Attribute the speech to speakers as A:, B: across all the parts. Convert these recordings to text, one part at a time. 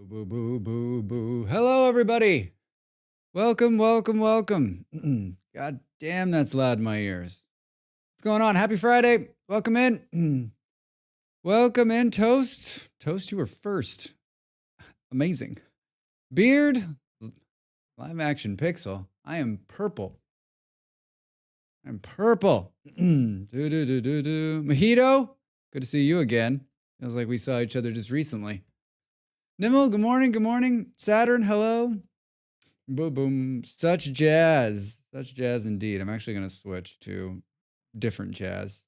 A: Boo, boo, boo, boo. Hello, everybody. Welcome, welcome, welcome. God damn, that's loud in my ears. What's going on? Happy Friday. Welcome in. Welcome in, Toast. Toast, you were first. Amazing. Beard, live action pixel. I am purple. I'm purple. Mojito, good to see you again. Feels like we saw each other just recently. Nimble, good morning, good morning. Saturn, hello. Boom, boom. Such jazz indeed. I'm actually going to switch to different jazz.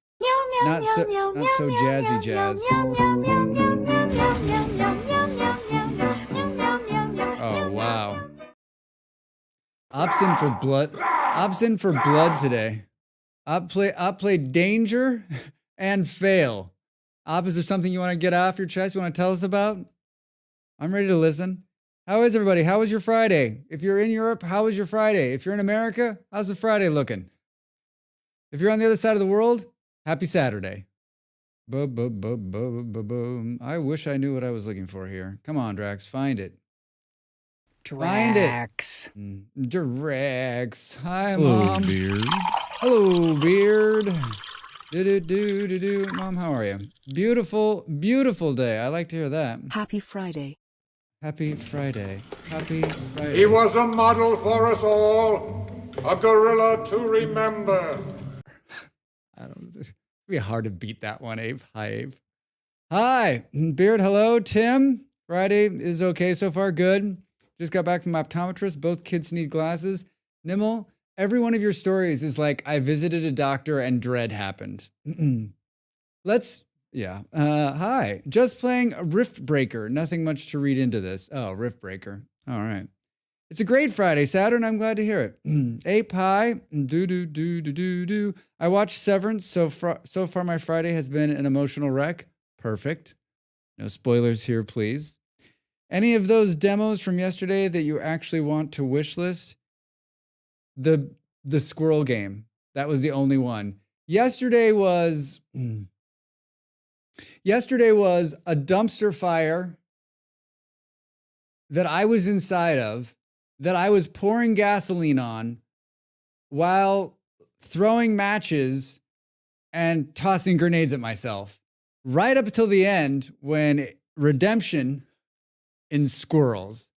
A: Not so jazzy jazz. Oh, wow. Ops in for blood. Ops in for blood today. Op play danger and fail. Op, is there something you want to get off your chest? You want to tell us about? I'm ready to listen. How is everybody? How was your Friday? If you're in Europe, how was your Friday? If you're in America, how's the Friday looking? If you're on the other side of the world, happy Saturday. Boom. I wish I knew what I was looking for here. Come on, Drax, find it.
B: Drax.
A: Drax. Hi,
B: Hello,
A: Mom.
B: Beard.
A: Hello, Beard. Mom, how are you? Beautiful, beautiful day. I like to hear that.
C: Happy Friday.
A: Happy Friday. Happy Friday.
D: He was a model for us all, a gorilla to remember.
A: It'd be hard to beat that one, Abe. Hi, Abe. Hi, Beard. Hello, Tim. Friday is okay so far. Good. Just got back from optometrist. Both kids need glasses. Nimble, every one of your stories is like, I visited a doctor and dread happened. Hi. Just playing Rift Breaker. Nothing much to read into this. Oh, Rift Breaker. All right. It's a great Friday, Saturn. I'm glad to hear it. Ape, hi. Do. I watched Severance. So far, my Friday has been an emotional wreck. Perfect. No spoilers here, please. Any of those demos from yesterday that you actually want to wishlist? The squirrel game. That was the only one. Yesterday was a dumpster fire that I was inside of, that I was pouring gasoline on while throwing matches and tossing grenades at myself. Right up until the end when redemption in squirrels.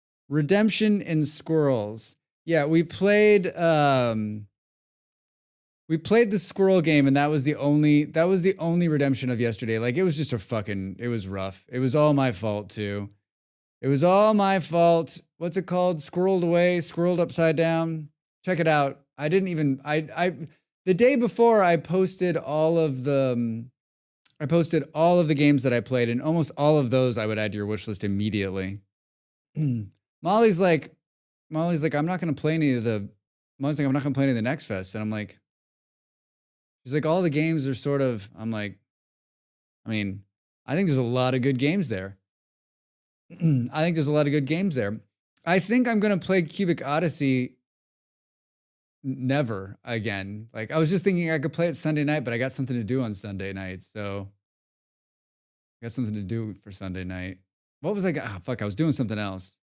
A: Yeah, we played the squirrel game, and that was the only redemption of yesterday. Like, it was just it was rough. It was all my fault too. It was all my fault. What's it called? Squirreled away, squirreled upside down. Check it out. The day before I posted all of the games that I played, and almost all of those I would add to your wish list immediately. Molly's like, I'm not going to play any of the Next Fest. And I'm like, she's like, all the games are sort of, I'm like, I mean, I think there's a lot of good games there. I think I'm going to play Cubic Odyssey never again. Like, I was just thinking I could play it Sunday night, but I got something to do on Sunday night. So I got something to do for Sunday night. What was I? I was doing something else.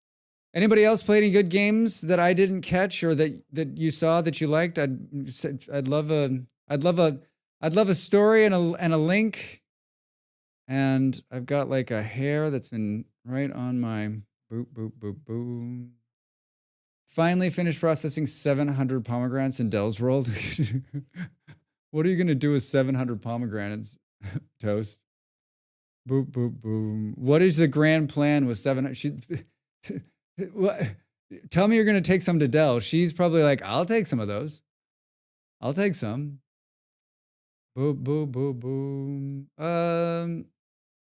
A: Anybody else play any good games that I didn't catch or that you saw that you liked? I'd love a story and a link. And I've got like a hair that's been right on my boop. Finally finished processing 700 pomegranates in Dell's World. What are you gonna do with 700 pomegranates, Toast? Boom. What is the grand plan with 700? What? Tell me you're going to take some to Dell. She's probably like, I'll take some of those. I'll take some. Boom.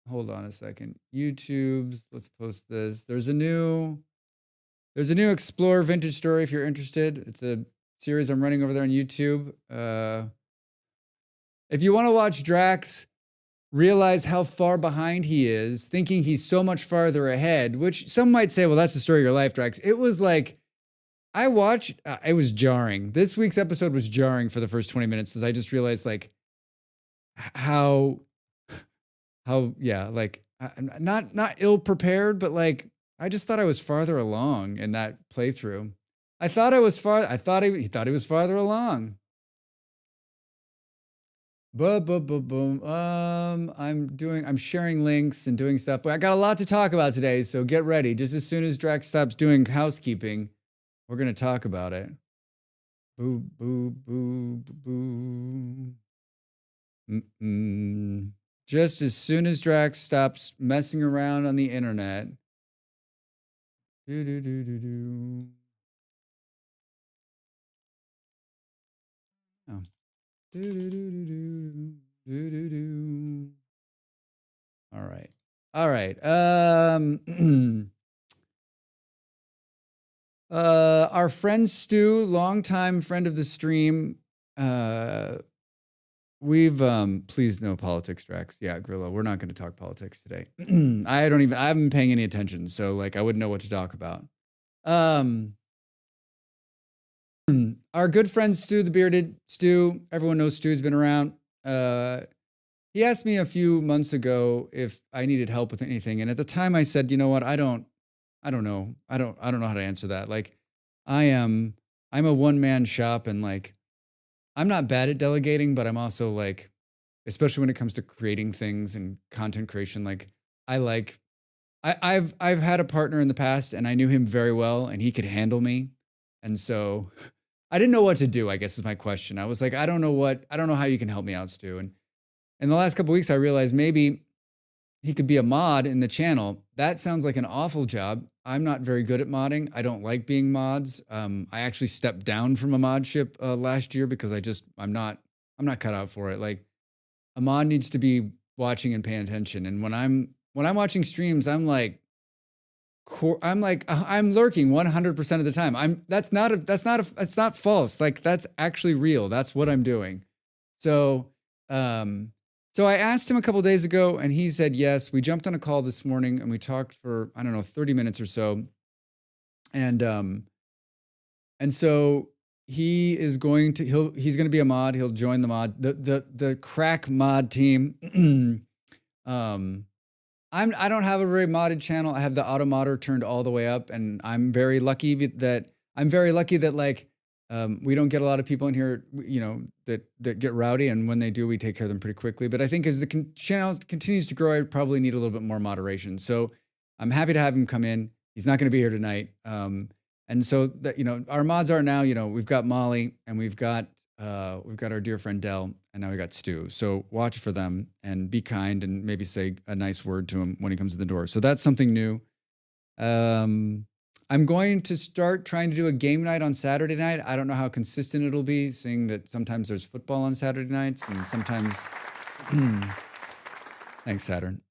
A: Hold on a second. YouTube's, let's post this. There's a new Explore Vintage Story if you're interested. It's a series I'm running over there on YouTube. If you want to watch Drax realize how far behind he is, thinking he's so much farther ahead, which some might say, well, that's the story of your life, Drax. It was like, it was jarring. This week's episode was jarring for the first 20 minutes as I just realized like how not ill prepared, but like I just thought I was farther along in that playthrough. I thought he thought he was farther along. Boom. I'm sharing links and doing stuff, but I got a lot to talk about today, so get ready. Just as soon as Drax stops doing housekeeping, we're gonna talk about it. Boo. Just as soon as Drax stops messing around on the internet. Oh. All right. Our friend Stu, longtime friend of the stream. Please no politics, Drax. Yeah, Grillo. We're not going to talk politics today. I haven't been paying any attention, so like I wouldn't know what to talk about. Our good friend Stu, the bearded Stu, everyone knows Stu's been around. He asked me a few months ago if I needed help with anything, and at the time I said, you know what, I don't know. I don't know how to answer that. Like, I'm a one-man shop, and like, I'm not bad at delegating, but I'm also like, especially when it comes to creating things and content creation, like I've had a partner in the past, and I knew him very well, and he could handle me. And so I didn't know what to do, I guess is my question. I was like, I don't know how you can help me out, Stu. And in the last couple of weeks, I realized maybe he could be a mod in the channel. That sounds like an awful job. I'm not very good at modding. I don't like being mods. I actually stepped down from a modship last year because I'm not cut out for it. Like, a mod needs to be watching and paying attention. And when I'm watching streams, I'm lurking 100% of the time. That's not false. Like, that's actually real. That's what I'm doing. So I asked him a couple days ago, and he said yes. We jumped on a call this morning, and we talked for, I don't know, 30 minutes or so. And so he's going to be a mod. He'll join the mod, the crack mod team. I don't have a very modded channel. I have the auto modder turned all the way up, and I'm very lucky that like we don't get a lot of people in here, you know, that get rowdy, and when they do, we take care of them pretty quickly. But I think as the channel continues to grow, I probably need a little bit more moderation. So I'm happy to have him come in. He's not going to be here tonight, and so that, you know, our mods are now, you know, we've got Molly, and we've got our dear friend Dell, and now we got Stu. So watch for them and be kind, and maybe say a nice word to him when he comes to the door. So that's something new. I'm going to start trying to do a game night on Saturday night. I don't know how consistent it'll be, seeing that sometimes there's football on Saturday nights, and sometimes... Thanks, Saturn.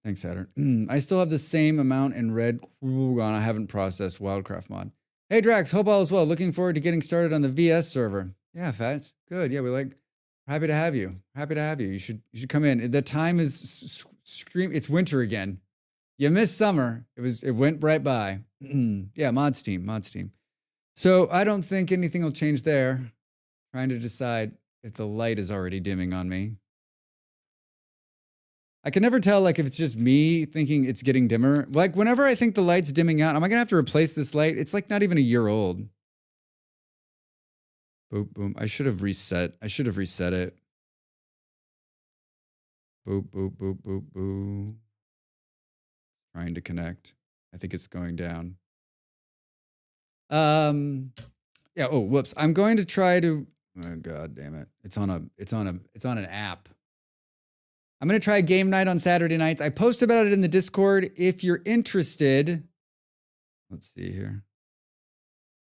A: I still have the same amount in red. I haven't processed Wildcraft mod. Hey, Drax, hope all is well. Looking forward to getting started on the VS server. Yeah, Fats. Good. Yeah, happy to have you. You should come in. The time is it's winter again. You missed summer. It went right by. Yeah, mods team. So I don't think anything will change there. Trying to decide if the light is already dimming on me. I can never tell, like, if it's just me thinking it's getting dimmer. Like, whenever I think the light's dimming out, am I gonna have to replace this light? It's like not even a year old. Boom. I should have reset it. Boop. Trying to connect. I think it's going down. Yeah, oh, whoops. I'm going to try to, oh god damn it. It's on an app. I'm going to try a game night on Saturday nights. I posted about it in the Discord if you're interested. Let's see here.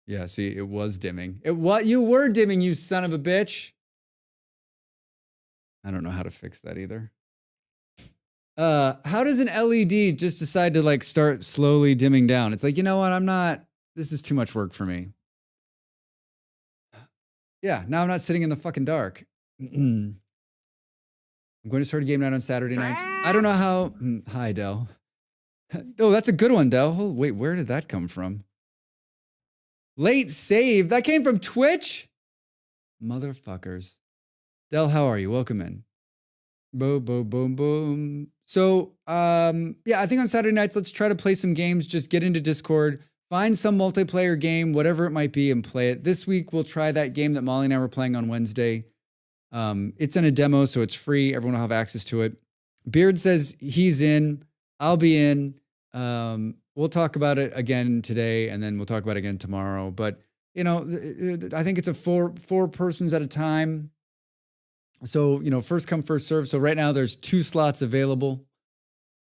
A: Yeah, see, it was dimming. You were dimming, you son of a bitch. I don't know how to fix that either. How does an LED just decide to like start slowly dimming down? It's like, you know what? This is too much work for me. Yeah, now I'm not sitting in the fucking dark. I'm going to start a game night on Saturday nights. I don't know how. Hi, Dell. Oh, that's a good one, Dell. Oh, wait, where did that come from? Late save? That came from Twitch? Motherfuckers. Dell, how are you? Welcome in. Boom. So, yeah, I think on Saturday nights, let's try to play some games. Just get into Discord, find some multiplayer game, whatever it might be, and play it. This week, we'll try that game that Molly and I were playing on Wednesday. It's in a demo, so it's free. Everyone will have access to it. Beard says he's in. I'll be in. We'll talk about it again today, and then we'll talk about it again tomorrow. But, you know, I think it's a four persons at a time. So, you know, first come, first serve. So right now there's 2 slots available.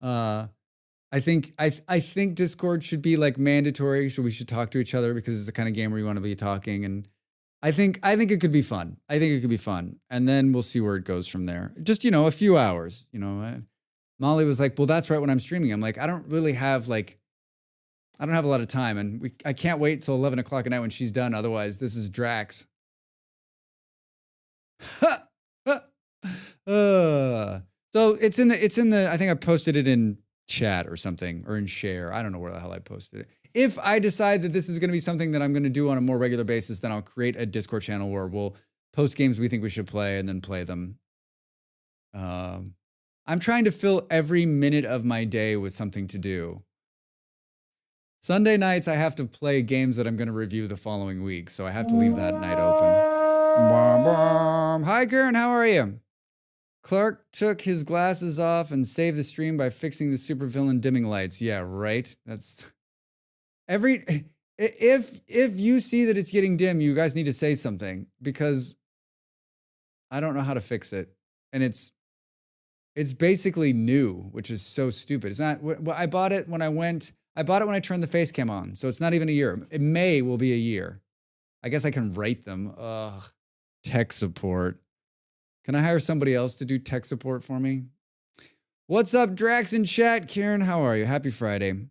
A: I think Discord should be like mandatory. So we should talk to each other because it's the kind of game where you want to be talking. And I think it could be fun. I think it could be fun. And then we'll see where it goes from there. Just, you know, a few hours, you know. Molly was like, well, that's right when I'm streaming. I'm like, I don't have a lot of time. And I can't wait till 11 o'clock at night when she's done. Otherwise, this is Drax. So it's in the, I think I posted it in chat or something, or in share. I don't know where the hell I posted it. If I decide that this is going to be something that I'm going to do on a more regular basis, then I'll create a Discord channel where we'll post games we think we should play and then play them. I'm trying to fill every minute of my day with something to do. Sunday nights, I have to play games that I'm going to review the following week, so I have to leave that night open. Hi, Karen, how are you? Clark took his glasses off and saved the stream by fixing the supervillain dimming lights. Yeah, right? That's... If you see that it's getting dim, you guys need to say something, because I don't know how to fix it. And it's basically new, which is so stupid. It's not... I bought it when I turned the face cam on, so it's not even a year. May will be a year. I guess I can rate them. Ugh. Tech support. Can I hire somebody else to do tech support for me? What's up, Drax in chat? Karen, how are you? Happy Friday.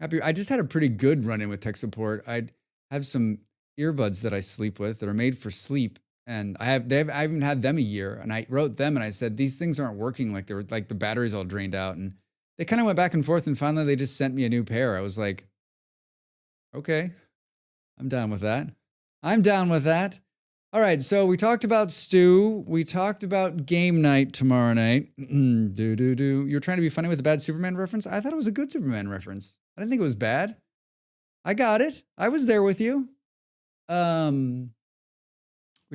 A: I just had a pretty good run-in with tech support. I have some earbuds that I sleep with that are made for sleep, and I haven't had them a year. And I wrote them and I said, these things aren't working, like they were, like the battery's all drained out. And they kind of went back and forth, and finally they just sent me a new pair. I was like, okay, I'm down with that. All right, so we talked about Stu. We talked about game night tomorrow night. You're trying to be funny with a bad Superman reference? I thought it was a good Superman reference. I didn't think it was bad. I got it. I was there with you. We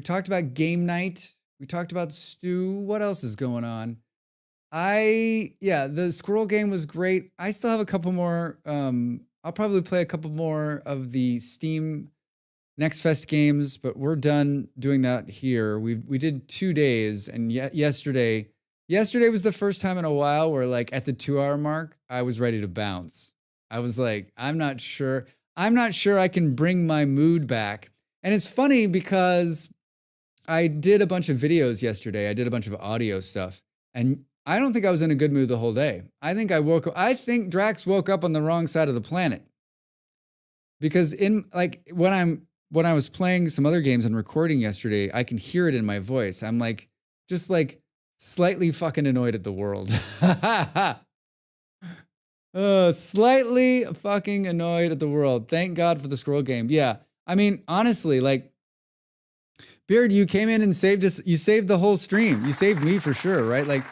A: talked about game night. We talked about Stu. What else is going on? The squirrel game was great. I still have a couple more. I'll probably play a couple more of the Steam Next Fest games, but we're done doing that here. We did 2 days, and yesterday was the first time in a while where, like, at the 2-hour mark, I was ready to bounce. I was like, I'm not sure I can bring my mood back. And it's funny because I did a bunch of videos yesterday. I did a bunch of audio stuff, and I don't think I was in a good mood the whole day. I think Drax woke up on the wrong side of the planet. Because when I was playing some other games and recording yesterday, I can hear it in my voice. I'm like, just like slightly fucking annoyed at the world. Slightly fucking annoyed at the world. Thank God for the scroll game. Yeah. I mean, honestly, like, Beard, you came in and saved us. You saved the whole stream. You saved me for sure, right? Like,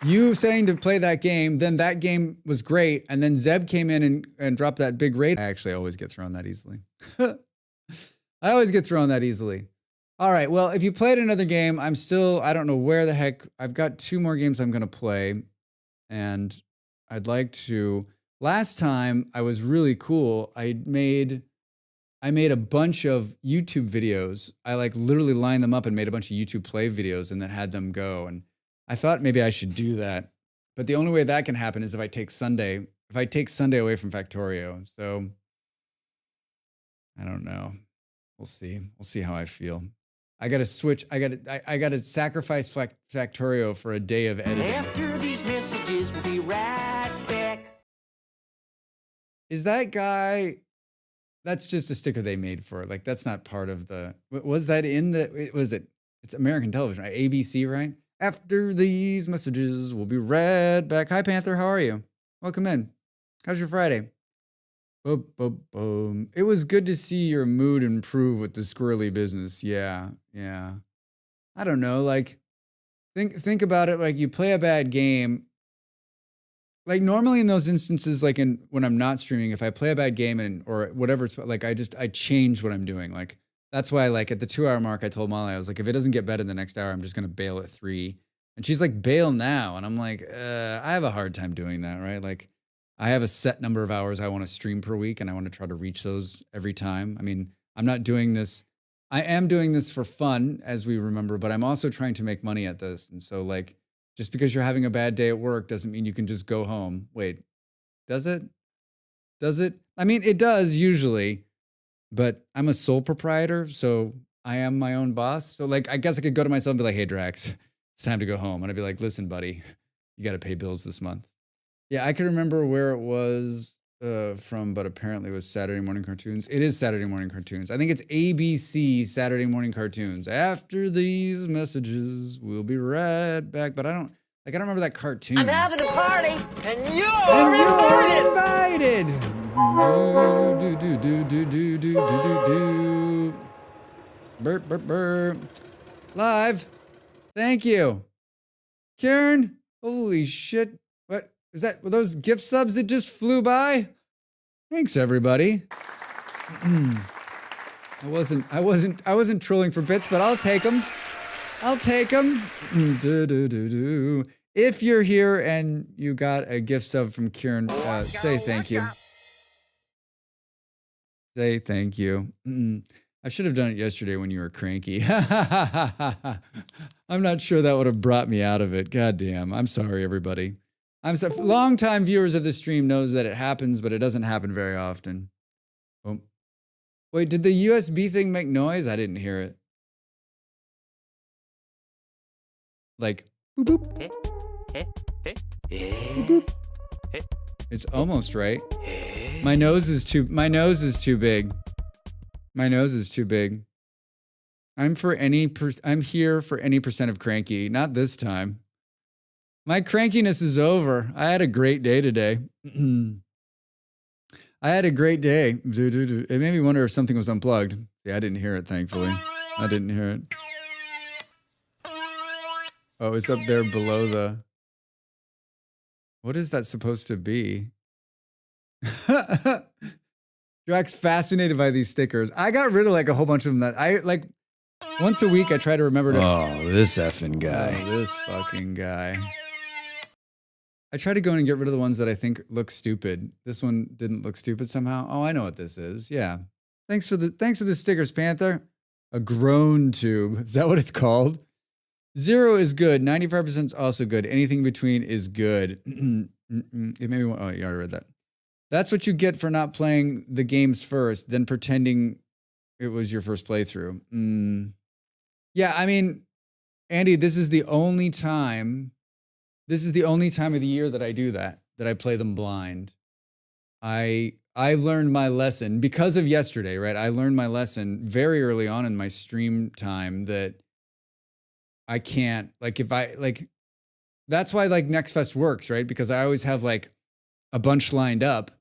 A: you saying to play that game, then that game was great. And then Zeb came in and dropped that big raid. I actually always get thrown that easily. I always get thrown that easily. All right, well, if you played another game, I don't know where the heck. I've got 2 more games I'm going to play. And I'd like to. Last time I was really cool. I made a bunch of YouTube videos. I like literally lined them up and made a bunch of YouTube play videos and then had them go. And I thought maybe I should do that. But the only way that can happen is if I take Sunday away from Factorio. So I don't know. We'll see. We'll see how I feel. I got to switch. I got to sacrifice Factorio for a day of editing.
B: After these messages, we'll be right back.
A: Is that guy? That's just a sticker they made for it. Like, that's not part of the. Was that in the? Was it? It's American television, right? ABC, right? After these messages, we'll be right back. Hi, Panther. How are you? Welcome in. How's your Friday? Boom, boom, boom. It was good to see your mood improve with the squirrely business. Yeah. I don't know. Like, think about it. Like, you play a bad game, like normally in those instances, like when I'm not streaming, if I play a bad game or whatever, it's like I change what I'm doing. Like that's why like at the 2 hour mark, I told Molly, I was like, if it doesn't get better in the next hour, I'm just gonna bail at 3. And she's like, bail now. And I'm like, I have a hard time doing that, right? Like I have a set number of hours I want to stream per week and I want to try to reach those every time. I mean, I'm not doing this. I am doing this for fun, as we remember, but I'm also trying to make money at this. And so like, just because you're having a bad day at work doesn't mean you can just go home. Wait, does it? Does it? I mean, it does usually, but I'm a sole proprietor, so I am my own boss. So like, I guess I could go to myself and be like, hey, Drax, it's time to go home. And I'd be like, listen, buddy, you got to pay bills this month. Yeah, I can remember where it was from, but apparently it was Saturday morning cartoons. It is Saturday morning cartoons. I think it's ABC Saturday morning cartoons. After these messages, we'll be right back. But I don't remember that cartoon.
B: I'm having a party, and you're
A: invited. Burp, burp, burp. Live. Thank you. Karen, holy shit. What is that? Were those gift subs that just flew by? Thanks, everybody. I wasn't trolling for bits, but I'll take them. I'll take them. If you're here and you got a gift sub from Kieran, say thank you. Say thank you. I should have done it yesterday when you were cranky. I'm not sure that would have brought me out of it. God damn. I'm sorry, everybody. I'm sorry. Longtime viewers of the stream knows that it happens, but it doesn't happen very often. Oh. Wait, did the USB thing make noise? I didn't hear it. Like, boop, boop. Boop, boop. It's almost right. My nose is too big. My nose is too big. I'm here for any percent of cranky. Not this time. My crankiness is over. I had a great day today. I had a great day. It made me wonder if something was unplugged. Yeah, I didn't hear it, thankfully. I didn't hear it. Oh, it's up there below the... What is that supposed to be? Drax fascinated by these stickers. I got rid of like a whole bunch of them that I like once a week I try to remember to this effing guy. Oh, this fucking guy. I try to go in and get rid of the ones that I think look stupid. This one didn't look stupid somehow. Oh, I know what this is. Yeah. Thanks for the stickers, Panther. A groan tube. Is that what it's called? 0 is good. 95% is also good. Anything between is good. It made me want, oh, you already read that. That's what you get for not playing the games first, then pretending it was your first playthrough. Yeah, I mean, Andy, this is the only time of the year that I do that I play them blind. I learned my lesson because of yesterday, right? I learned my lesson very early on in my stream time that I can't, that's why like Next Fest works, right? Because I always have like a bunch lined up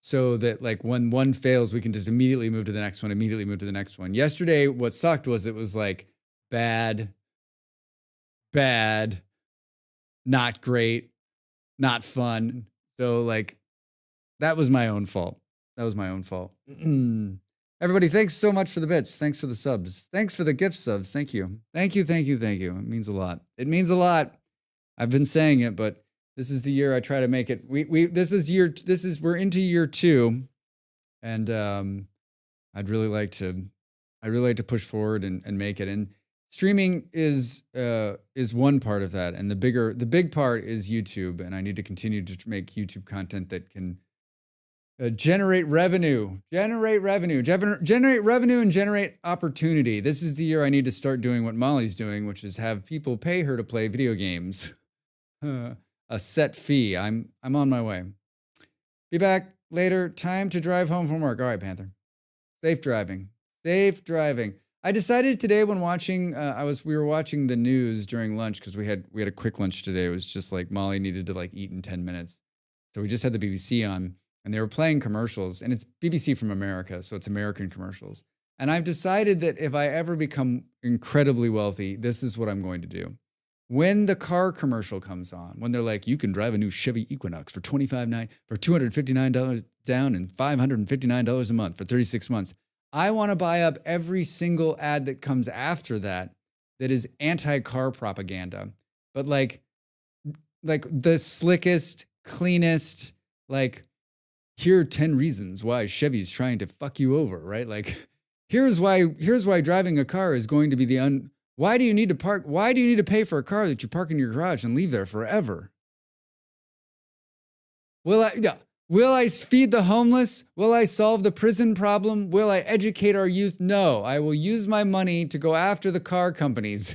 A: so that like when one fails, we can just immediately move to the next one, Yesterday, what sucked was it was like bad, not great, not fun. So like, that was my own fault. Everybody, thanks so much for the bits. Thanks for the subs. Thanks for the gift subs. Thank you. Thank you. It means a lot. I've been saying it, but this is the year I try to make it. We're into year 2. And I'd really like to push forward and make it. And streaming is one part of that. And the big part is YouTube. And I need to continue to make YouTube content that can generate revenue and generate opportunity. This is the year I need to start doing what Molly's doing, which is have people pay her to play video games. A set fee. I'm on my way. Be back later. Time to drive home from work. All right, Panther. Safe driving. I decided today when watching, we were watching the news during lunch because we had a quick lunch today. It was just like Molly needed to like eat in 10 minutes. So we just had the BBC on. And they were playing commercials, and it's BBC from America, so it's American commercials. And I've decided that if I ever become incredibly wealthy, this is what I'm going to do. when the car commercial comes on, when they're like, you can drive a new Chevy Equinox for $259 down and $559 a month for 36 months. I want to buy up every single ad that comes after that is anti-car propaganda. But like the slickest, cleanest, like, here are 10 reasons why Chevy's trying to fuck you over, right? Like, here's why driving a car is going to be why do you need to park? Why do you need to pay for a car that you park in your garage and leave there forever? Will I feed the homeless? Will I solve the prison problem? Will I educate our youth? No, I will use my money to go after the car companies.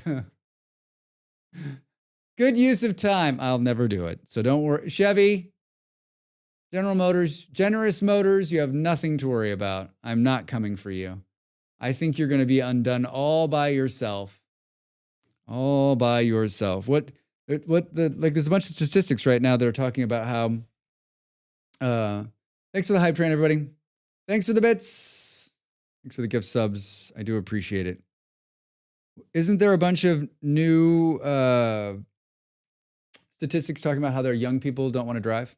A: Good use of time. I'll never do it. So don't worry. Chevy, General Motors, Generous Motors, you have nothing to worry about. I'm not coming for you. I think you're going to be undone all by yourself. All by yourself. There's a bunch of statistics right now that are talking about how, thanks for the hype train, everybody. Thanks for the bits. Thanks for the gift subs. I do appreciate it. Isn't there a bunch of new statistics talking about how their young people don't want to drive?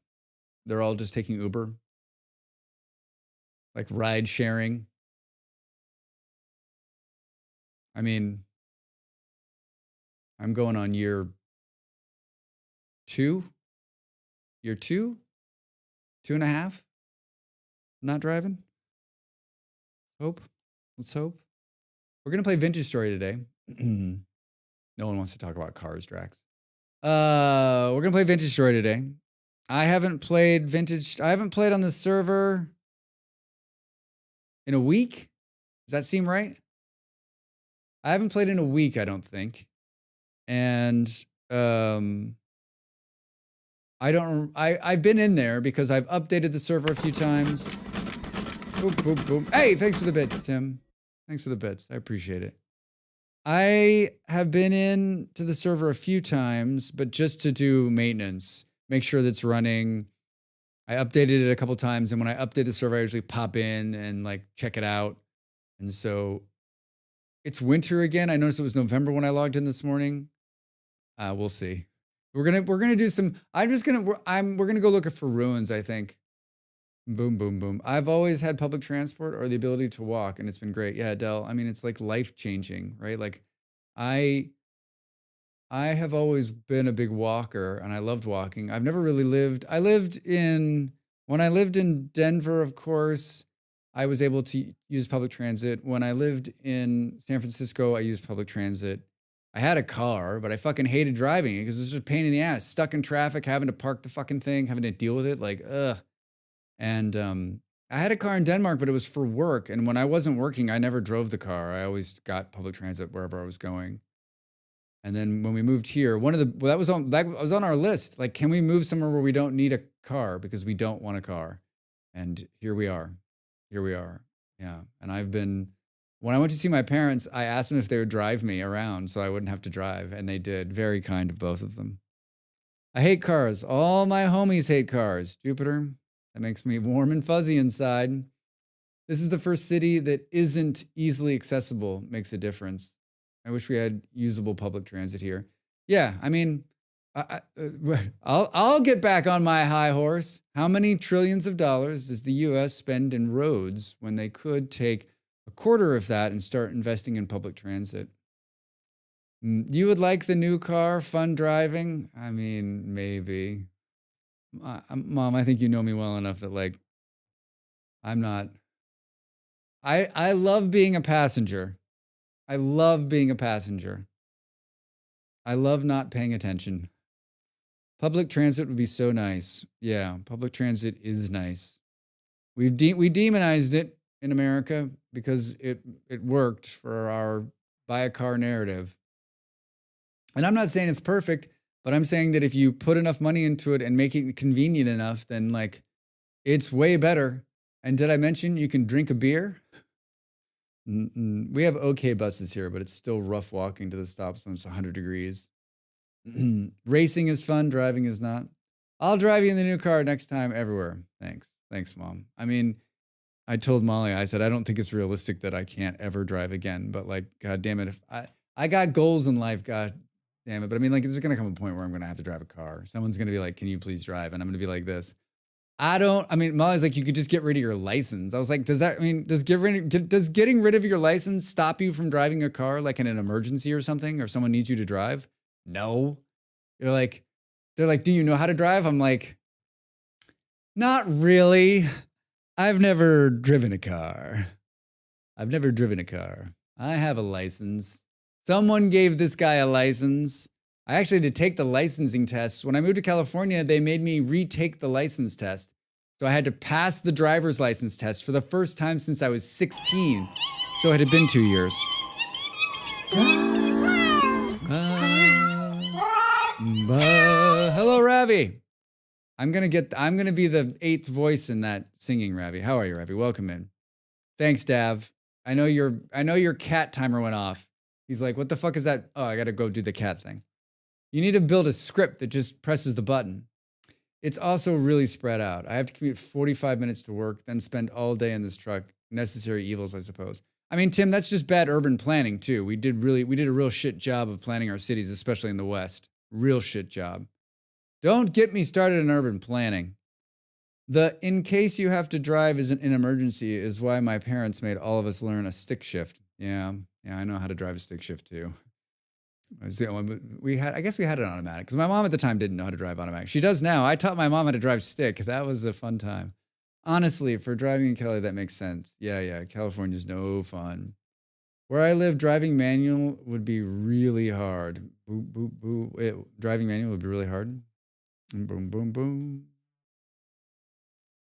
A: They're all just taking Uber, like ride sharing. I mean, I'm going on year two, 2.5, not driving. Let's hope. We're going to play Vintage Story today. No one wants to talk about cars, Drax. We're going to play Vintage Story today. I haven't played on the server in a week. Does that seem right? I haven't played in a week, I don't think. And I've been in there because I've updated the server a few times. Boom, boom, boom. Hey, thanks for the bits, Tim. Thanks for the bits. I appreciate it. I have been in to the server a few times, but just to do maintenance, make sure that's running. I updated it a couple times, and when I update the server, I usually pop in and like check it out. And so it's winter again. I noticed it was November when I logged in this morning. We'll see. We're gonna do some. We're gonna go look for ruins, I think. Boom, boom, boom. I've always had public transport or the ability to walk, and it's been great. Yeah, Adele. I mean, it's like life changing, right? Like, I have always been a big walker, and I loved walking. I've never really lived. When I lived in Denver, of course, I was able to use public transit. When I lived in San Francisco, I used public transit. I had a car, but I fucking hated driving it because it was just a pain in the ass. Stuck in traffic, having to park the fucking thing, having to deal with it, like, ugh. And I had a car in Denmark, but it was for work. And when I wasn't working, I never drove the car. I always got public transit wherever I was going. And then when we moved here, that was on our list. Like, can we move somewhere where we don't need a car because we don't want a car? And here we are. Yeah. And when I went to see my parents, I asked them if they would drive me around so I wouldn't have to drive. And they did. Very kind of both of them. I hate cars. All my homies hate cars. Jupiter. That makes me warm and fuzzy inside. This is the first city that isn't easily accessible. Makes a difference. I wish we had usable public transit here. Yeah, I mean, I'll get back on my high horse. How many trillions of dollars does the U.S. spend in roads when they could take a quarter of that and start investing in public transit? You would like the new car, fun driving? I mean, maybe. Mom, I think you know me well enough that, like, I'm not. I love being a passenger. I love being a passenger. I love not paying attention. Public transit would be so nice. Yeah, public transit is nice. We demonized it in America because it worked for our buy a car narrative. And I'm not saying it's perfect, but I'm saying that if you put enough money into it and make it convenient enough, then like it's way better. And did I mention you can drink a beer? We have okay buses here, but it's still rough walking to the stops when it's 100 degrees. Racing is fun, driving is not. I'll drive you in the new car next time everywhere. Thanks, Mom. I mean, I told Molly, I said, I don't think it's realistic that I can't ever drive again. But like, God damn it, if I got goals in life, God damn it. But I mean, like, there's going to come a point where I'm going to have to drive a car. Someone's going to be like, can you please drive? And I'm going to be like this. Molly's like, you could just get rid of your license. I was like, does getting rid of your license stop you from driving a car like in an emergency or something, or if someone needs you to drive? No. They're like, do you know how to drive? I'm like, not really. I've never driven a car. I have a license. Someone gave this guy a license. I actually had to take the licensing tests. When I moved to California, they made me retake the license test. So I had to pass the driver's license test for the first time since I was 16. So it had been 2 years. Hello, Ravi. I'm gonna be the 8th voice in that singing, Ravi. How are you, Ravi? Welcome in. Thanks, Dav. I know your cat timer went off. He's like, what the fuck is that? Oh, I gotta go do the cat thing. You need to build a script that just presses the button. It's also really spread out. I have to commute 45 minutes to work, then spend all day in this truck. Necessary evils, I suppose. I mean, Tim, that's just bad urban planning too. We did a real shit job of planning our cities, especially in the West. Real shit job. Don't get me started in urban planning. The in case you have to drive isn't an emergency is why my parents made all of us learn a stick shift. Yeah, I know how to drive a stick shift too. I guess we had it automatic because my mom at the time didn't know how to drive automatic. She does now. I taught my mom how to drive stick. That was a fun time. Honestly, for driving in Cali, that makes sense. Yeah. California's no fun. Where I live, driving manual would be really hard. Driving manual would be really hard. Boom, boom, boom.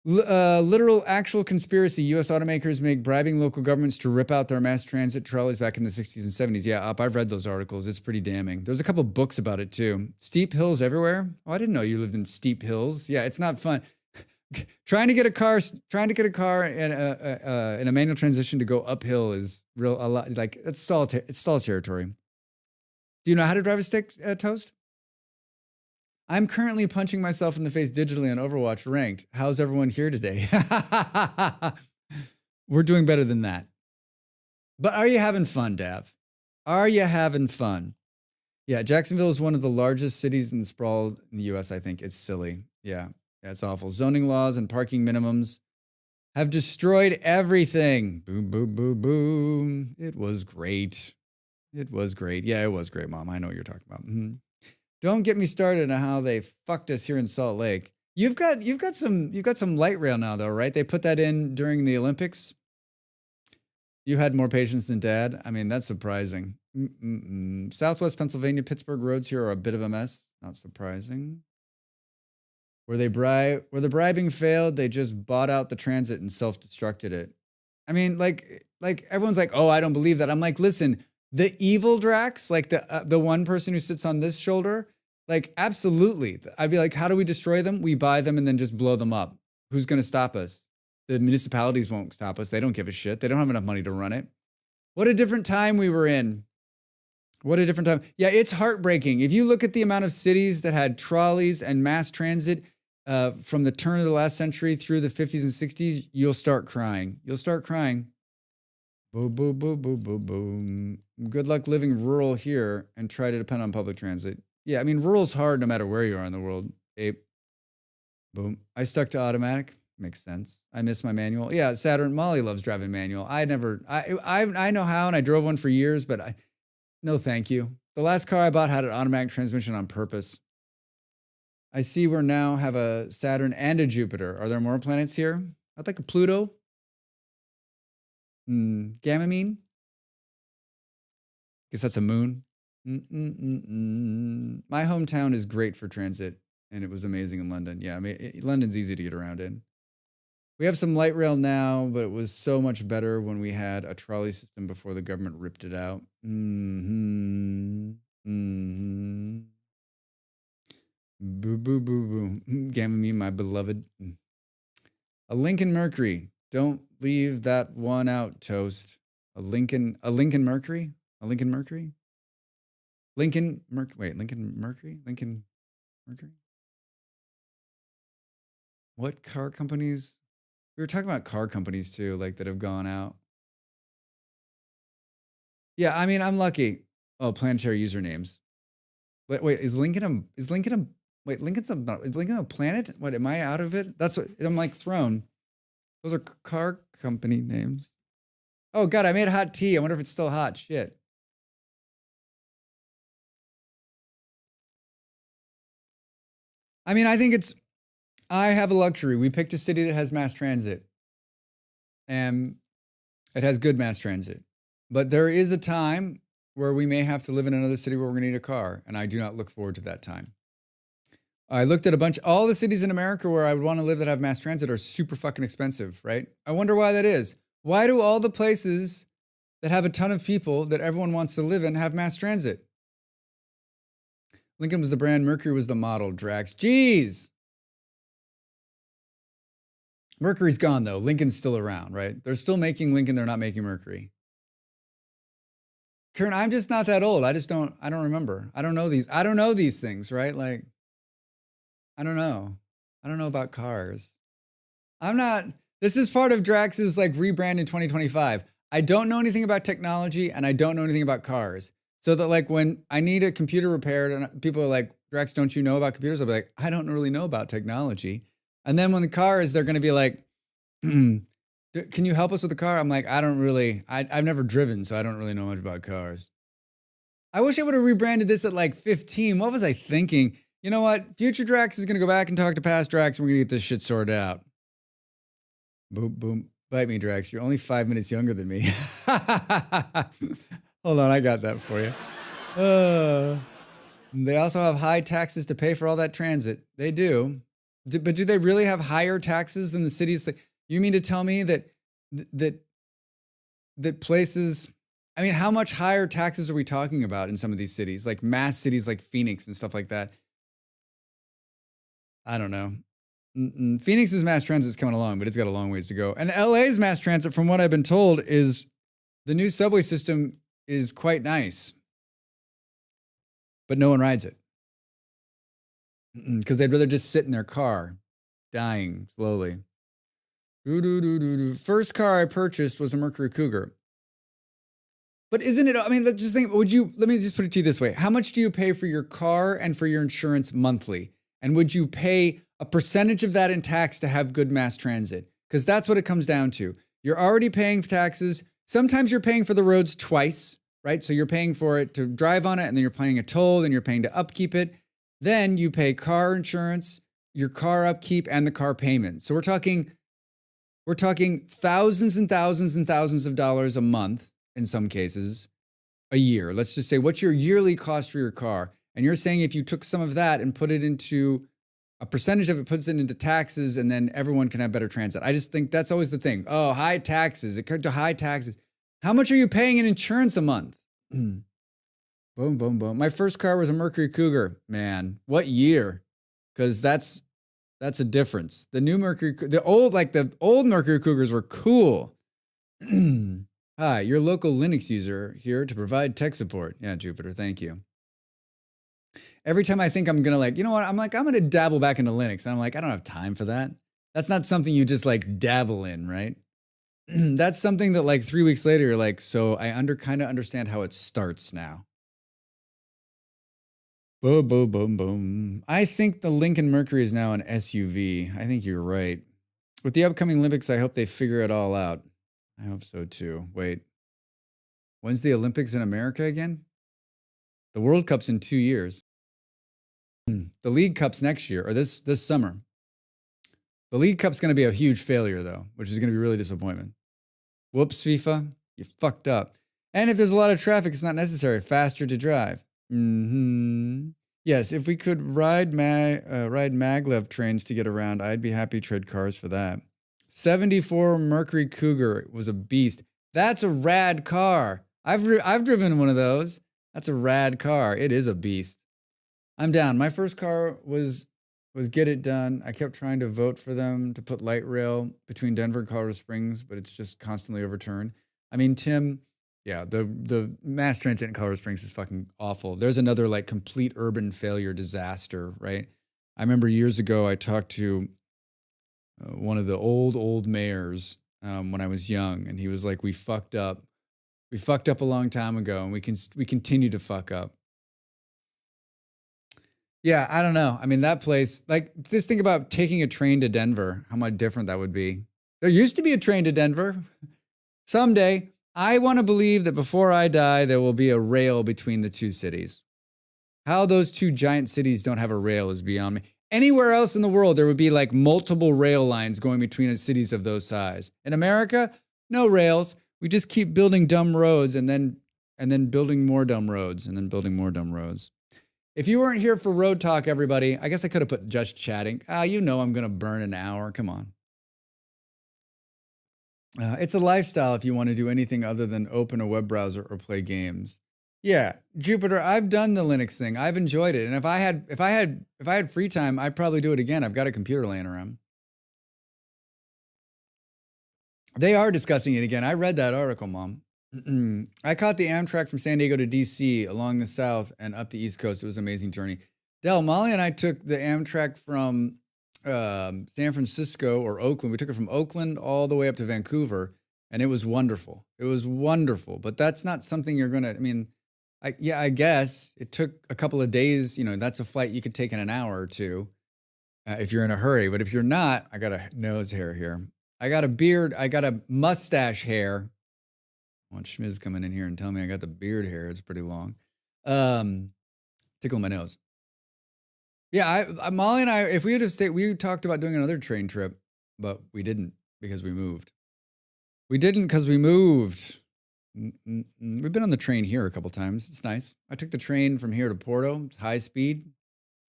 A: Literal actual conspiracy. U.S. automakers make bribing local governments to rip out their mass transit trolleys back in the 60s and 70s. Yeah, I've read those articles. It's pretty damning. There's a couple books about it too. Steep hills everywhere. Oh, I didn't know you lived in steep hills. Yeah, it's not fun. Trying to get a car in a manual transition to go uphill is a lot. Like it's stall territory. Do you know how to drive a stick, Toast? I'm currently punching myself in the face digitally on Overwatch ranked. How's everyone here today? We're doing better than that. But are you having fun, Dav? Are you having fun? Yeah, Jacksonville is one of the largest cities in sprawl in the U.S., I think. It's silly. Yeah, it's awful. Zoning laws and parking minimums have destroyed everything. Boom, boom, boom, boom. It was great. Yeah, it was great, Mom. I know what you're talking about. Mm-hmm. Don't get me started on how they fucked us here in Salt Lake. You've got some light rail now, though, right? They put that in during the Olympics. You had more patience than Dad. I mean, that's surprising. Southwest Pennsylvania, Pittsburgh roads here are a bit of a mess. Not surprising. Where the bribing failed, they just bought out the transit and self-destructed it. I mean, like everyone's like, oh, I don't believe that. I'm like, listen. The evil Drax, like the one person who sits on this shoulder, like absolutely. I'd be like, how do we destroy them? We buy them and then just blow them up. Who's going to stop us? The municipalities won't stop us. They don't give a shit. They don't have enough money to run it. What a different time we were in. What a different time. Yeah, it's heartbreaking. If you look at the amount of cities that had trolleys and mass transit from the turn of the last century through the 50s and 60s, you'll start crying. Boom, boom, boom, boom, boom, boom. Good luck living rural here and try to depend on public transit. Yeah, I mean, rural's hard no matter where you are in the world. Ape. Boom. I stuck to automatic. Makes sense. I miss my manual. Yeah, Saturn. Molly loves driving manual. I know how, and I drove one for years, but no thank you. The last car I bought had an automatic transmission on purpose. I see we now have a Saturn and a Jupiter. Are there more planets here? I'd like a Pluto. Gamamine? Guess that's a moon. My hometown is great for transit, and it was amazing in London. Yeah, I mean, London's easy to get around in. We have some light rail now, but it was so much better when we had a trolley system before the government ripped it out. Boo, boo, boo, boo. Gamamine, my beloved. A Lincoln Mercury. Don't leave that one out, Toast. A Lincoln Mercury? Lincoln Mercury? Lincoln Mercury? What car companies? We were talking about car companies too, like that have gone out. Yeah, I mean, I'm lucky. Oh, planetary usernames. Wait, is Lincoln wait, is Lincoln a planet? What, am I out of it? That's what, I'm like thrown. Those are car company names. Oh God, I made hot tea. I wonder if it's still hot. Shit. I mean, I have a luxury. We picked a city that has mass transit. And it has good mass transit. But there is a time where we may have to live in another city where we're going to need a car. And I do not look forward to that time. I looked at all the cities in America where I would want to live that have mass transit are super fucking expensive, right? I wonder why that is. Why do all the places that have a ton of people that everyone wants to live in have mass transit? Lincoln was the brand, Mercury was the model, Drax. Jeez! Mercury's gone though. Lincoln's still around, right? They're still making Lincoln, they're not making Mercury. Karen, I'm just not that old. I don't remember. I don't know these things, right? Like, I don't know. I don't know about cars. This is part of Drax's like rebrand in 2025. I don't know anything about technology and I don't know anything about cars. So that like when I need a computer repaired and people are like, Drax, don't you know about computers? I'll be like, I don't really know about technology. And then when the car is, they're going to be like, can you help us with the car? I'm like, I've never driven, so I don't really know much about cars. I wish I would have rebranded this at like 15. What was I thinking? You know what? Future Drax is going to go back and talk to past Drax and we're going to get this shit sorted out. Boom, boom. Bite me, Drax. You're only 5 minutes younger than me. Hold on, I got that for you. They also have high taxes to pay for all that transit. They do. But do they really have higher taxes than the cities? You mean to tell me that places, I mean, how much higher taxes are we talking about in some of these cities? Like mass cities like Phoenix and stuff like that. I don't know. Phoenix's mass transit is coming along, but it's got a long ways to go. And LA's mass transit, from what I've been told, is the new subway system is quite nice. But no one rides it. Because they'd rather just sit in their car, dying slowly. First car I purchased was a Mercury Cougar. But isn't it, I mean, just think, let me just put it to you this way. How much do you pay for your car and for your insurance monthly? And would you pay a percentage of that in tax to have good mass transit? Because that's what it comes down to. You're already paying taxes. Sometimes you're paying for the roads twice, right? So you're paying for it to drive on it, and then you're paying a toll, then you're paying to upkeep it. Then you pay car insurance, your car upkeep, and the car payment. So we're talking thousands and thousands and thousands of dollars a month, in some cases, a year. Let's just say, what's your yearly cost for your car? And you're saying if you took some of that and put it into a percentage of it, puts it into taxes, and then everyone can have better transit. I just think that's always the thing. Oh, high taxes. It comes to high taxes. How much are you paying in insurance a month? Boom, boom, boom. My first car was a Mercury Cougar. Man, what year? Because that's a difference. The old Mercury Cougars were cool. Hi, your local Linux user here to provide tech support. Yeah, Jupiter, thank you. Every time I think I'm going to I'm going to dabble back into Linux. And I'm like, I don't have time for that. That's not something you just like dabble in, right? That's something that like 3 weeks later, you're like, so I kind of understand how it starts now. Boom, boom, boom, boom. I think the Lincoln Mercury is now an SUV. I think you're right. With the upcoming Olympics, I hope they figure it all out. I hope so too. Wait, when's the Olympics in America again? The World Cup's in 2 years. The League Cup's next year, or this summer. The League Cup's going to be a huge failure, though, which is going to be really disappointment. Whoops, FIFA, you fucked up. And if there's a lot of traffic, it's not necessary. Faster to drive. Yes, if we could ride maglev trains to get around, I'd be happy to trade cars for that. 74 Mercury Cougar was a beast. That's a rad car. I've driven one of those. That's a rad car. It is a beast. I'm down. My first car was Get It Done. I kept trying to vote for them to put light rail between Denver and Colorado Springs, but it's just constantly overturned. I mean, Tim, yeah, the mass transit in Colorado Springs is fucking awful. There's another like complete urban failure disaster, right? I remember years ago I talked to one of the old mayors when I was young, and he was like, "We fucked up. We fucked up a long time ago, and we continue to fuck up." Yeah, I don't know. I mean, that place, like, just think about taking a train to Denver, how much different that would be. There used to be a train to Denver. Someday, I want to believe that before I die, there will be a rail between the two cities. How those two giant cities don't have a rail is beyond me. Anywhere else in the world, there would be like multiple rail lines going between cities of those size. In America, no rails. We just keep building dumb roads and then building more dumb roads and then building more dumb roads. If you weren't here for road talk, everybody, I guess I could have put just chatting. You know I'm going to burn an hour. Come on. It's a lifestyle if you want to do anything other than open a web browser or play games. Yeah, Jupiter, I've done the Linux thing. I've enjoyed it. And if I had free time, I'd probably do it again. I've got a computer laying around. They are discussing it again. I read that article, Mom. I caught the Amtrak from San Diego to DC along the south and up the East Coast. It was an amazing journey. Del, Molly and I took the Amtrak from San Francisco or Oakland. We took it from Oakland all the way up to Vancouver, and it was wonderful. It was wonderful. But that's not something you're going to, I mean, I guess it took a couple of days. You know, that's a flight you could take in an hour or two if you're in a hurry. But if you're not, I got a nose hair here. I got a beard. I got a mustache hair. I want Schmiz coming in here and tell me I got the beard hair. It's pretty long. Tickle my nose. Yeah, Molly and I, if we would have stayed, we talked about doing another train trip, but we didn't because we moved. We didn't because we moved. We've been on the train here a couple times. It's nice. I took the train from here to Porto. It's high speed,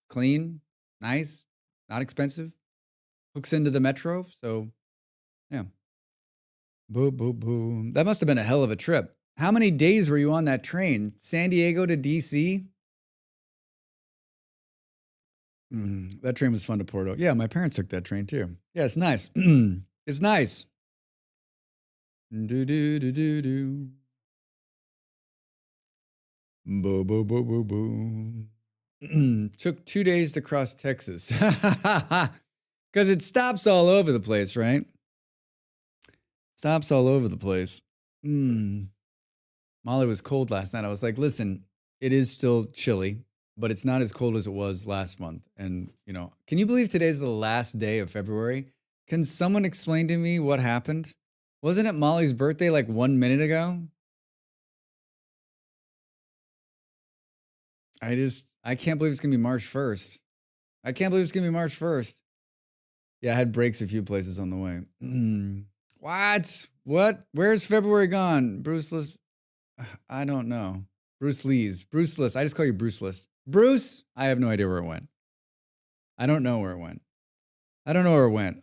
A: clean, nice, not expensive. Hooks into the metro. So, yeah. Boo, boo, boo. That must have been a hell of a trip. How many days were you on that train? San Diego to DC? That train was fun to Porto. Yeah, my parents took that train too. Yeah, it's nice. It's nice. Do do do do do. Boo boo boo boo boo. Took 2 days to cross Texas. Because it stops all over the place, right? Stops all over the place. Molly was cold last night. I was like, listen, it is still chilly, but it's not as cold as it was last month. And, you know, can you believe today's the last day of February? Can someone explain to me what happened? Wasn't it Molly's birthday like 1 minute ago? I can't believe it's going to be March 1st. I can't believe it's going to be March 1st. Yeah, I had breaks a few places on the way. What? Where's February gone? Bruceless? I don't know. Bruce Lee's. Bruceless. I just call you Bruceless. Bruce? I have no idea where it went. I don't know where it went.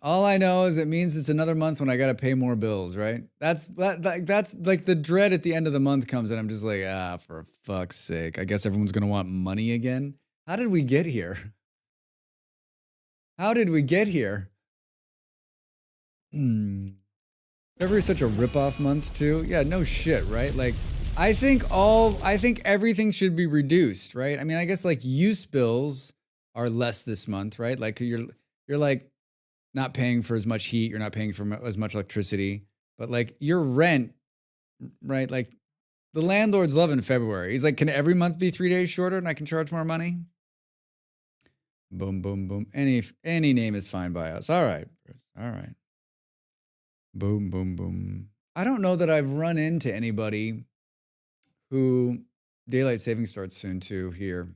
A: All I know is it means it's another month when I got to pay more bills, right? That's like the dread at the end of the month comes and I'm just like, for fuck's sake. I guess everyone's going to want money again. How did we get here? February is such a rip-off month too. Yeah, no shit, right? Like, I think everything should be reduced, right? I mean, I guess like use bills are less this month, right? Like you're like not paying for as much heat, you're not paying for as much electricity, but like your rent, right? Like the landlord's loving February. He's like, can every month be 3 days shorter and I can charge more money? Boom, boom, boom. Any name is fine by us. All right. All right. Boom, boom, boom. I don't know that I've run into anybody who daylight saving starts soon too here.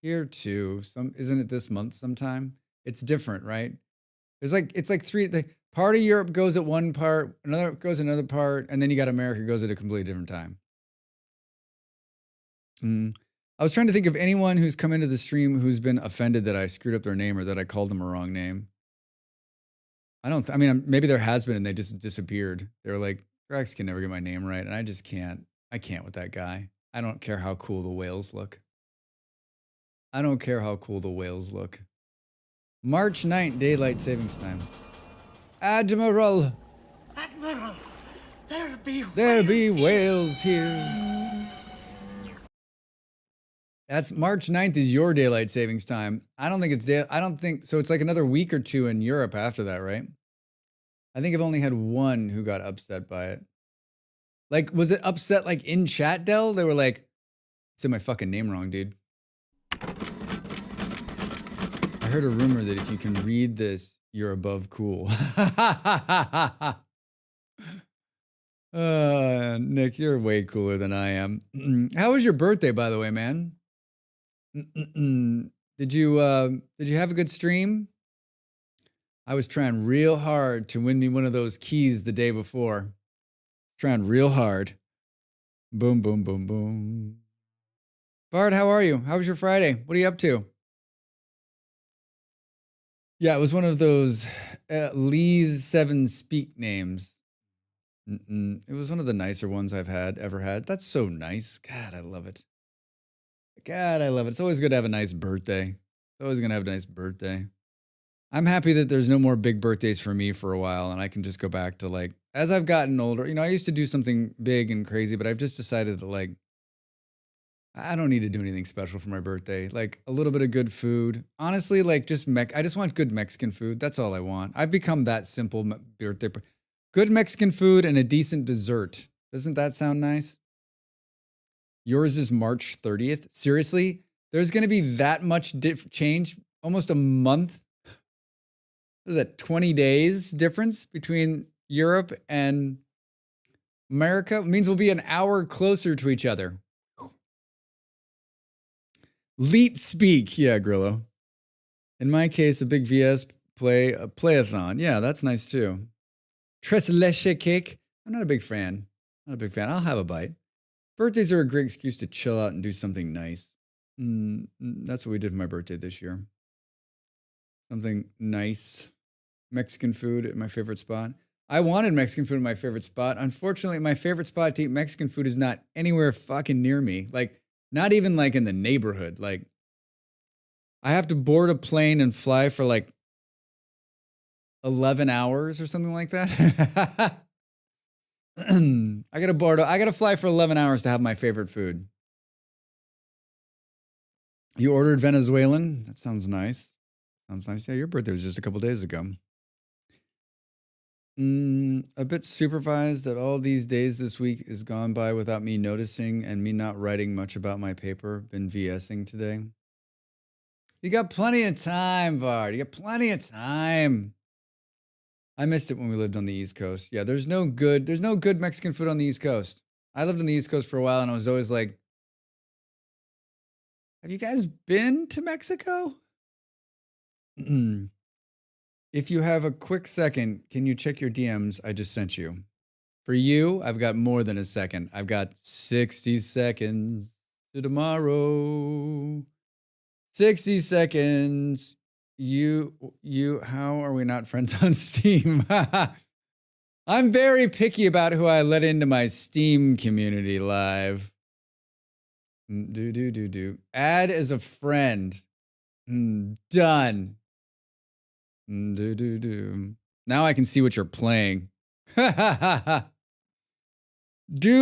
A: Here too. Isn't it this month sometime? It's different, right? It's like part of Europe goes at one part, another goes another part, and then you got America goes at a completely different time. I was trying to think of anyone who's come into the stream who's been offended that I screwed up their name or that I called them a wrong name. I mean, maybe there has been and they just disappeared. They were like, Rex can never get my name right. And I just can't. I can't with that guy. I don't care how cool the whales look. March 9th, daylight savings time. Admiral, there be whales here. That's March 9th is your daylight savings time. I don't think so. It's like another week or two in Europe after that, right? I think I've only had one who got upset by it. Like, was it upset like in chat, Del? They were like, said my fucking name wrong, dude. I heard a rumor that if you can read this, you're above cool. Nick, you're way cooler than I am. How was your birthday, by the way, man? Did you have a good stream? I was trying real hard to win me one of those keys the day before. Trying real hard. Boom, boom, boom, boom. Bard, how are you? How was your Friday? What are you up to? Yeah, it was one of those Lee's 7 speak names. It was one of the nicer ones I've ever had. That's so nice. God, I love it. God, I love it. It's always good to have a nice birthday. Always going to have a nice birthday. I'm happy that there's no more big birthdays for me for a while, and I can just go back to, like, as I've gotten older, I used to do something big and crazy, but I've just decided that, like, I don't need to do anything special for my birthday. Like, a little bit of good food. Honestly, like, I just want good Mexican food. That's all I want. I've become that simple birthday. Good Mexican food and a decent dessert. Doesn't that sound nice? Yours is March 30th. Seriously? There's going to be that much change? Almost a month? What is that, 20 days difference between Europe and America? It means we'll be an hour closer to each other. Leet speak. Yeah, Grillo. In my case, a big VS playathon. Yeah, that's nice too. Tres leche cake. I'm not a big fan. I'll have a bite. Birthdays are a great excuse to chill out and do something nice. That's what we did for my birthday this year. Something nice. Mexican food at my favorite spot. I wanted Mexican food at my favorite spot. Unfortunately, my favorite spot to eat Mexican food is not anywhere fucking near me. Like, not even like in the neighborhood. Like, I have to board a plane and fly for like 11 hours or something like that. I gotta fly for 11 hours to have my favorite food. You ordered Venezuelan? That sounds nice. Yeah, your birthday was just a couple days ago. A bit supervised that all these days this week is gone by without me noticing and me not writing much about my paper. Been VSing today. You got plenty of time, Vard. You got plenty of time. I missed it when we lived on the East Coast. Yeah, there's no good Mexican food on the East Coast. I lived on the East Coast for a while and I was always like, have you guys been to Mexico? If you have a quick second, can you check your DMs I just sent you? For you, I've got more than a second. I've got 60 seconds to tomorrow. 60 seconds. How are we not friends on Steam? I'm very picky about who I let into my Steam community live. Add as a friend. Done. Now I can see what you're playing. Due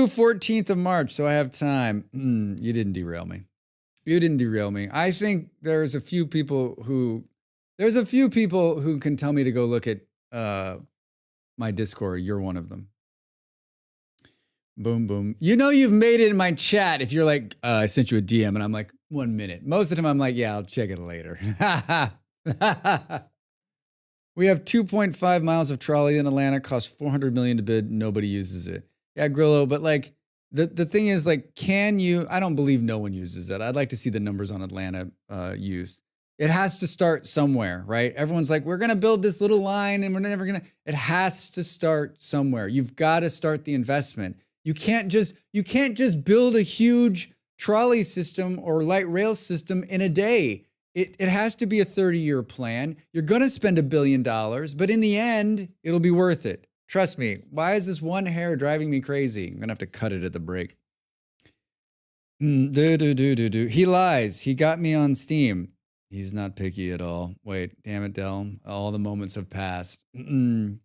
A: 14th of March, so I have time. You didn't derail me. I think there's a few people who can tell me to go look at my Discord. You're one of them. Boom, boom. You know you've made it in my chat if you're like, I sent you a DM and I'm like, 1 minute. Most of the time I'm like, yeah, I'll check it later. We have 2.5 miles of trolley in Atlanta, costs $400 million to bid. Nobody uses it. Yeah, Grillo, but like the thing is, like, I don't believe no one uses it. I'd like to see the numbers on Atlanta use. It has to start somewhere, right? Everyone's like, we're going to build this little line and we're never going to. It has to start somewhere. You've got to start the investment. You can't just build a huge trolley system or light rail system in a day. It has to be a 30-year plan. You're going to spend $1 billion, but in the end, it'll be worth it. Trust me. Why is this one hair driving me crazy? I'm going to have to cut it at the break. He lies. He got me on Steam. He's not picky at all. Wait, damn it, Del. All the moments have passed. This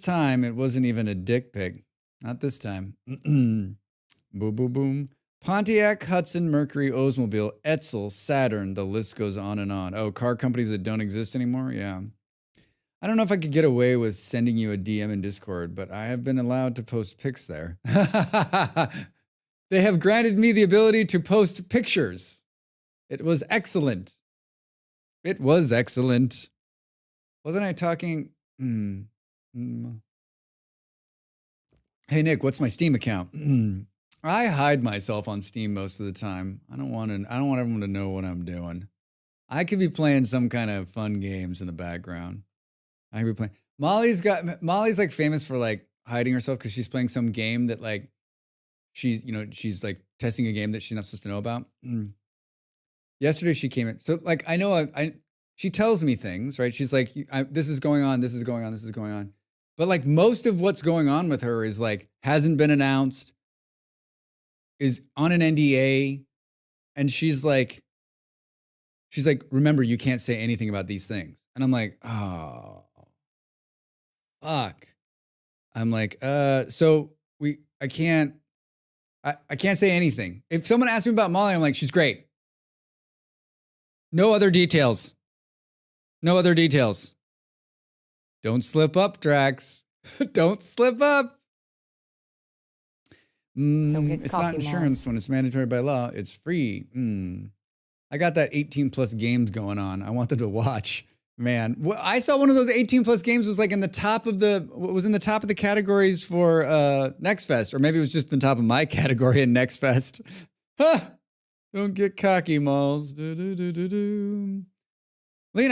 A: time, it wasn't even a dick pic. Not this time. Boom, boom, boom. Pontiac, Hudson, Mercury, Oldsmobile, Etzel, Saturn. The list goes on and on. Oh, car companies that don't exist anymore? Yeah. I don't know if I could get away with sending you a DM in Discord, but I have been allowed to post pics there. They have granted me the ability to post pictures. It was excellent. It was excellent. Wasn't I talking? Hey, Nick, what's my Steam account? I hide myself on Steam most of the time. I don't want everyone to know what I'm doing. I could be playing some kind of fun games in the background. I could be playing. Molly's like famous for like hiding herself because she's playing some game that like she's like testing a game that she's not supposed to know about. Yesterday she came in. So like I know she tells me things, right? She's like, this is going on, this is going on, this is going on. But like most of what's going on with her is like hasn't been announced, is on an NDA, and she's like, remember, you can't say anything about these things. And I'm like, oh, fuck. I'm like, so I can't say anything. If someone asks me about Molly, I'm like, she's great. No other details. No other details. Don't slip up, Drax. Don't slip up. It's not insurance when it's mandatory by law. It's free. I got that 18 plus games going on. I wanted to watch. Man, I saw one of those 18 plus games was like in the top of the categories for Next Fest, or maybe it was just the top of my category in Next Fest. Don't get cocky, Malls. Lena,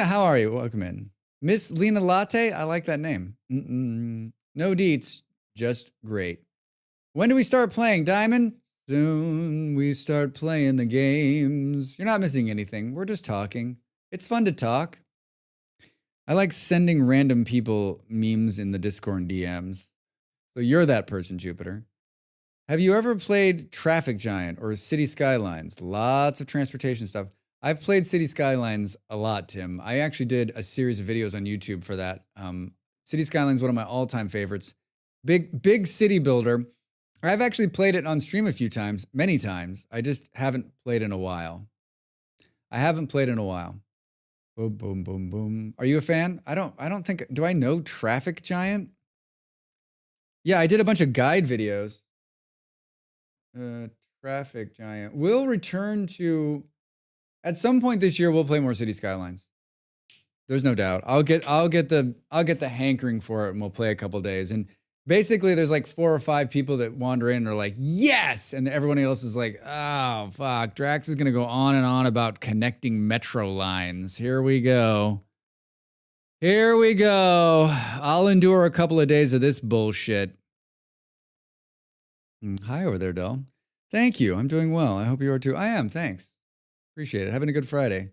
A: how are you? Welcome in. Miss Lena Latte? I like that name. No deets, just great. When do we start playing, Diamond? Soon we start playing the games. You're not missing anything. We're just talking. It's fun to talk. I like sending random people memes in the Discord DMs. So you're that person, Jupiter. Have you ever played Traffic Giant or City Skylines? Lots of transportation stuff. I've played City Skylines a lot, Tim. I actually did a series of videos on YouTube for that. City Skylines is one of my all-time favorites. Big city builder. I've actually played it on stream a few times, many times. I just haven't played in a while. Boom, boom, boom, boom. Are you a fan? I don't think, do I know Traffic Giant? Yeah, I did a bunch of guide videos. Traffic Giant. We'll return to, at some point this year, we'll play more City Skylines. There's no doubt. I'll get the hankering for it, and we'll play a couple days. And basically, there's like 4 or 5 people that wander in and are like, yes! And everyone else is like, oh, fuck. Drax is going to go on and on about connecting metro lines. Here we go. I'll endure a couple of days of this bullshit. Hi over there, doll. Thank you. I'm doing well. I hope you are too. I am. Thanks. Appreciate it. Having a good Friday.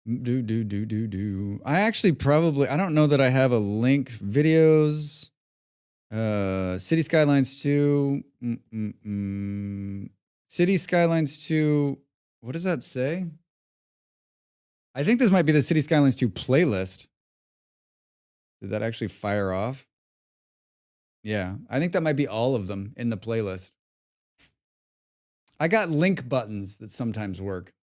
A: I actually I don't know that I have a link. Videos. City Skylines 2. City Skylines 2. What does that say? I think this might be the City Skylines 2 playlist. Did that actually fire off? Yeah, I think that might be all of them in the playlist. I got link buttons that sometimes work.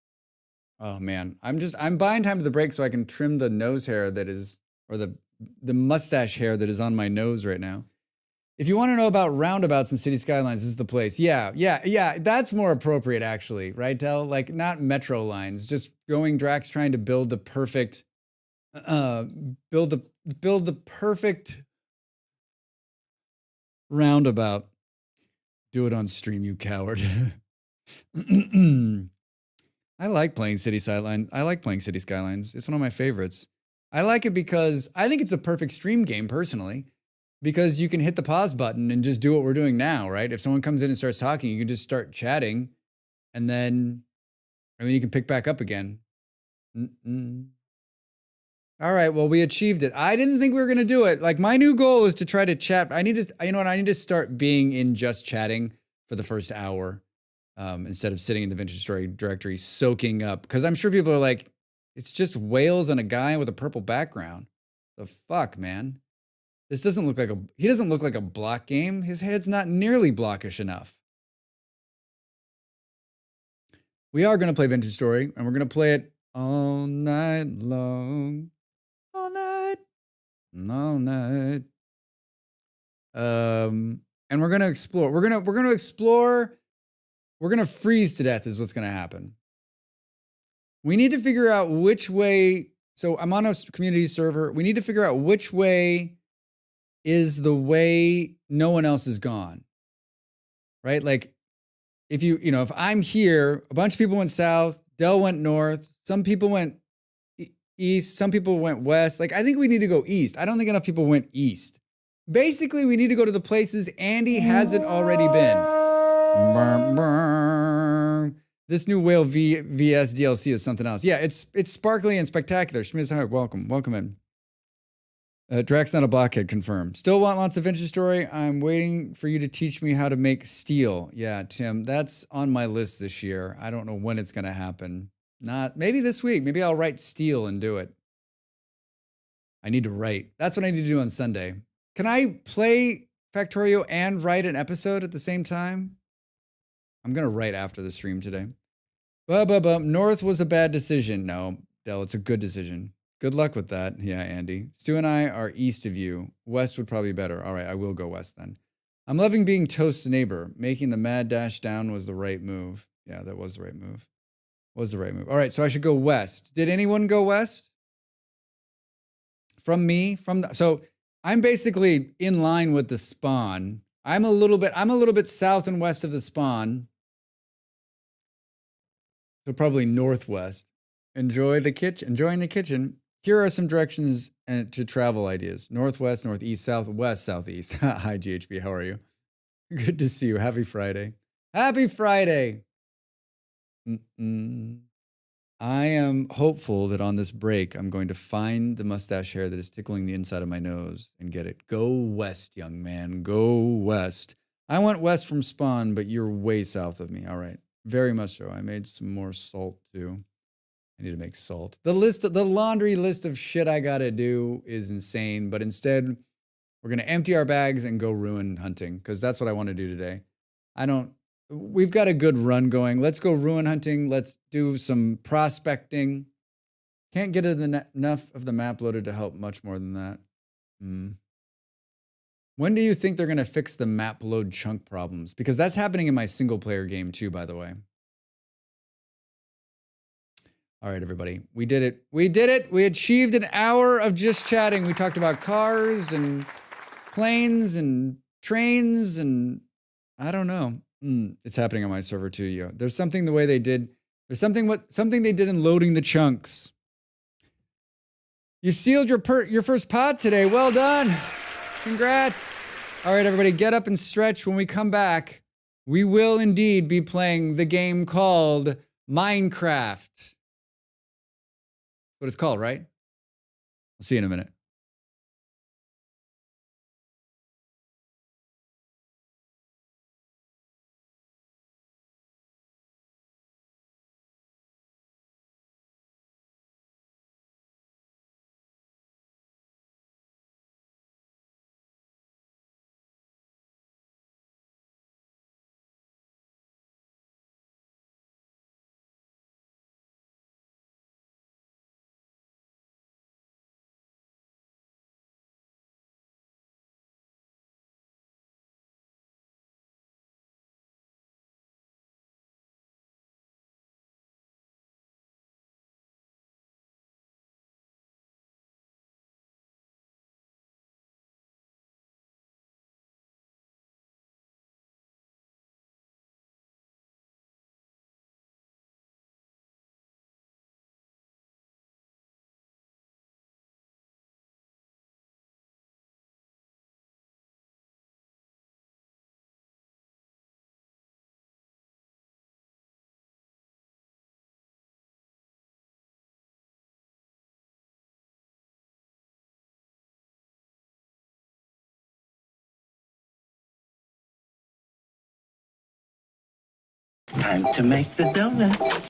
A: Oh man, I'm buying time to the break so I can trim the nose hair that is, or the mustache hair that is on my nose right now. If you want to know about roundabouts in City Skylines, this is the place. Yeah. That's more appropriate, actually, right, Del? Like, not metro lines. Just Drax trying to build the perfect, build the perfect roundabout. Do it on stream, you coward. I like playing City Skylines. It's one of my favorites. I like it because I think it's a perfect stream game, personally. Because you can hit the pause button and just do what we're doing now, right? If someone comes in and starts talking, you can just start chatting, and then you can pick back up again. All right, well, we achieved it. I didn't think we were going to do it. Like, my new goal is to try to chat. I need to start being in just chatting for the first hour instead of sitting in the Vintage Story directory soaking up. Because I'm sure people are like, it's just whales and a guy with a purple background. The fuck, man? This doesn't look like he doesn't look like a block game. His head's not nearly blockish enough. We are going to play Vintage Story, and we're going to play it all night long. All night. And we're going to explore. We're going to explore. We're going to freeze to death is what's going to happen. We need to figure out which way So I'm on a community server. We need to figure out which way is the way no one else is gone. Right? Like if if I'm here, a bunch of people went south, Del went north, some people went east, some people went west. Like I think we need to go east. I don't think enough people went east. Basically, we need to go to the places Andy hasn't already been. This new Whale VS DLC is something else. Yeah, it's sparkly and spectacular. Schmiz, hi, welcome in. Drax not a blockhead, confirmed. Still want lots of vintage story. I'm waiting for you to teach me how to make steel. Yeah, Tim, that's on my list this year. I don't know when it's going to happen. Maybe this week. Maybe I'll write steel and do it. I need to write. That's what I need to do on Sunday. Can I play Factorio and write an episode at the same time? I'm going to write after the stream today. North was a bad decision. No, Del, it's a good decision. Good luck with that. Yeah, Andy. Stu and I are east of you. West would probably be better. All right, I will go west then. I'm loving being Toast's neighbor. Making the mad dash down was the right move. Yeah, that was the right move. All right, so I should go west. Did anyone go west? From me? So I'm basically in line with the spawn. I'm a little bit south and west of the spawn. So probably northwest. Enjoying the kitchen. Here are some directions to travel ideas. Northwest, northeast, southwest, southeast. Hi, GHB. How are you? Good to see you. Happy Friday. Happy Friday. I am hopeful that on this break, I'm going to find the mustache hair that is tickling the inside of my nose and get it. Go west, young man. Go west. I went west from spawn, but you're way south of me. All right. Very much so. I made some more salt too. I need to make salt. The laundry list of shit I gotta do is insane, but instead we're gonna empty our bags and go ruin hunting because that's what I want to do today. We've got a good run going. Let's go ruin hunting. Let's do some prospecting. Can't get enough of the map loaded to help much more than that. When do you think they're gonna fix the map load chunk problems? Because that's happening in my single player game too, by the way. All right, everybody. We did it. We achieved an hour of just chatting. We talked about cars and planes and trains and I don't know. It's happening on my server too, yo. There's something the way they did. There's something they did in loading the chunks. You sealed your first pod today. Well done. Congrats. All right, everybody, get up and stretch. When we come back, we will indeed be playing the game called Minecraft. What it's called, right? I'll see you in a minute.
C: Time to make the donuts.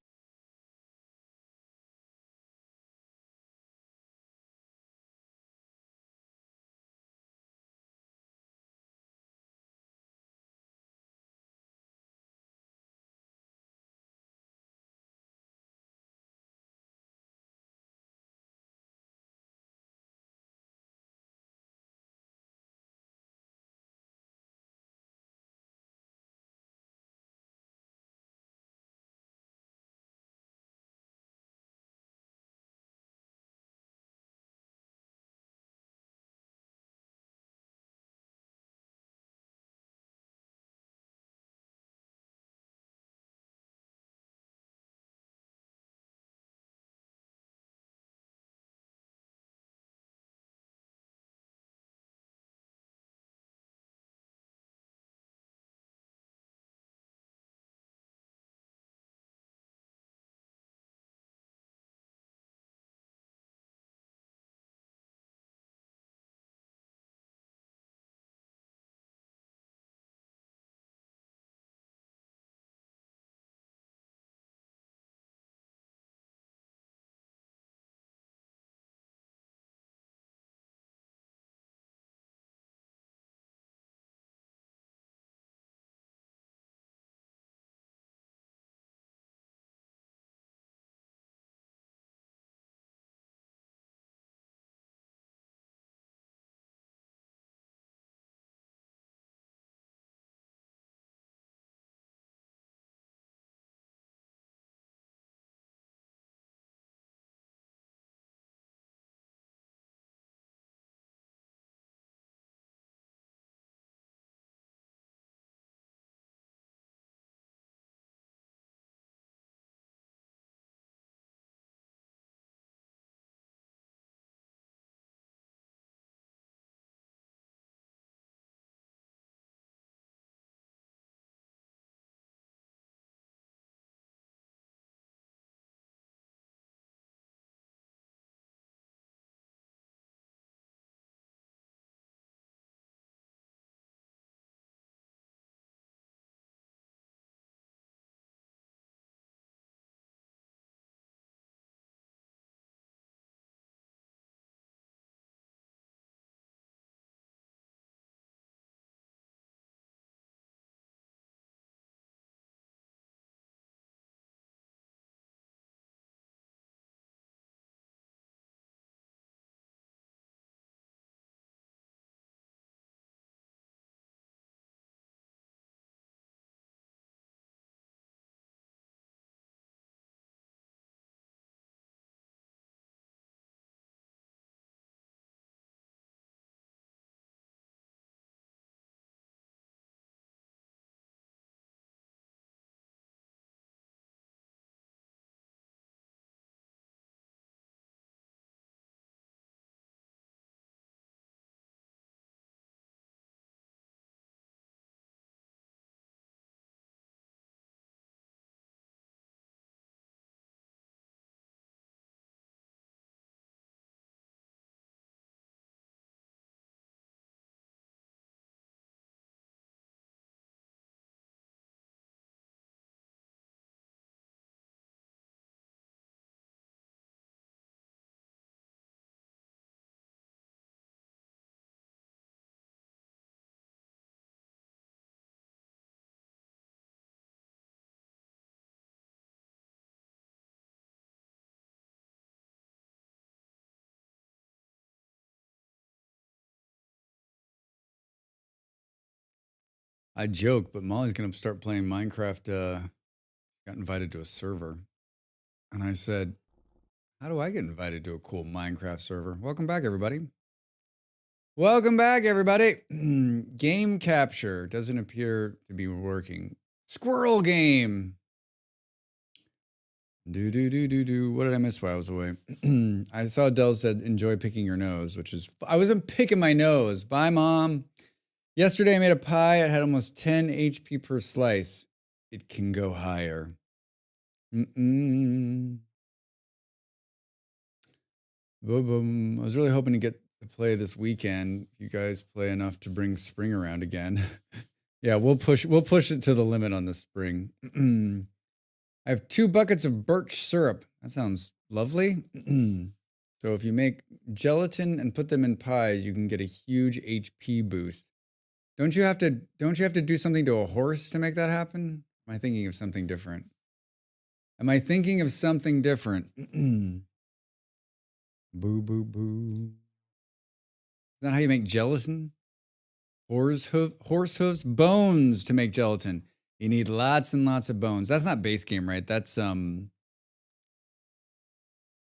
A: I joke, but Molly's gonna start playing Minecraft. Got invited to a server, and I said, "How do I get invited to a cool Minecraft server?" Welcome back, everybody. Welcome back, everybody. Game capture doesn't appear to be working. Squirrel game. Do. What did I miss while I was away? I saw Dell said, "Enjoy picking your nose," which is I wasn't picking my nose. Bye, Mom. Yesterday I made a pie. It had almost 10 HP per slice. It can go higher. Boom. I was really hoping to get to play this weekend. You guys play enough to bring spring around again. Yeah, we'll push it to the limit on the spring. I have 2 buckets of birch syrup. That sounds lovely. So if you make gelatin and put them in pies, you can get a huge HP boost. Don't you have to do something to a horse to make that happen? Am I thinking of something different? Boo, boo, boo. Is that how you make gelatin? Horse hooves? Bones to make gelatin. You need lots and lots of bones. That's not base game, right? That's one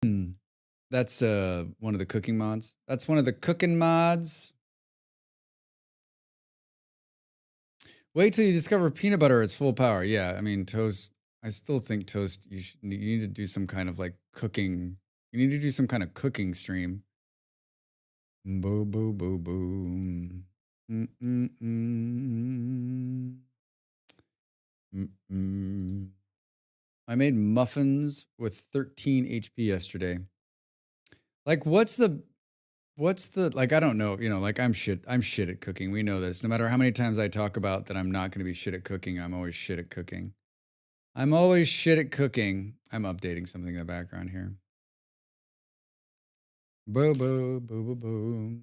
A: of the cooking mods. That's one of the cooking mods. Wait till you discover peanut butter at its full power. Yeah, I mean, toast. I still think toast, you need to do some kind of like cooking. You need to do some kind of cooking stream. Boo, boo, boo, boo. I made muffins with 13 HP yesterday. Like, what's the like, I don't know, like I'm shit at cooking. We know this. No matter how many times I talk about that I'm not going to be shit at cooking, I'm always shit at cooking. I'm updating something in the background here. Boo, boo, boo, boo, boo.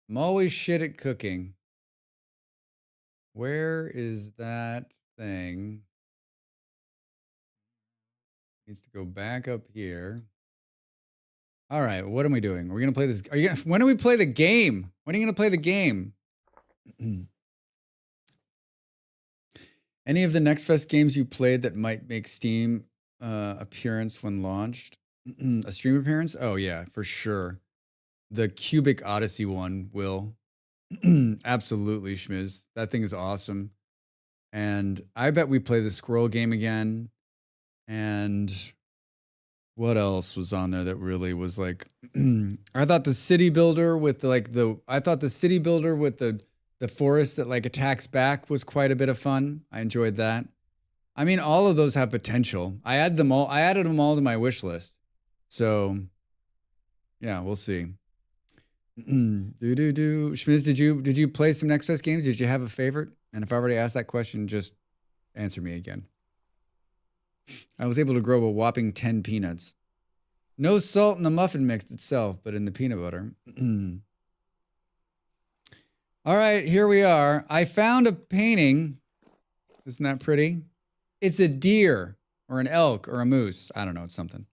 A: I'm always shit at cooking. Where is that thing? Needs to go back up here. All right, what am I doing? We're gonna play this. When do we play the game? When are you gonna play the game? Any of the Next Fest games you played that might make Steam appearance when launched? A stream appearance? Oh yeah, for sure. The Cubic Odyssey one will. Absolutely, Schmiz. That thing is awesome. And I bet we play the squirrel game again. And what else was on there that really was like, I thought the city builder with the forest that like attacks back was quite a bit of fun. I enjoyed that. I mean, all of those have potential. I added them all to my wish list. So yeah, we'll see. Schmiz, did you play some Next Fest games? Did you have a favorite? And if I already asked that question, just answer me again. I was able to grow a whopping 10 peanuts. No salt in the muffin mix itself, but in the peanut butter. All right, here we are. I found a painting. Isn't that pretty? It's a deer or an elk or a moose. I don't know. It's something.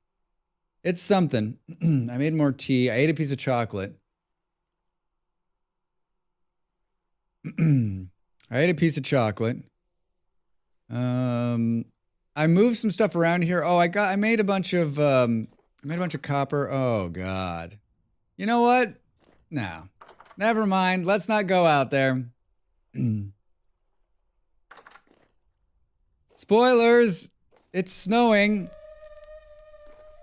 A: It's something. I made more tea. I ate a piece of chocolate. I ate a piece of chocolate. I moved some stuff around here. Oh, I made a bunch of copper. Oh God. You know what? No. Never mind. Let's not go out there. Spoilers. It's snowing.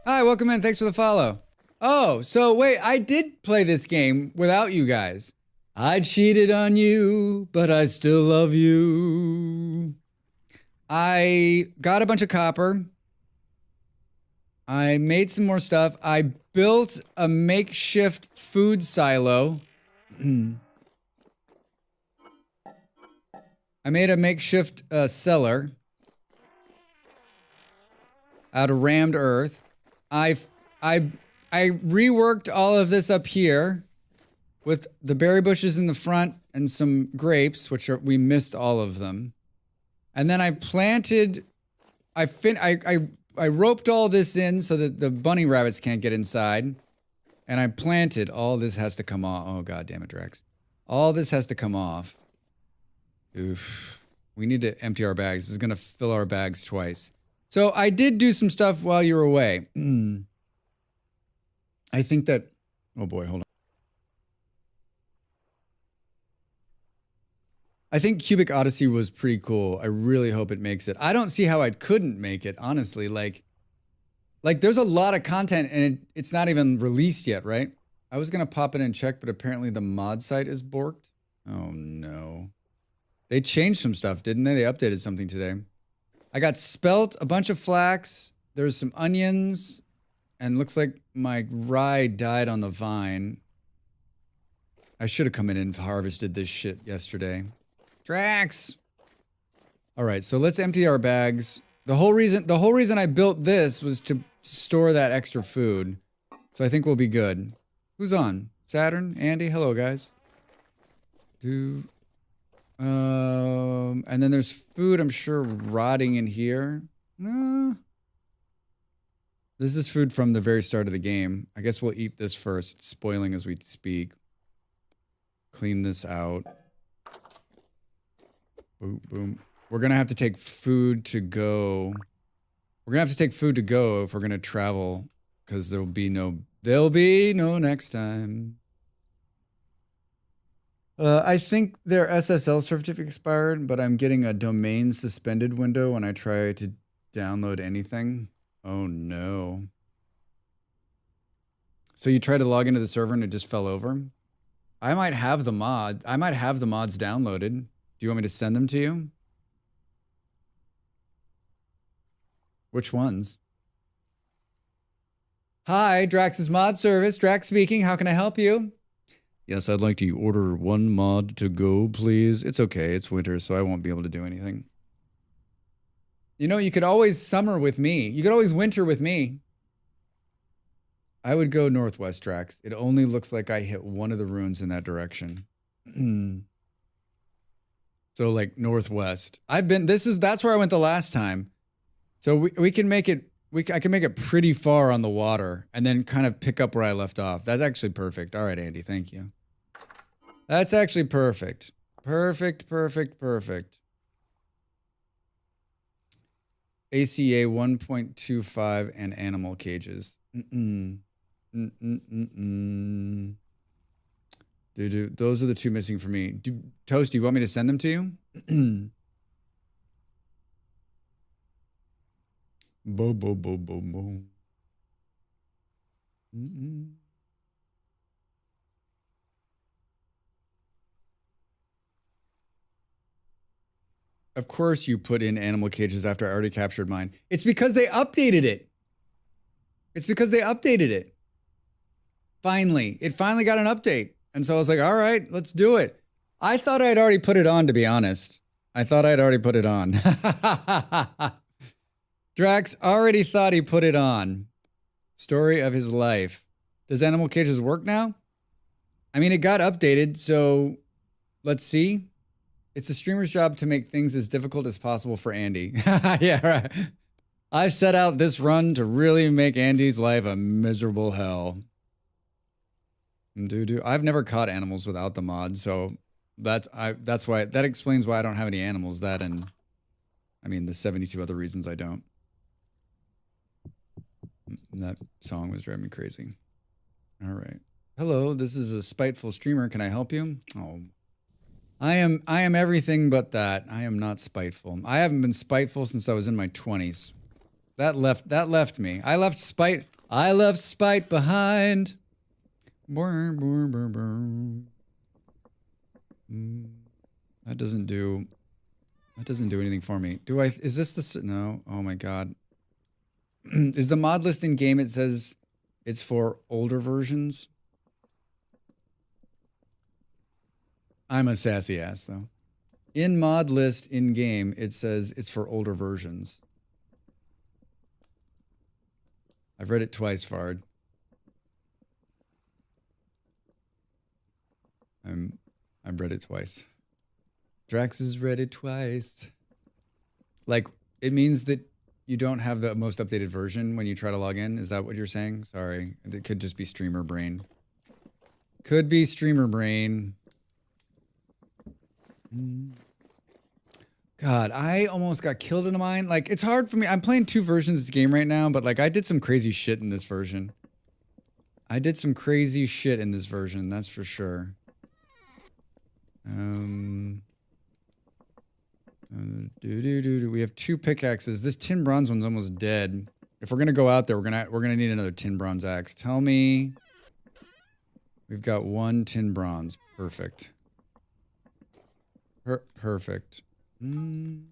A: Hi, welcome in. Thanks for the follow. Oh, so wait, I did play this game without you guys. I cheated on you, but I still love you. I got a bunch of copper. I made some more stuff. I built a makeshift food silo. I made a makeshift cellar out of rammed earth. I reworked all of this up here with the berry bushes in the front and some grapes, we missed all of them. And then I planted, I I roped all this in so that the bunny rabbits can't get inside. And I planted. All this has to come off. Oh, God damn it, Drax. All this has to come off. Oof. We need to empty our bags. This is going to fill our bags twice. So I did do some stuff while you were away. I think that... Oh, boy, hold on. I think Cubic Odyssey was pretty cool. I really hope it makes it. I don't see how I couldn't make it, honestly. Like there's a lot of content and it's not even released yet, right? I was going to pop in and check, but apparently the mod site is borked. Oh, no. They changed some stuff, didn't they? They updated something today. I got spelt, a bunch of flax. There's some onions. And looks like my rye died on the vine. I should have come in and harvested this shit yesterday. Drax! All right, so let's empty our bags. The whole reason I built this was to store that extra food. So I think we'll be good. Who's on? Saturn? Andy? Hello, guys. And then there's food, I'm sure, rotting in here. This is food from the very start of the game. I guess we'll eat this first. It's spoiling as we speak. Clean this out. Boom, boom. We're going to have to take food to go. We're going to have to take food to go if we're going to travel. Because there'll be no next time. I think their SSL certificate expired, but I'm getting a domain suspended window when I try to download anything. Oh no. So you tried to log into the server and it just fell over? I might have the mods downloaded. Do you want me to send them to you? Which ones? Hi, Drax's mod service. Drax speaking. How can I help you? Yes, I'd like to order one mod to go, please. It's okay. It's winter, so I won't be able to do anything. You know, you could always summer with me. You could always winter with me. I would go northwest, Drax. It only looks like I hit one of the runes in that direction. So like northwest. That's where I went the last time. So we can make it, I can make it pretty far on the water and then kind of pick up where I left off. That's actually perfect. All right, Andy, thank you. That's actually perfect. Perfect. ACA 1.25 and animal cages. Dude, those are the two missing for me. Toast, do you want me to send them to you? Bo. Of course you put in animal cages after I already captured mine. It's because they updated it. Finally. It finally got an update. And so I was like, all right, let's do it. I thought I'd already put it on, to be honest. I thought I'd already put it on. Drax already thought he put it on. Story of his life. Does animal cages work now? I mean, it got updated, so let's see. It's the streamer's job to make things as difficult as possible for Andy. Yeah, right. I set out this run to really make Andy's life a miserable hell. I've never caught animals without the mod, so that explains why I don't have any animals. That and, I mean, the 72 other reasons I don't. That song was driving me crazy. All right. Hello, this is a spiteful streamer. Can I help you? Oh, I am everything but that. I am not spiteful. I haven't been spiteful since I was in my 20s. That left me. I left spite behind. That doesn't do anything for me. Is this no? Oh my God. Is the mod list in game, it says it's for older versions? I'm a sassy ass though. In mod list in game, it says it's for older versions. I've read it twice, Fard. I've read it twice. Drax has read it twice. Like, it means that you don't have the most updated version when you try to log in. Is that what you're saying? Sorry, it could just be streamer brain. Could be streamer brain. God, I almost got killed in a mine. Like, it's hard for me. I'm playing 2 versions of this game right now, but like I did some crazy shit in this version. I did some crazy shit in this version, that's for sure. We have 2 pickaxes. This tin bronze one's almost dead. If we're gonna go out there, we're gonna need another tin bronze axe. Tell me. We've got 1 tin bronze. Perfect. Perfect. Would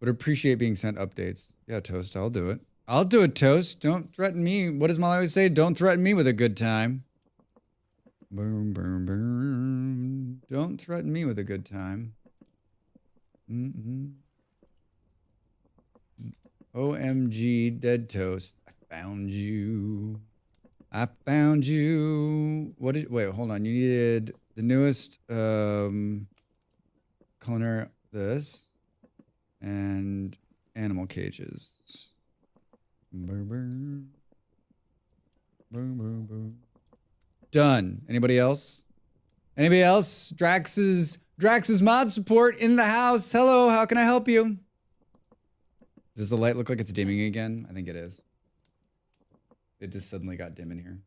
A: appreciate being sent updates. Yeah, Toast, I'll do it. I'll do it, Toast. Don't threaten me. What does Molly always say? Don't threaten me with a good time. Boom, boom, boom. Don't threaten me with a good time. OMG, dead Toast. I found you. I found you. What did, wait, hold on. You needed the newest, culinary, this, and animal cages. Boom, boom. Boom, boom, boom. Done. Anybody else? Anybody else? Drax's mod support in the house. Hello, how can I help you? Does the light look like it's dimming again? I think it is. It just suddenly got dim in here.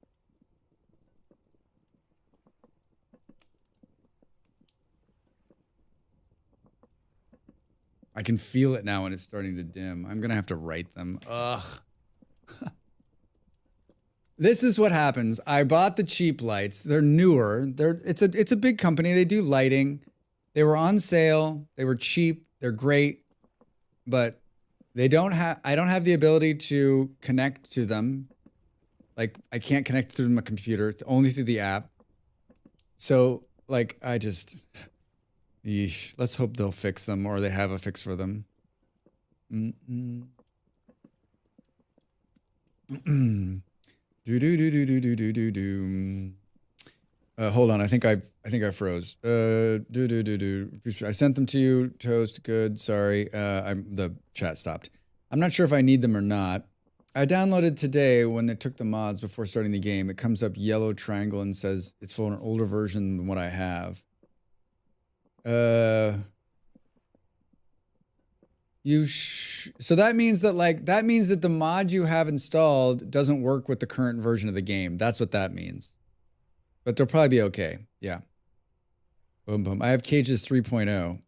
A: I can feel it now when it's starting to dim. I'm gonna have to write them. Ugh. This is what happens. I bought the cheap lights. They're newer. It's a big company. They do lighting. They were on sale. They were cheap. They're great, but I don't have the ability to connect to them. Like, I can't connect through my computer. It's only through the app. So, like, I just, yeesh. Let's hope they'll fix them, or they have a fix for them. Hold on. I think I froze. I sent them to you, Toast. Good. Sorry. The chat stopped. I'm not sure if I need them or not. I downloaded today when they took the mods before starting the game. It comes up yellow triangle and says it's for an older version than what I have. So that means that the mod you have installed doesn't work with the current version of the game. That's what that means. But they'll probably be okay. Yeah. Boom, boom. I have cages 3.0.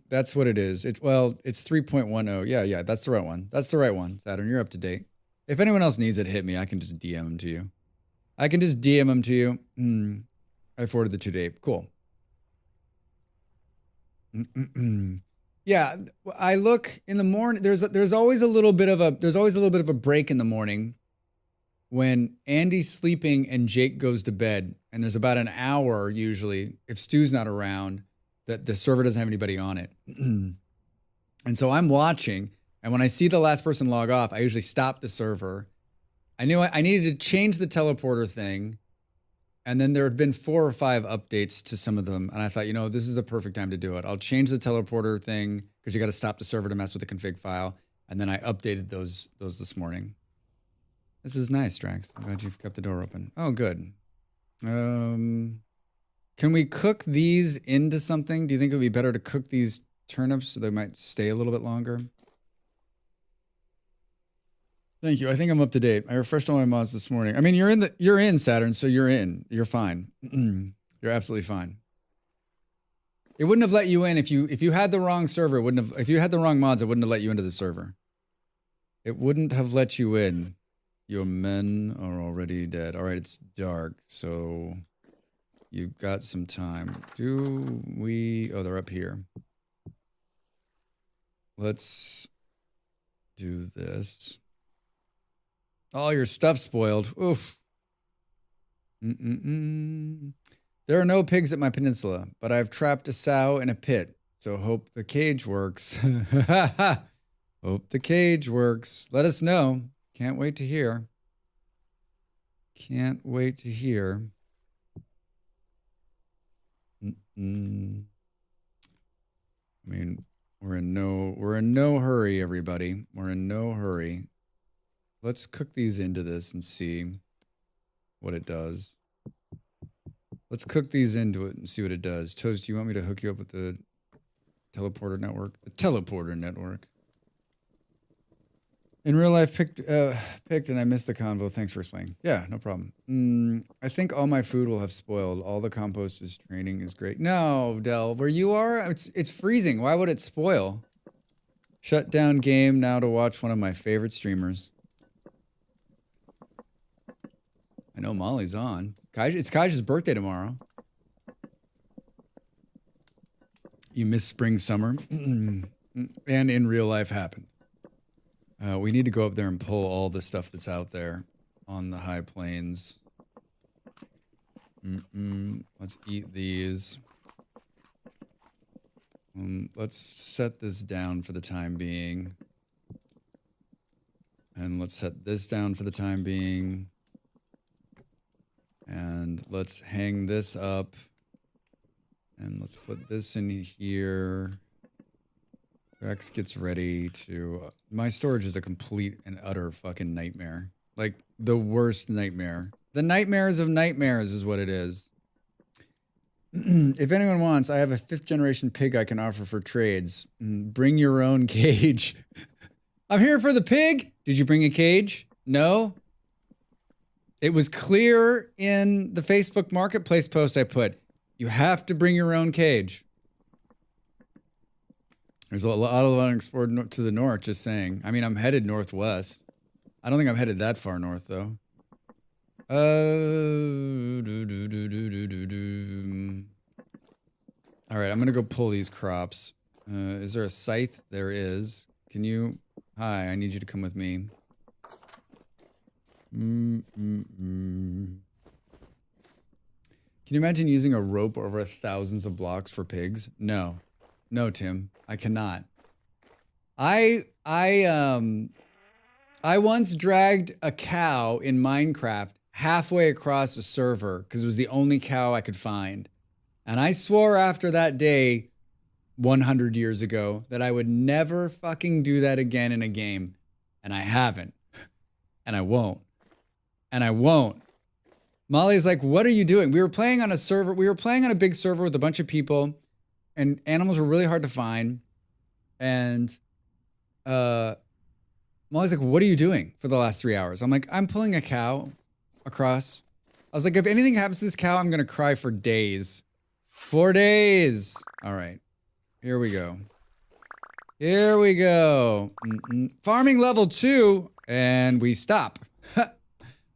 A: That's what it is. It's 3.10. Yeah, that's the right one. That's the right one. Saturn, you're up to date. If anyone else needs it, hit me. I can just DM them to you. I forwarded the 2 day. Cool. Yeah, I look in the morning. There's always a little bit of a break in the morning when Andy's sleeping and Jake goes to bed, and there's about an hour usually, if Stu's not around, that the server doesn't have anybody on it. And so I'm watching, and when I see the last person log off, I usually stop the server. I knew I needed to change the teleporter thing, and then there had been 4 or 5 updates to some of them, and I thought, this is a perfect time to do it. I'll change the teleporter thing, because you got to stop the server to mess with the config file, and then I updated those this morning. This is nice, Drax. I'm glad you've kept the door open. Oh, good. Can we cook these into something? Do you think it would be better to cook these turnips so they might stay a little bit longer? Thank you. I think I'm up to date. I refreshed all my mods this morning. I mean, you're in Saturn, so you're in. You're fine. You're absolutely fine. It wouldn't have let you in if you had the wrong server. If you had the wrong mods, it wouldn't have let you into the server. It wouldn't have let you in. Your men are already dead. All right, it's dark, so you've got some time. Oh, they're up here. Let's do this. All your stuff's spoiled. Oof. There are no pigs at my peninsula, but I've trapped a sow in a pit, so hope the cage works. Hope the cage works. Let us know. Can't wait to hear. Can't wait to hear. I mean, we're we're in no hurry, everybody. We're in no hurry. Let's cook these into this and see what it does. Let's cook these into it and see what it does. Toast, do you want me to hook you up with the teleporter network? The teleporter network. In real life, picked and I missed the convo. Thanks for explaining. Yeah, no problem. I think all my food will have spoiled. All the compost is training is great. No, Del, where you are, it's freezing. Why would it spoil? Shut down game now to watch one of my favorite streamers. I know Molly's on. It's Kai's birthday tomorrow. You missed spring, summer, and in real life happened. We need to go up there and pull all the stuff that's out there on the high plains. Let's eat these. Let's set this down for the time being. And let's set this down for the time being. And let's hang this up. And let's put this in here. Rex gets ready to... my storage is a complete and utter fucking nightmare. Like, the worst nightmare. The nightmares of nightmares is what it is. If anyone wants, I have a 5th generation pig I can offer for trades. Bring your own cage. I'm here for the pig! Did you bring a cage? No? It was clear in the Facebook Marketplace post I put. You have to bring your own cage. There's a lot of unexplored to the north, just saying. I mean, I'm headed northwest. I don't think I'm headed that far north, though. All right, I'm going to go pull these crops. Is there a scythe? There is. Can you... hi, I need you to come with me. Can you imagine using a rope over thousands of blocks for pigs? No. No, Tim, I cannot. I once dragged a cow in Minecraft halfway across a server because it was the only cow I could find. And I swore after that day, 100 years ago, that I would never fucking do that again in a game. And I haven't. And I won't. And I won't. Molly's like, what are you doing? We were playing on a server. We were playing on a big server with a bunch of people. And animals were really hard to find. And Molly's like, what are you doing for the last 3 hours? I'm like, I'm pulling a cow across. I was like, if anything happens to this cow, I'm going to cry for days. 4 days. All right. Here we go. Here we go. Farming level 2. And we stop.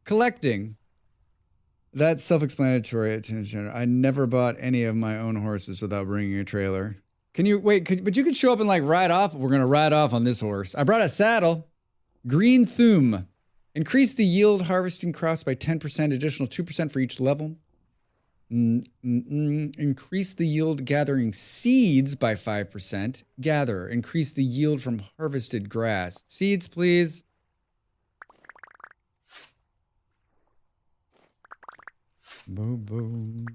A: Collecting. That's self-explanatory. I never bought any of my own horses without bringing a trailer. Can you, wait, but you could show up and like ride off. We're going to ride off on this horse. I brought a saddle. Green Thum. Increase the yield harvesting crops by 10%, additional 2% for each level. Increase the yield gathering seeds by 5%. Gather. Increase the yield from harvested grass. Seeds, please. Boom, boom.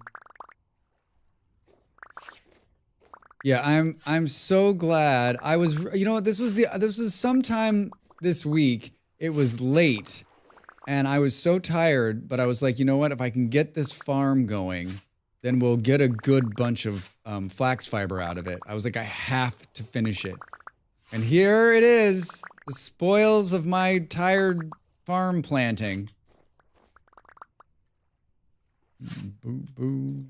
A: Yeah, I'm so glad. I was, you know what, this was sometime this week. It was late and I was so tired, but I was like, you know what, if I can get this farm going, then we'll get a good bunch of flax fiber out of it. I was like, I have to finish it. And here it is, the spoils of my tired farm planting. Boo, boo.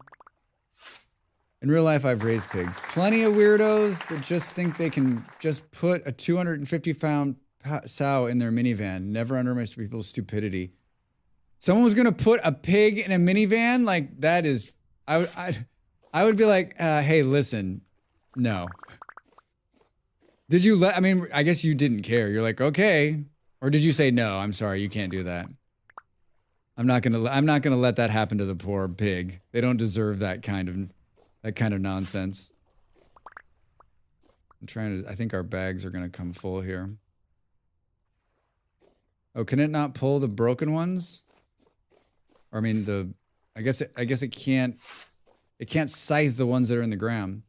A: In real life, I've raised pigs. Plenty of weirdos that just think they can just put a 250-pound sow in their minivan. Never underestimate people's stupidity. Someone was gonna put a pig in a minivan? Like, that is... I would be like, hey, listen, no. Did you I mean, I guess you didn't care. You're like, okay. Or did you say, no, I'm sorry, you can't do that. I'm not gonna let that happen to the poor pig. They don't deserve that kind of nonsense. I think our bags are gonna come full here. Oh, can it not pull the broken ones? Or I mean I guess it can't scythe the ones that are in the ground.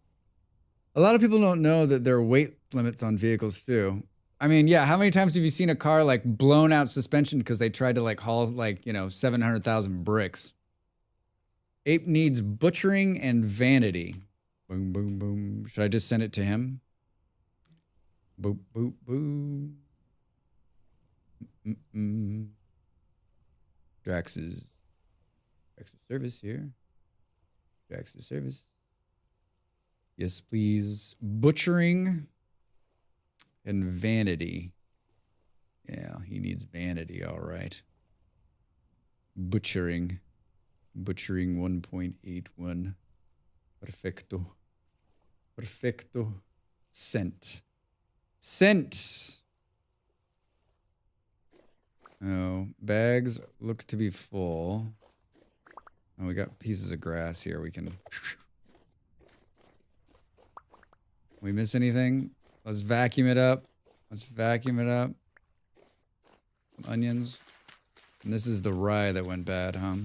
A: A lot of people don't know that their weight limits on vehicles too. I mean, yeah, how many times have you seen a car like blown out suspension because they tried to like haul like, 700,000 bricks? Ape needs butchering and vanity. Boom, boom, boom. Should I just send it to him? Boop, boop, boop. Drax's service here. Drax's service. Yes, please. Butchering and vanity. Yeah, he needs vanity, all right. Butchering 1.81. Perfecto. Sent. Oh, bags look to be full. Oh, we got pieces of grass here. We can... We miss anything? Let's vacuum it up. Some onions. And this is the rye that went bad, huh?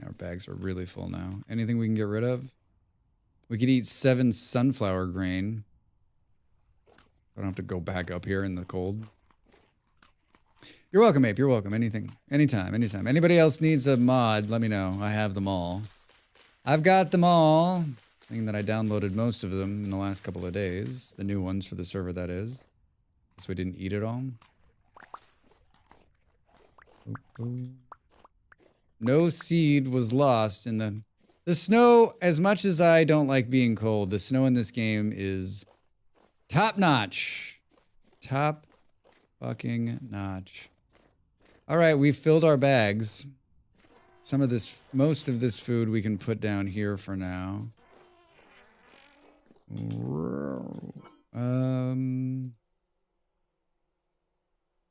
A: Our bags are really full now. Anything we can get rid of? We could eat 7 sunflower grain. I don't have to go back up here in the cold. You're welcome, Ape. You're welcome. Anything. Anytime. Anybody else needs a mod, let me know. I have them all. I've got them all. Thing that I downloaded most of them in the last couple of days. The new ones for the server, that is. So we didn't eat it all. No seed was lost in the snow. As much as I don't like being cold, the snow in this game is top notch. Top fucking notch. All right, we've filled our bags. Most of this food we can put down here for now.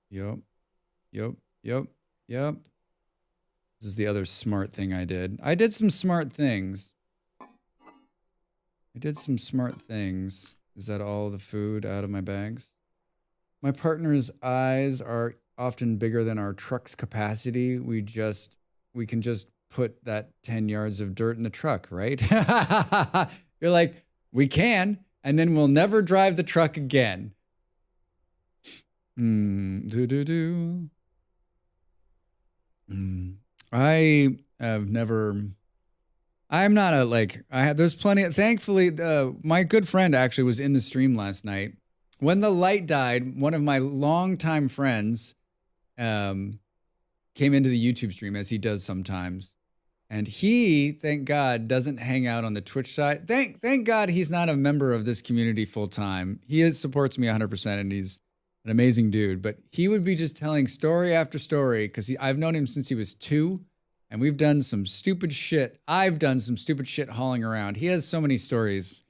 A: Yep. This is the other smart thing I did. I did some smart things. Is that all the food out of my bags? My partner's eyes are often bigger than our truck's capacity. We can just put that 10 yards of dirt in the truck, right? You're like, we can, and then we'll never drive the truck again. I have never... I'm not a, like... There's plenty of... Thankfully, my good friend actually was in the stream last night. When the light died, one of my longtime friends came into the YouTube stream, as he does sometimes. And he, thank God, doesn't hang out on the Twitch side. Thank God he's not a member of this community full time. He supports me 100%, and he's an amazing dude. But he would be just telling story after story, because I've known him since he was 2, and we've done some stupid shit. I've done some stupid shit hauling around. He has so many stories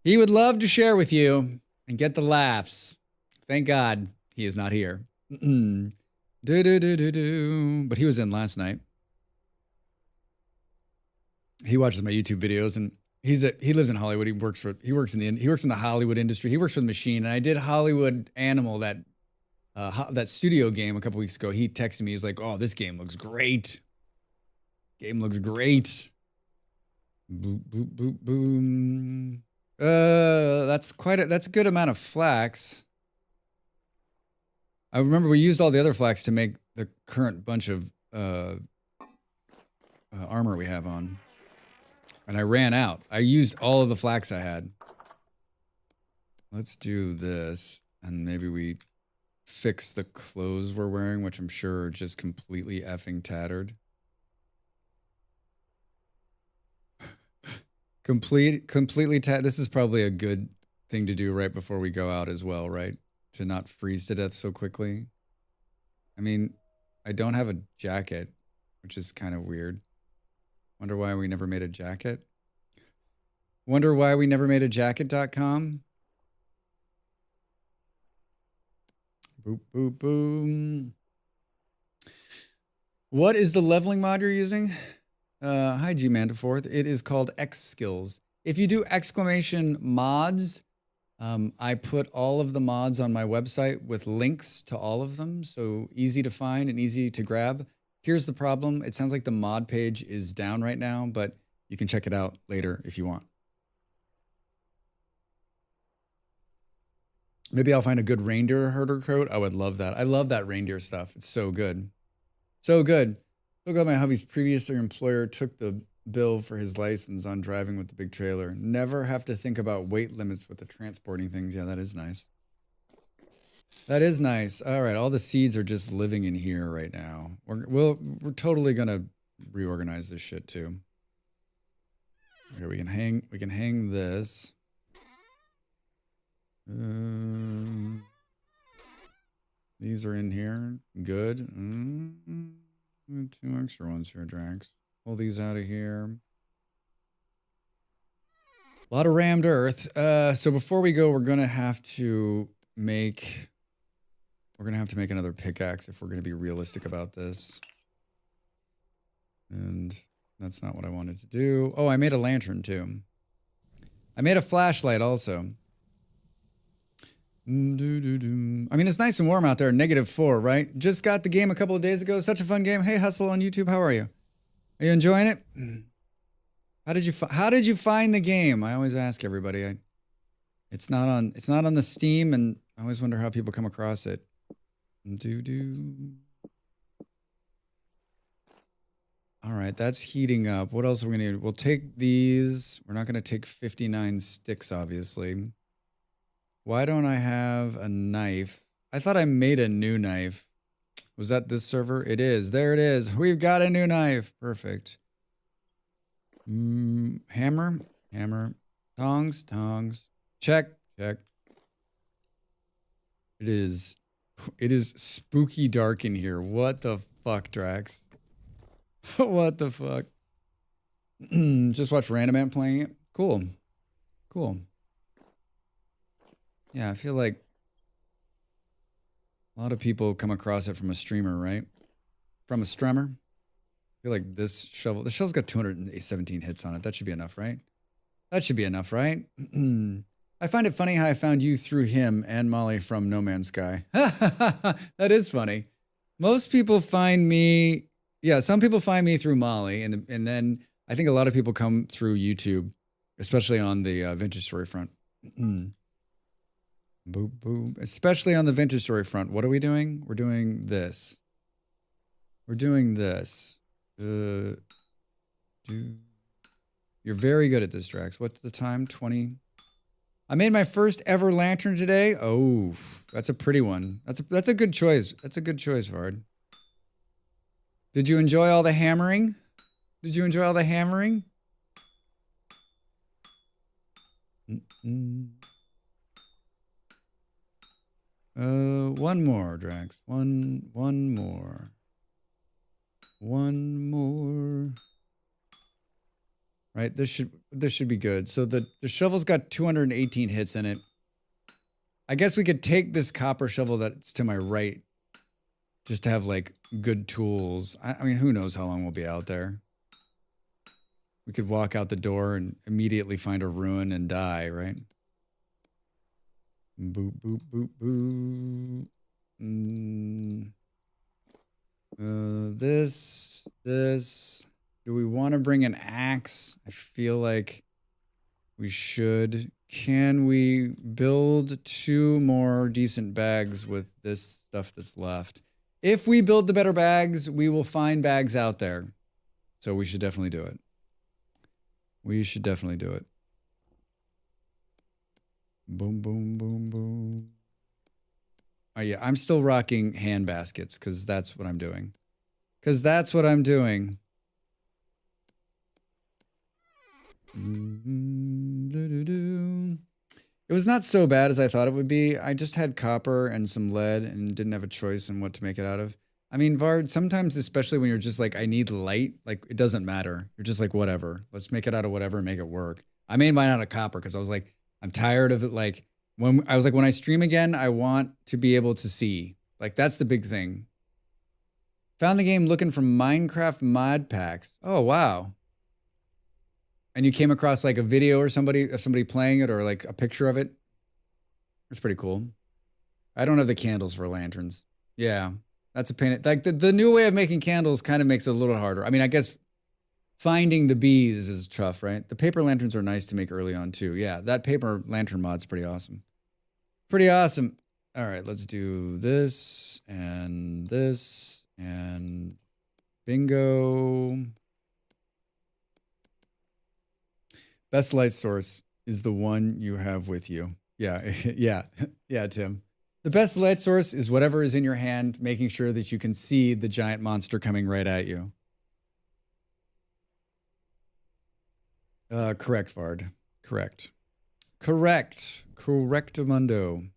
A: he would love to share with you and get the laughs. Thank God he is not here. But he was in last night. He watches my YouTube videos, and he lives in Hollywood. He works in the Hollywood industry. He works for the Machine, and I did Hollywood Animal, that studio game a couple weeks ago. He texted me. He's like, "Oh, this game looks great. Game looks great." Boop boop boop boom. That's a good amount of flax. I remember we used all the other flax to make the current bunch of armor we have on. And I ran out. I used all of the flax I had. Let's do this. And maybe we fix the clothes we're wearing, which I'm sure are just completely effing tattered. Completely tattered. This is probably a good thing to do right before we go out as well, right? To not freeze to death so quickly. I mean, I don't have a jacket, which is kind of weird. Wonder why we never made a jacket. Wonder why we never made a jacket.com. Boop, boop, boom. What is the leveling mod you're using? Hi, G-Mantiforth. It is called X Skills. If you do exclamation mods, I put all of the mods on my website with links to all of them. So easy to find and easy to grab. Here's the problem. It sounds like the mod page is down right now, but you can check it out later if you want. Maybe I'll find a good reindeer herder coat. I would love that. I love that reindeer stuff. It's so good. So good. So glad my hubby's previous employer took the bill for his license on driving with the big trailer. Never have to think about weight limits with the transporting things. Yeah, that is nice. That is nice. All right, all the seeds are just living in here right now. We're totally gonna reorganize this shit too. Here we can hang this. These are in here. Good. 2 extra ones here, Drax. Pull these out of here. A lot of rammed earth. So before we go, we're gonna have to make another pickaxe if we're gonna be realistic about this. And that's not what I wanted to do. Oh, I made a lantern too. I made a flashlight also. I mean, it's nice and warm out there, -4, right? Just got the game a couple of days ago. Such a fun game. Hey, Hustle on YouTube, how are you? Are you enjoying it? How did you find the game? I always ask everybody. It's not on the Steam, and I always wonder how people come across it. All right, that's heating up. What else are we gonna do? We'll take these. We're not gonna take 59 sticks, obviously. Why don't I have a knife? I thought I made a new knife. Was that this server? It is. There it is. We've got a new knife. Perfect. Hammer. Tongs. Check. It is spooky dark in here. What the fuck, Drax? What the fuck? Just watch Random Ant playing it. Cool. Yeah, I feel like a lot of people come across it from a streamer, right? From a strummer. I feel like the shovel's got 217 hits on it. That should be enough, right? I find it funny how I found you through him and Molly from No Man's Sky. That is funny. Most people find me, some people find me through Molly, and then I think a lot of people come through YouTube, especially on the Vintage Story front. Boop. Especially on the Vintage Story front. What are we doing? We're doing this. You're very good at this, Drax. What's the time? 20. I made my first ever lantern today. Oh, that's a pretty one. That's a good choice. That's a good choice, Vard. Did you enjoy all the hammering? One more, Drax. One more. Right, this should be good. So the shovel's got 218 hits in it. I guess we could take this copper shovel that's to my right just to have like good tools. I mean, who knows how long we'll be out there. We could walk out the door and immediately find a ruin and die, right? Boop, boop, boop, boop. This. Do we want to bring an axe? I feel like we should. Can we build 2 more decent bags with this stuff that's left? If we build the better bags, we will find bags out there. So we should definitely do it. Boom, boom, boom, boom. Oh yeah, I'm still rocking hand baskets because that's what I'm doing. It was not so bad as I thought it would be. I just had copper and some lead and didn't have a choice on what to make it out of. I mean, Vard, sometimes, especially when you're just like, I need light, like it doesn't matter. You're just like, whatever. Let's make it out of whatever and make it work. I made mine out of copper because I was like, I'm tired of it. Like when I stream again, I want to be able to see. Like that's the big thing. Found the game looking for Minecraft mod packs. Oh, wow. And you came across like a video or somebody playing it or like a picture of it. It's pretty cool. I don't have the candles for lanterns. Yeah, that's a pain. Like the new way of making candles kind of makes it a little harder. I mean, I guess finding the bees is tough, right? The paper lanterns are nice to make early on too. Yeah, that paper lantern mod's pretty awesome. Pretty awesome. All right, let's do this and bingo. Best light source is the one you have with you. Yeah, yeah, Tim. The best light source is whatever is in your hand, making sure that you can see the giant monster coming right at you. Correct, Vard. Correct. Correctamundo.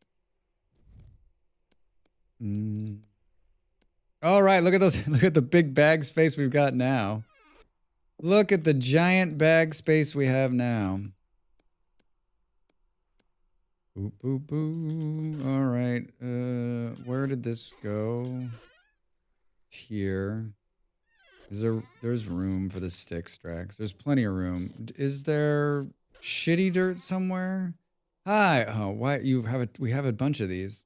A: All right, look at those. Look at the big bag space we've got now. Look at the giant bag space we have now. Boop, boop, boop. All right. Where did this go? Here. There's room for the stick stacks. There's plenty of room. Is there shitty dirt somewhere? Hi. Oh, why we have a bunch of these.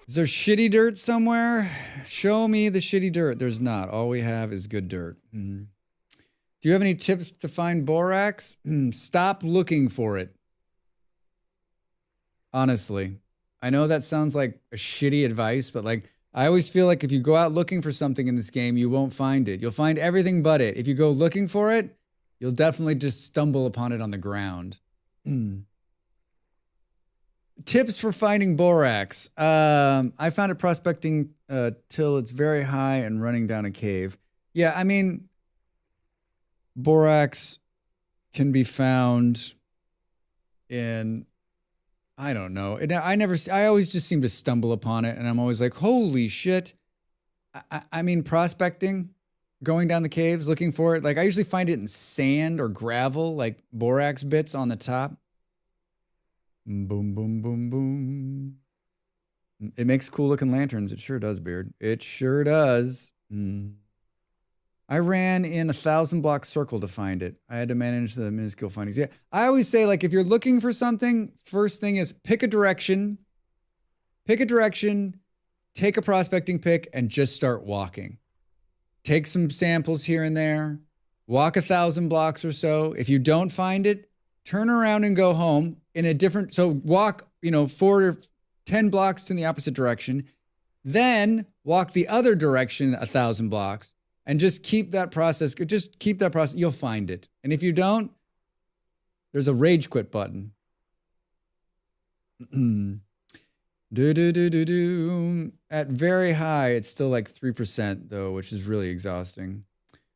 A: Is there shitty dirt somewhere? Show me the shitty dirt. There's not. All we have is good dirt. Do you have any tips to find borax? Stop looking for it. Honestly. I know that sounds like a shitty advice, but like, I always feel like if you go out looking for something in this game, you won't find it. You'll find everything but it. If you go looking for it, you'll definitely just stumble upon it on the ground. Tips for finding borax. I found it prospecting till it's very high and running down a cave. Yeah, I mean, borax can be found in, I don't know. I always just seem to stumble upon it, and I'm always like, holy shit. I mean, prospecting, going down the caves, looking for it. Like, I usually find it in sand or gravel, like borax bits on the top. Boom, boom, boom, boom. It makes cool looking lanterns. It sure does, Beard. It sure does. I ran in 1,000-block circle to find it. I had to manage the minuscule findings. Yeah, I always say, like, if you're looking for something, first thing is pick a direction, take a prospecting pick, and just start walking. Take some samples here and there, walk 1,000 blocks or so. If you don't find it, turn around and go home in a different, so walk, 4 or 10 blocks in the opposite direction, then walk the other direction 1,000 blocks, and just keep that process, you'll find it. And if you don't, there's a rage quit button. At very high, it's still like 3% though, which is really exhausting.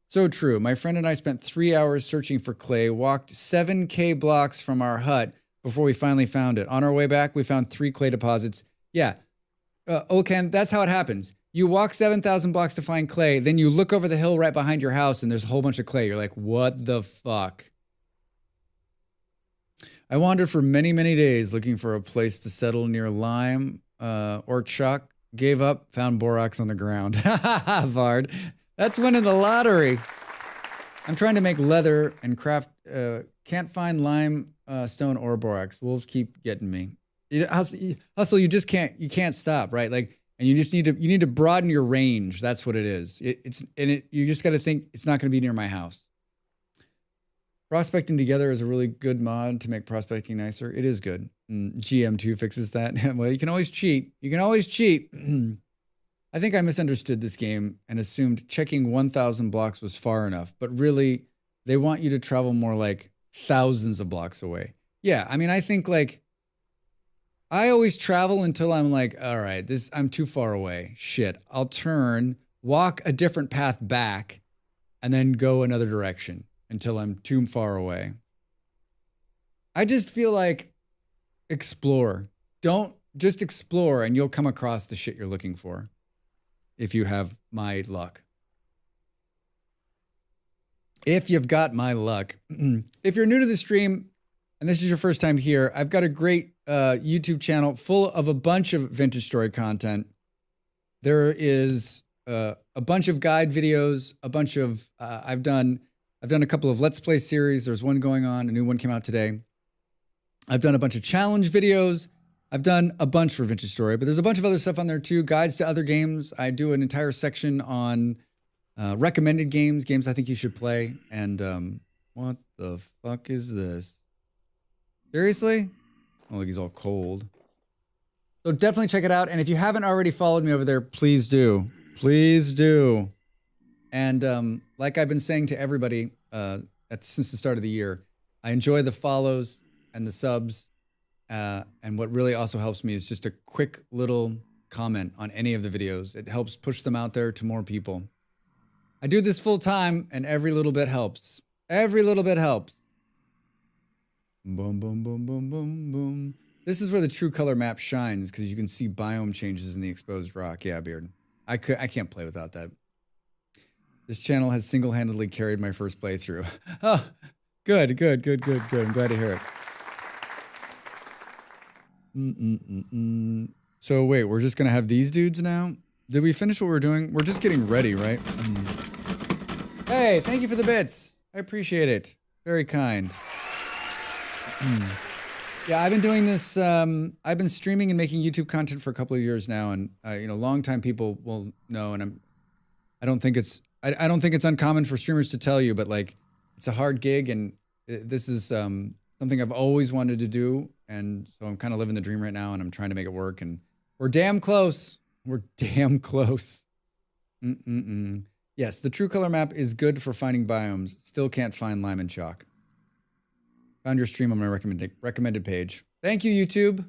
A: So true. My friend and I spent 3 hours searching for clay, walked 7K blocks from our hut before we finally found it. On our way back, we found 3 clay deposits. Yeah. Okan, that's how it happens. You walk 7,000 blocks to find clay, then you look over the hill right behind your house and there's a whole bunch of clay. You're like, what the fuck? I wandered for many, many days looking for a place to settle near lime or chalk. Gave up, found borax on the ground. Vard. That's winning the lottery. I'm trying to make leather and craft. Can't find lime, stone, or borax. Wolves keep getting me. Hustle, you just can't. You can't stop, right? Like, and you just need to broaden your range. That's what it is. You just got to think it's not going to be near my house. Prospecting together is a really good mod to make prospecting nicer. It is good. GM2 fixes that. Well, you can always cheat. I think I misunderstood this game and assumed checking 1,000 blocks was far enough, but really they want you to travel more like thousands of blocks away. Yeah, I mean, I think like I always travel until I'm like, all right, I'm too far away. Shit, I'll turn, walk a different path back, and then go another direction until I'm too far away. I just feel like explore. Don't just explore and you'll come across the shit you're looking for. If you have my luck. If you've got my luck. If you're new to the stream and this is your first time here, I've got a great YouTube channel full of a bunch of vintage story content. There is a bunch of guide videos, a bunch of I've done a couple of Let's Play series. There's one going on, a new one came out today. I've done a bunch of challenge videos. I've done a bunch for Vintage Story, but there's a bunch of other stuff on there too. Guides to other games. I do an entire section on recommended games I think you should play. And what the fuck is this? Seriously? Oh, he's all cold. So definitely check it out. And if you haven't already followed me over there, please do. Please do. And like I've been saying to everybody since the start of the year, I enjoy the follows and the subs. And what really also helps me is just a quick little comment on any of the videos. It helps push them out there to more people. I do this full time, and every little bit helps. Every little bit helps. Boom, boom, boom, boom, boom, boom. This is where the true color map shines, because you can see biome changes in the exposed rock. Yeah, Beard. I can't play without that. This channel has single-handedly carried my first playthrough. Oh, good. I'm glad to hear it. So wait, we're just gonna have these dudes now? Did we finish what we're doing? We're just getting ready, right? Hey, thank you for the bits. I appreciate it. Very kind. Yeah, I've been doing this. I've been streaming and making YouTube content for a couple of years now, and longtime people will know. And I don't think it's uncommon for streamers to tell you, but like, it's a hard gig, and this is something I've always wanted to do, and so I'm kind of living the dream right now, and I'm trying to make it work, and we're damn close. We're damn close. Yes, the true color map is good for finding biomes. Still can't find lime and chalk. Found your stream on my recommended page. Thank you, YouTube.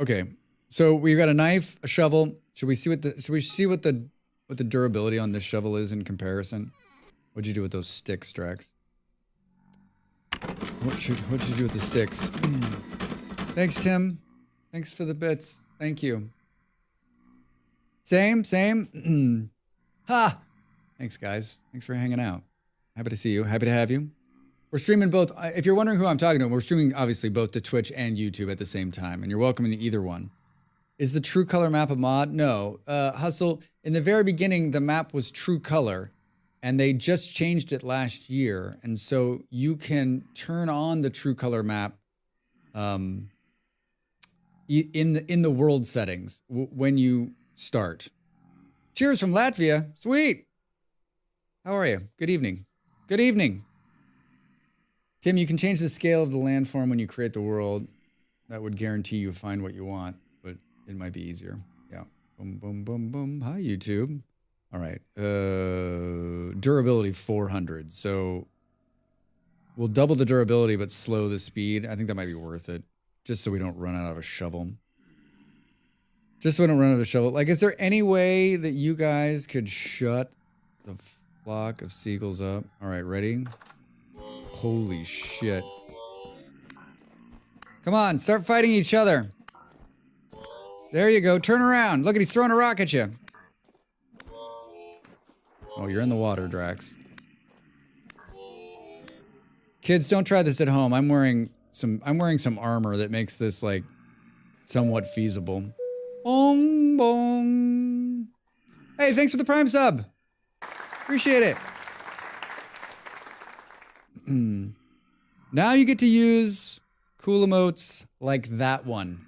A: Okay, so we've got a knife, a shovel. Should we see what the durability on this shovel is in comparison? What'd you do with those sticks, Drax? What should you do with the sticks? Thanks, Tim. Thanks for the bits. Thank you. Same. Ha! Thanks, guys. Thanks for hanging out. Happy to see you. Happy to have you. We're streaming both. If you're wondering who I'm talking to, we're streaming obviously both to Twitch and YouTube at the same time, and you're welcome to either one. Is the true color map a mod? No. Hustle, in the very beginning, the map was true color, and they just changed it last year, and so you can turn on the true color map in the world settings when you start. Cheers from Latvia. Sweet. How are you? Good evening. Good evening. Tim, you can change the scale of the landform when you create the world. That would guarantee you find what you want, but it might be easier. Yeah. Boom, boom, boom, boom. Hi, YouTube. All right. Durability 400. So we'll double the durability, but slow the speed. I think that might be worth it. Just so we don't run out of a shovel. Just so we don't run out of a shovel. Like, is there any way that you guys could shut the flock of seagulls up? All right, ready? Holy shit. Come on, start fighting each other. There you go. Turn around. Look at, he's throwing a rock at you. Oh, you're in the water, Drax. Kids, don't try this at home. I'm wearing some armor that makes this like somewhat feasible. Bong bong. Hey, thanks for the Prime sub. Appreciate it. Now you get to use cool emotes like that one.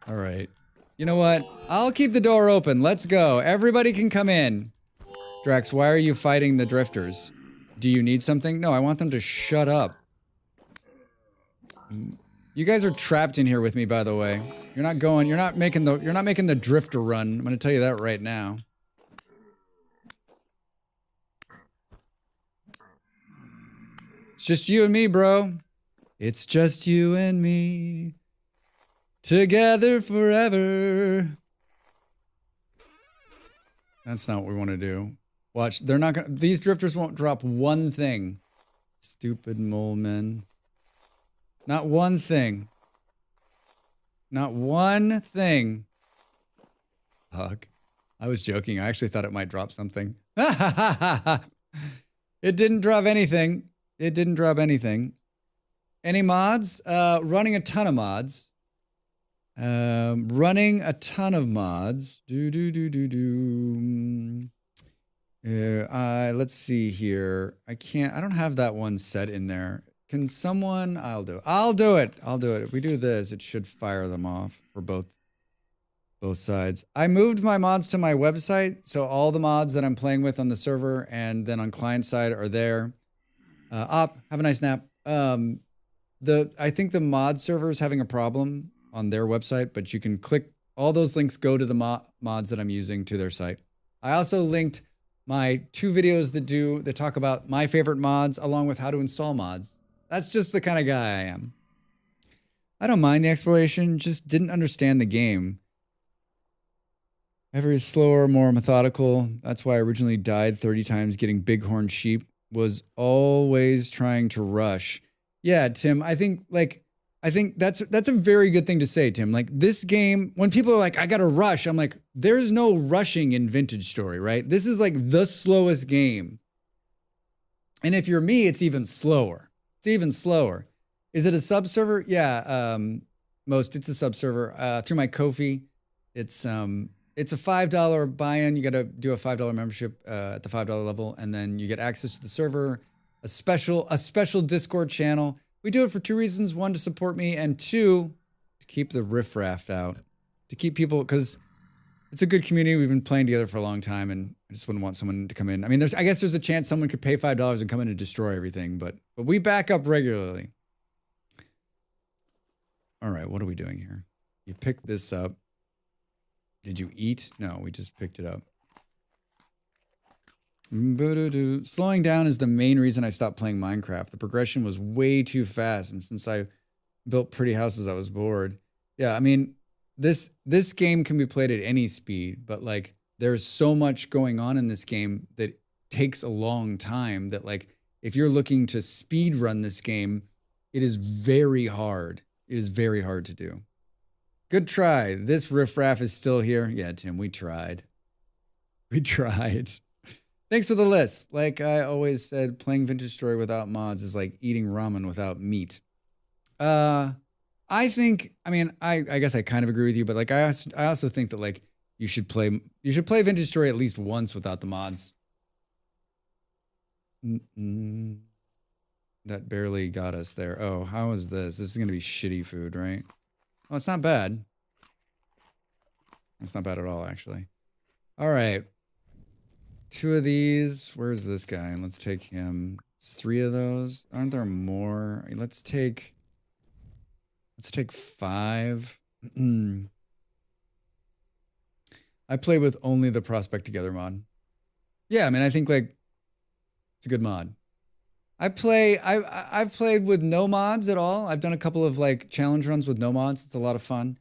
A: All right. You know what? I'll keep the door open. Let's go. Everybody can come in. Drax, why are you fighting the drifters? Do you need something? No, I want them to shut up. You guys are trapped in here with me, by the way. You're not making the drifter run. I'm gonna tell you that right now. It's just you and me, bro. It's just you and me. Together forever. That's not what we want to do. Watch, they're not gonna, these drifters won't drop one thing. Stupid mole men. Not one thing. Not one thing. Fuck. I was joking. I actually thought it might drop something. It didn't drop anything. It didn't drop anything. Any mods? Running a ton of mods. Running a ton of mods. Let's see here. I don't have that one set in there. Can someone, I'll do it. I'll do it. If we do this, it should fire them off for both sides. I moved my mods to my website, so all the mods that I'm playing with on the server and then on client side are there. Have a nice nap. I think the mod server is having a problem on their website, but you can click all those links, go to the mods that I'm using to their site. I also linked my 2 videos that talk about my favorite mods along with how to install mods. That's just the kind of guy I am. I don't mind the exploration, just didn't understand the game. Ever slower, more methodical. That's why I originally died 30 times getting bighorn sheep. Was always trying to rush. Yeah, Tim, I think that's a very good thing to say, Tim. Like this game, when people are like, I gotta rush, I'm like, there's no rushing in Vintage Story, right? This is like the slowest game. And if you're me, it's even slower. It's even slower. Is it a sub server? Yeah, it's a sub server. Through my Ko-fi, it's a $5 buy-in. You got to do a $5 membership at the $5 level, and then you get access to the server, a special Discord channel. We do it for 2 reasons: 1, to support me, and 2, to keep the riffraff out, to keep people, because it's a good community. We've been playing together for a long time, and I just wouldn't want someone to come in. I mean, I guess there's a chance someone could pay $5 and come in and destroy everything, but we back up regularly. All right, what are we doing here? You pick this up. Did you eat? No, we just picked it up. Slowing down is the main reason I stopped playing Minecraft. The progression was way too fast, and since I built pretty houses, I was bored. Yeah, I mean, this game can be played at any speed, but like there's so much going on in this game that takes a long time that like if you're looking to speed run this game, it is very hard. It is very hard to do. Good try. This riffraff is still here. Yeah, Tim, we tried. We tried. Thanks for the list. Like I always said, playing Vintage Story without mods is like eating ramen without meat. I guess I kind of agree with you, but like I also think that like you should play Vintage Story at least once without the mods. That barely got us there. Oh, how is this? This is going to be shitty food, right? Oh, it's not bad. It's not bad at all, actually. All right. 2 of these. Where's this guy? Let's take him. It's 3 of those. Aren't there more? Let's take 5. I play with only the Prospect Together mod. Yeah, I mean, I think like it's a good mod. I've played with no mods at all. I've done a couple of like challenge runs with no mods. It's a lot of fun.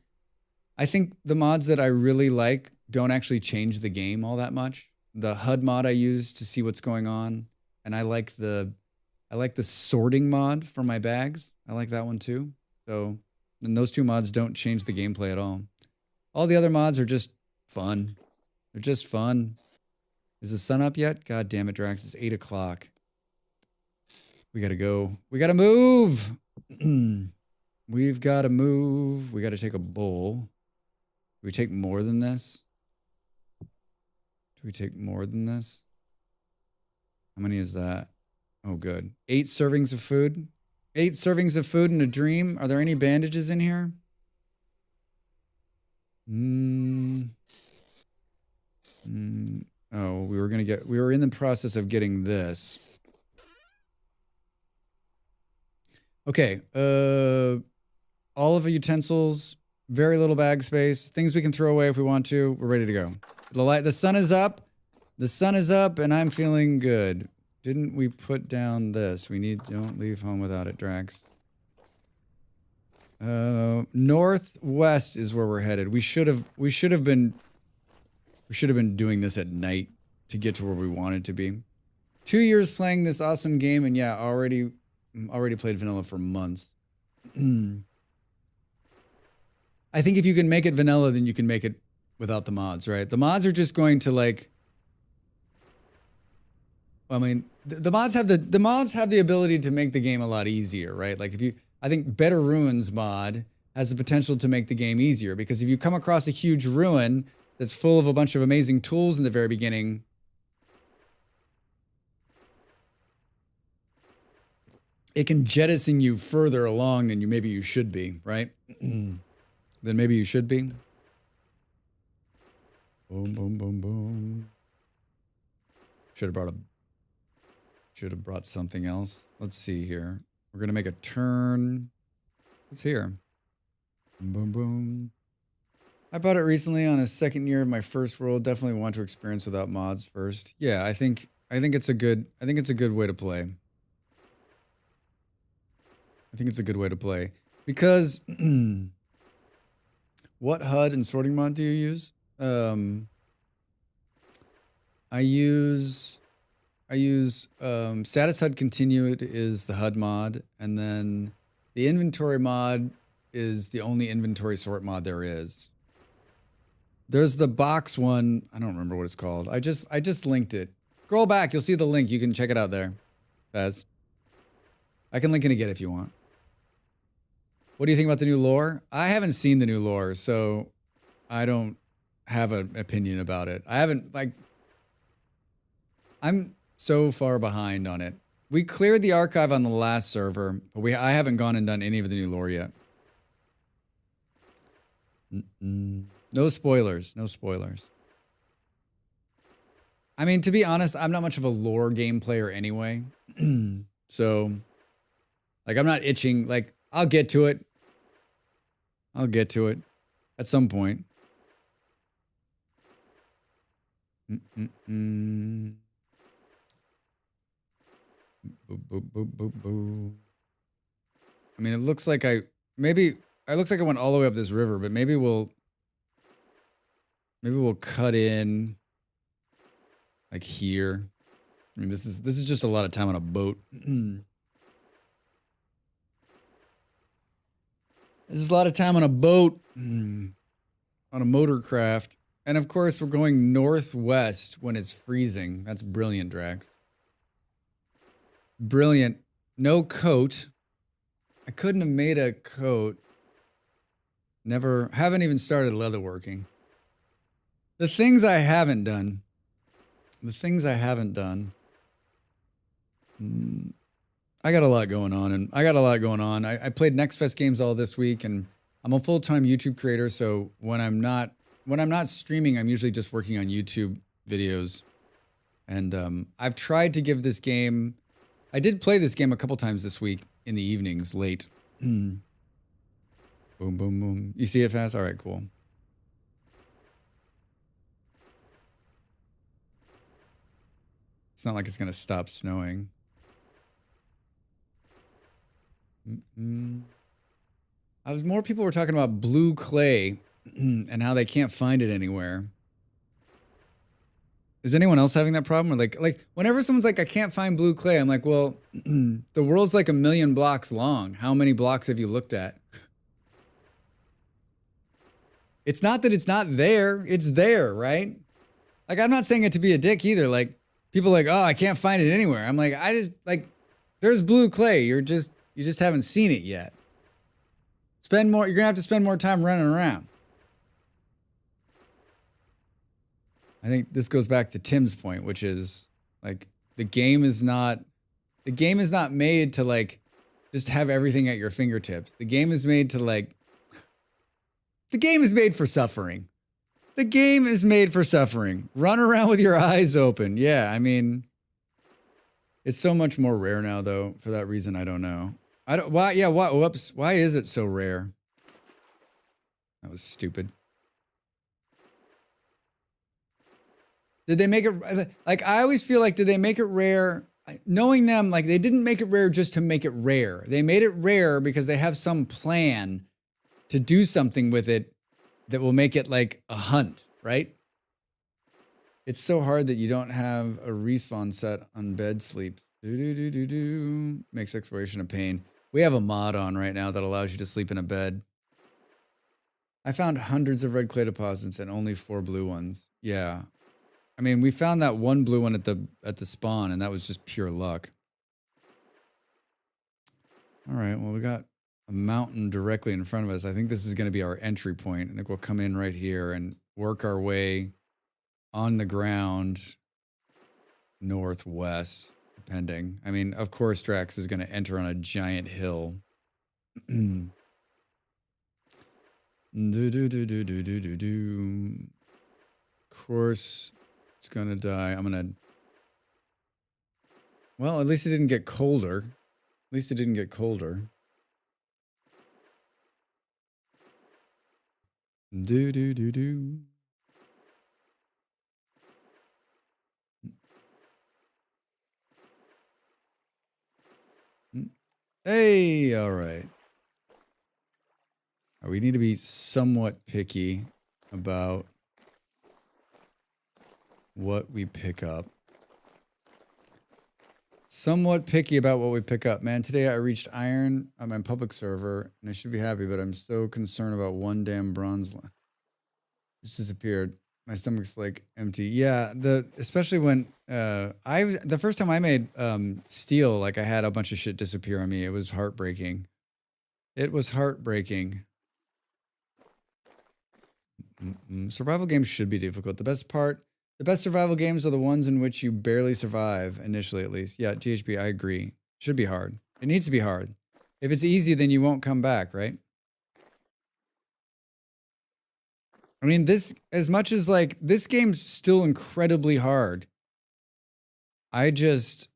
A: I think the mods that I really like don't actually change the game all that much. The HUD mod I use to see what's going on, and I like the sorting mod for my bags. I like that one too. So, and those 2 mods don't change the gameplay at all. All the other mods are just fun. They're just fun. Is the sun up yet? God damn it, Drax! It's 8 o'clock. We gotta go. We gotta move. We've gotta move. We gotta take a bowl. Do we take more than this? Do we take more than this? How many is that? Oh, good. 8 servings of food. 8 servings of food in a dream. Are there any bandages in here? Oh, we were in the process of getting this. Okay, all of the utensils, very little bag space, things we can throw away if we want to. We're ready to go. The sun is up. The sun is up, and I'm feeling good. Didn't we put down this? Don't leave home without it, Drax. Northwest is where we're headed. We should have been doing this at night to get to where we wanted to be. 2 years playing this awesome game, and yeah, already played vanilla for months. I think if you can make it vanilla, then you can make it without the mods, right? The mods are just going to like, I mean, the mods have the ability to make the game a lot easier, right? Like I think Better Ruins mod has the potential to make the game easier, because if you come across a huge ruin that's full of a bunch of amazing tools in the very beginning, it can jettison you further along than maybe you should be, right? Than maybe you should be. Boom, boom, boom, boom. Should have Should have brought something else. Let's see here. We're going to make a turn. What's here? Boom, boom. I bought it recently on a second year of my first world. Definitely want to experience without mods first. Yeah, I think it's a good way to play. I think it's a good way to play. Because what HUD and sorting mod do you use? I use status HUD continued is the HUD mod, and then the inventory mod is the only inventory sort mod there is. There's the box one. I don't remember what it's called. I just linked it. Scroll back, you'll see the link. You can check it out there. Faz. I can link it again if you want. What do you think about the new lore? I haven't seen the new lore, so I don't have an opinion about it. I haven't, like, I'm so far behind on it. We cleared the archive on the last server, but I haven't gone and done any of the new lore yet. No spoilers. No spoilers. I mean, to be honest, I'm not much of a lore game player anyway. So, like, I'm not itching. Like, I'll get to it. I'll get to it at some point. Boo, boo, boo, boo, boo. I mean, it looks like it looks like I went all the way up this river, but maybe we'll cut in like here. I mean, this is just a lot of time on a boat. This is a lot of time on a boat, on a motor craft. And of course, we're going northwest when it's freezing. That's brilliant, Drax. Brilliant. No coat. I couldn't have made a coat. Haven't even started leatherworking. The things I haven't done. I got a lot going on, I played Next Fest games all this week, and I'm a full-time YouTube creator, so when I'm not streaming, I'm usually just working on YouTube videos. And I've tried to give this game. I did play this game a couple times this week in the evenings, late. Boom, boom, boom. You see it fast? All right, cool. It's not like it's going to stop snowing. More people were talking about blue clay and how they can't find it anywhere. Is anyone else having that problem? Or like whenever someone's like, I can't find blue clay, I'm like, well, the world's like 1 million blocks long. How many blocks have you looked at? It's not that it's not there. It's there, right? Like, I'm not saying it to be a dick either. Like, people are like, oh, I can't find it anywhere. I'm like, there's blue clay. You just haven't seen it yet. You're gonna have to spend more time running around. I think this goes back to Tim's point, which is like the game is not made to like just have everything at your fingertips. The game is made for suffering. The game is made for suffering. Run around with your eyes open. Yeah, I mean, it's so much more rare now, though. For that reason, I don't know. Whoops. Why is it so rare? That was stupid. Did they make it, like, I always feel like, did they make it rare? Knowing them, like, they didn't make it rare just to make it rare. They made it rare because they have some plan to do something with it that will make it like a hunt, right? It's so hard that you don't have a respawn set on bed sleeps. Makes exploration a pain. We have a mod on right now that allows you to sleep in a bed. I found hundreds of red clay deposits and only 4 blue ones. Yeah. I mean, we found that one blue one at the spawn, and that was just pure luck. All right, well, we got a mountain directly in front of us. I think this is going to be our entry point. I think we'll come in right here and work our way on the ground northwest, depending. I mean, of course, Drax is going to enter on a giant hill. Of course, it's going to die. I'm going to... Well, at least it didn't get colder. At least it didn't get colder. Do do do do. Hey, all right. We need to be somewhat picky about what we pick up. Somewhat picky about what we pick up. Man, today I reached iron on my public server, and I should be happy, but I'm so concerned about one damn bronze line. It's disappeared. My stomach's like empty. Yeah, especially when the first time I made steel, like I had a bunch of shit disappear on me. It was heartbreaking. It was heartbreaking. Survival games should be difficult. The best survival games are the ones in which you barely survive, initially at least. Yeah, THP, I agree. Should be hard. It needs to be hard. If it's easy, then you won't come back, right? I mean, as much as like, this game's still incredibly hard. I just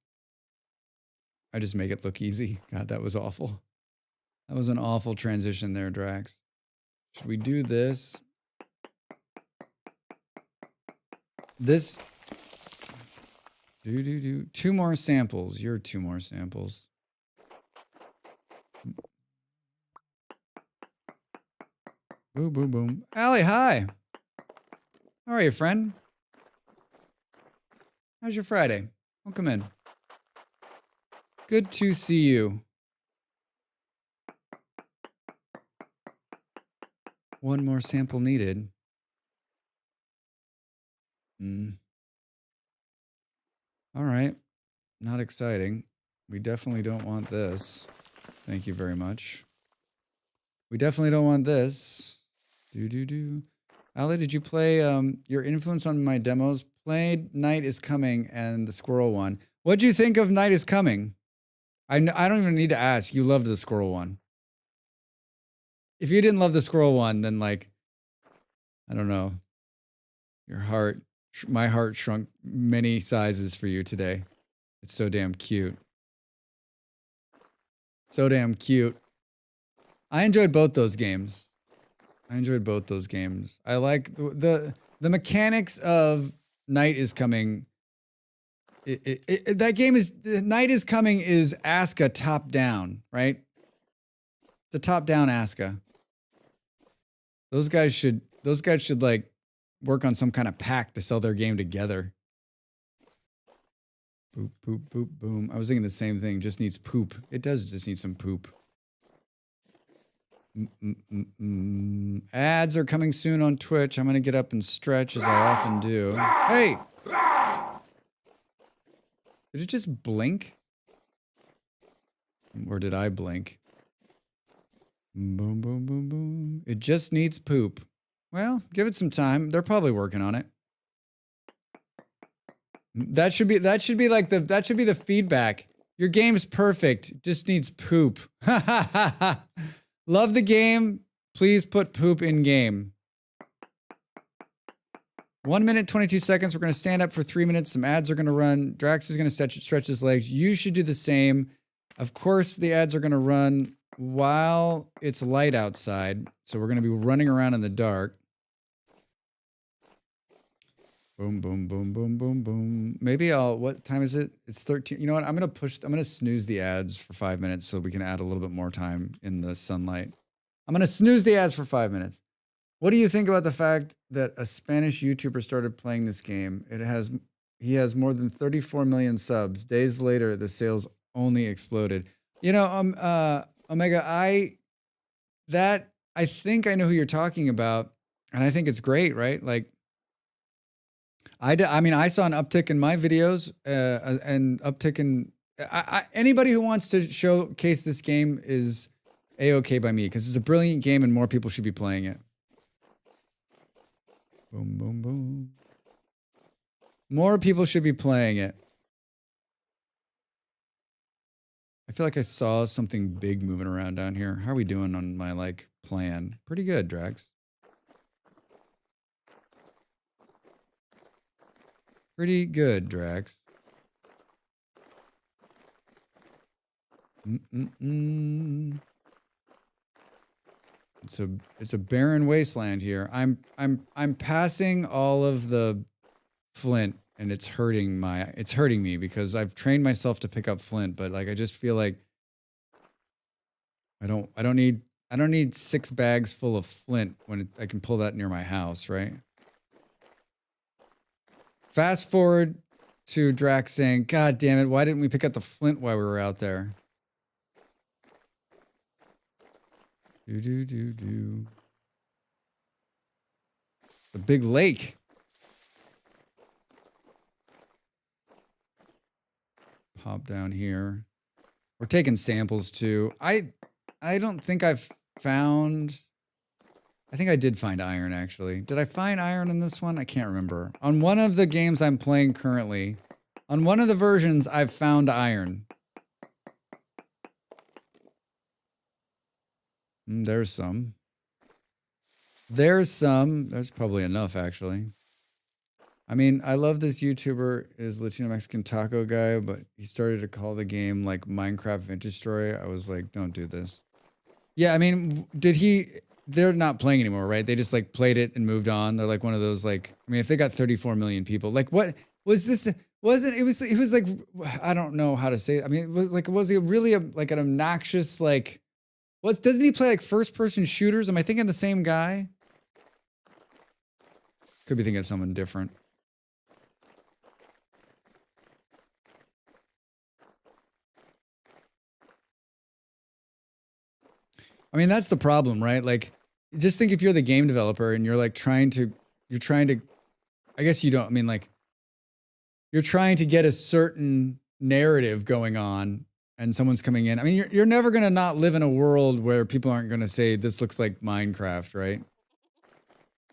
A: make it look easy. God, that was awful. That was an awful transition there, Drax. Should we do this? This. Do. 2 more samples. You're 2 more samples. Boom, boom, boom. Allie, hi. How are you, friend? How's your Friday? Welcome in. Good to see you. 1 more sample needed. All right. Not exciting. We definitely don't want this. Thank you very much. We definitely don't want this. Do. Ali, did you play your influence on my demos? Played Night is Coming and the Squirrel one. What'd you think of Night is Coming? I don't even need to ask. You loved the Squirrel one. If you didn't love the Squirrel one, then like, I don't know. My heart shrunk many sizes for you today. It's so damn cute. So damn cute. I enjoyed both those games. I like the mechanics of Night is Coming. That game is Night is Coming is Aska top down, right? It's a top down Aska. Those guys should like work on some kind of pact to sell their game together. Boop, boop, boop, boom. I was thinking the same thing. Just needs poop. It does just need some poop. Ads are coming soon on Twitch. I'm going to get up and stretch as I often do. Hey! Did it just blink? Or did I blink? Boom, boom, boom, boom. It just needs poop. Well, give it some time. They're probably working on it. That should be the feedback. Your game's perfect. Just needs poop. Love the game. Please put poop in game. 1 minute, 22 seconds. We're going to stand up for 3 minutes. Some ads are going to run. Drax is going to stretch his legs. You should do the same. Of course, the ads are going to run while it's light outside. So we're going to be running around in the dark. Boom, boom, boom, boom, boom, boom. Maybe what time is it? It's 13. You know what? I'm going to snooze the ads for 5 minutes so we can add a little bit more time in the sunlight. I'm going to snooze the ads for 5 minutes. What do you think about the fact that a Spanish YouTuber started playing this game? He has more than 34 million subs. Days later, the sales only exploded. You know, Omega, I think I know who you're talking about, and I think it's great, right? Like, I mean, I saw an uptick in my videos, and uptick in anybody who wants to showcase this game is A-okay by me because it's a brilliant game and more people should be playing it. Boom, boom, boom. More people should be playing it. I feel like I saw something big moving around down here. How are we doing on my plan? Pretty good, Drax. Pretty good, Drax. Mm-mm-mm. It's a barren wasteland here. I'm passing all of the flint, and it's hurting me because I've trained myself to pick up flint, but like I just feel like I don't need 6 bags full of flint when I can pull that near my house, right? Fast forward to Drax saying, "God damn it, why didn't we pick up the flint while we were out there?" Do. The big lake. Pop down here. We're taking samples too. I don't think I've found... I think I did find iron, actually. Did I find iron in this one? I can't remember. On one of the games I'm playing currently, on one of the versions, I've found iron. There's some. There's probably enough, actually. I mean, I love this YouTuber, is Latino Mexican Taco Guy, but he started to call the game like Minecraft Vintage Story. I was like, don't do this. Yeah, I mean, they're not playing anymore, right? They just like played it and moved on. They're like one of those like, I mean, if they got 34 million people, like what was this? It was like, I don't know how to say it. I mean, was it really like an obnoxious, like, doesn't he play like first person shooters? Am I thinking the same guy? Could be thinking of someone different. I mean, that's the problem, right? Like, just think if you're the game developer and you're like trying to, I guess you don't, I mean, like, you're trying to get a certain narrative going on and someone's coming in. I mean, you're never going to not live in a world where people aren't going to say, this looks like Minecraft, right?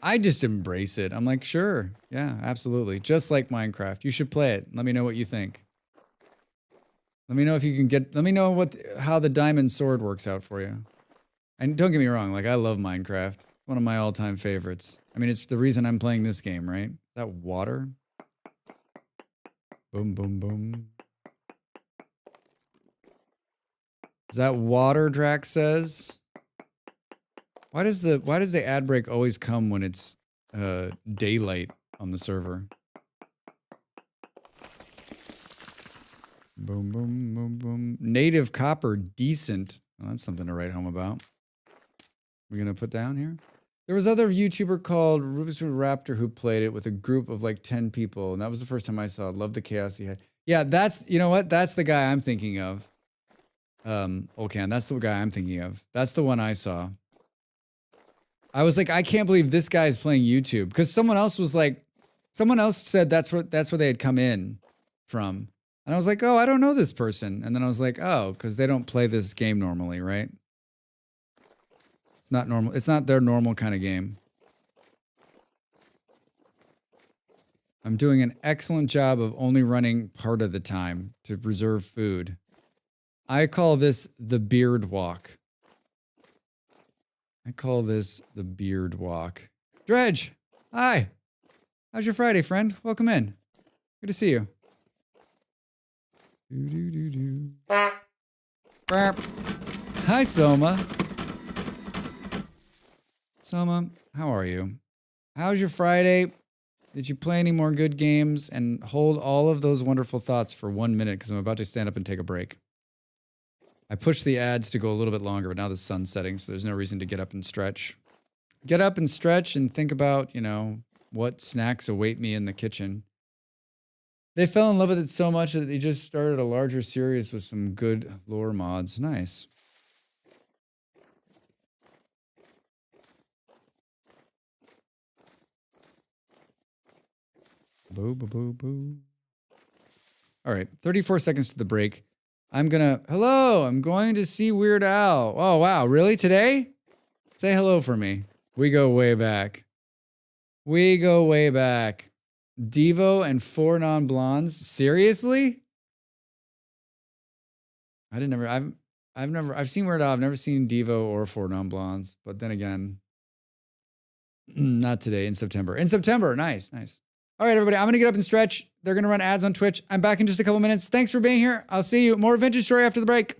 A: I just embrace it. I'm like, sure. Yeah, absolutely. Just like Minecraft. You should play it. Let me know what you think. Let me know if you can let me know how the diamond sword works out for you. And don't get me wrong, like I love Minecraft. One of my all-time favorites. I mean, it's the reason I'm playing this game, right? Is that water? Boom, boom, boom. Is that water, Drax says? Why does the ad break always come when it's daylight on the server? Boom, boom, boom, boom. Native copper, decent. Well, that's something to write home about. We're going to put down here? There was other YouTuber called Rubik's Raptor who played it with a group of like 10 people. And that was the first time I saw it. Love the chaos he had. Yeah, you know what? That's the guy I'm thinking of. Olcan, that's the guy I'm thinking of. That's the one I saw. I was like, I can't believe this guy is playing YouTube. Because someone else said that's where they had come in from. And I was like, oh, I don't know this person. And then I was like, oh, because they don't play this game normally, right? It's not normal. It's not their normal kind of game. I'm doing an excellent job of only running part of the time to preserve food. I call this the beard walk. Dredge, hi. How's your Friday, friend? Welcome in. Good to see you. Hi, Soma. Soma, how are you? How's your Friday? Did you play any more good games? And hold all of those wonderful thoughts for 1 minute because I'm about to stand up and take a break. I pushed the ads to go a little bit longer, but now the sun's setting, so there's no reason to get up and stretch. Get up and stretch and think about, what snacks await me in the kitchen. They fell in love with it so much that they just started a larger series with some good lore mods. Nice. Boo, boo, boo, boo. All right, 34 seconds to the break. I'm going to see Weird Al. Oh, wow, really? Today? Say hello for me. We go way back. Devo and 4 non-blondes? Seriously? I've seen Weird Al. I've never seen Devo or 4 non-blondes. But then again, not today, in September. Nice. All right, everybody, I'm going to get up and stretch. They're going to run ads on Twitch. I'm back in just a couple minutes. Thanks for being here. I'll see you. More Vintage Story after the break.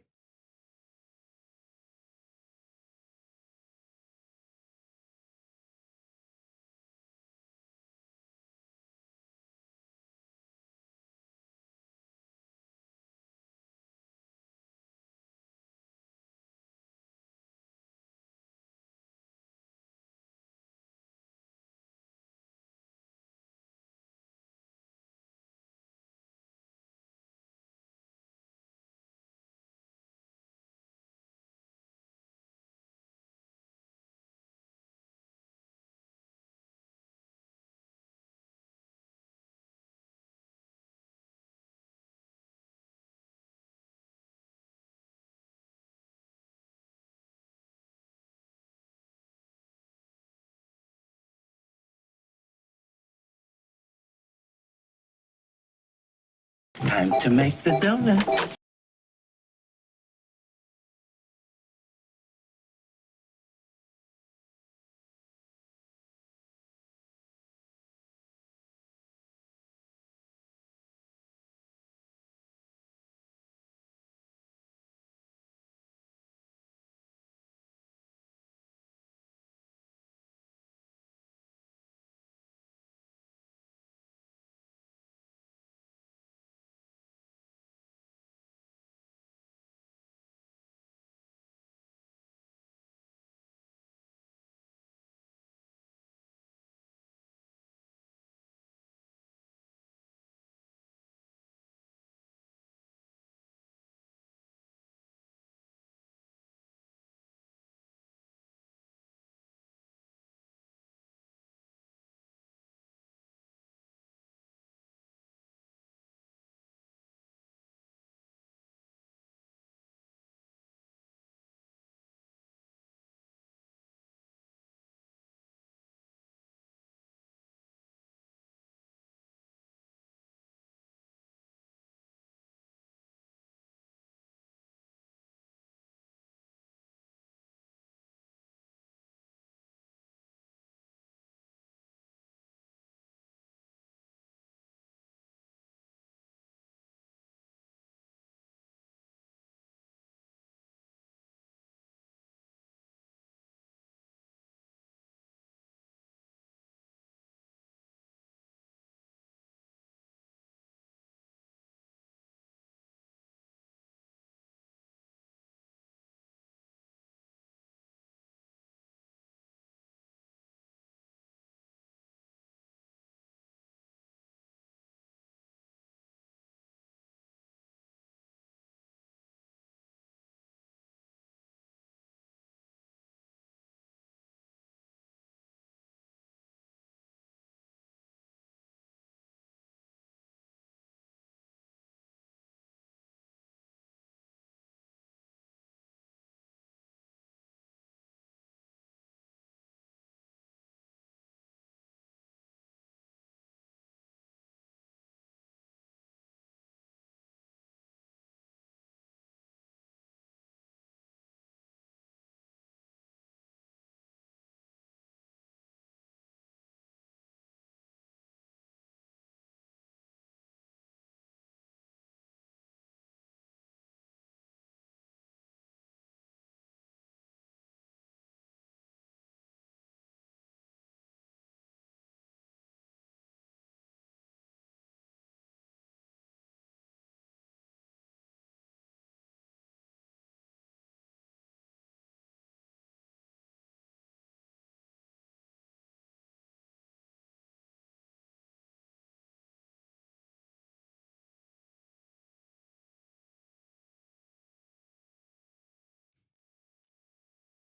C: Time to make the donuts.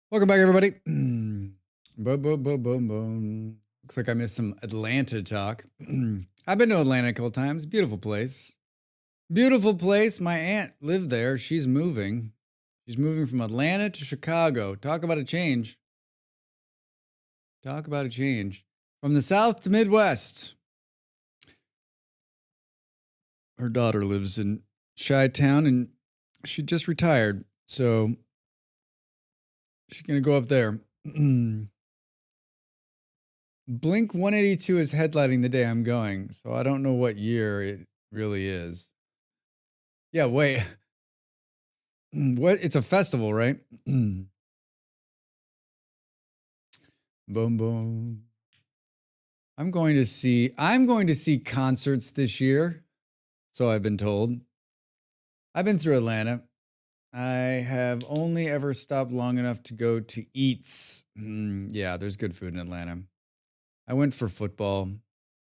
A: Welcome back, everybody. Boom, boom, boom, boom, boom. Looks like I missed some Atlanta talk. I've been to Atlanta a couple times. Beautiful place. Beautiful place. My aunt lived there. She's moving. She's moving from Atlanta to Chicago. Talk about a change. Talk about a change. From the South to Midwest. Her daughter lives in Chi-Town and she just retired. So she's going to go up there. Blink 182 is headlining the day I'm going, so I don't know what year it really is. Yeah, wait. What? It's a festival, right? Boom, boom. I'm going to see concerts this year, so I've been told. I've been through Atlanta. I have only ever stopped long enough to go to Eats. Yeah, there's good food in Atlanta. I went for football.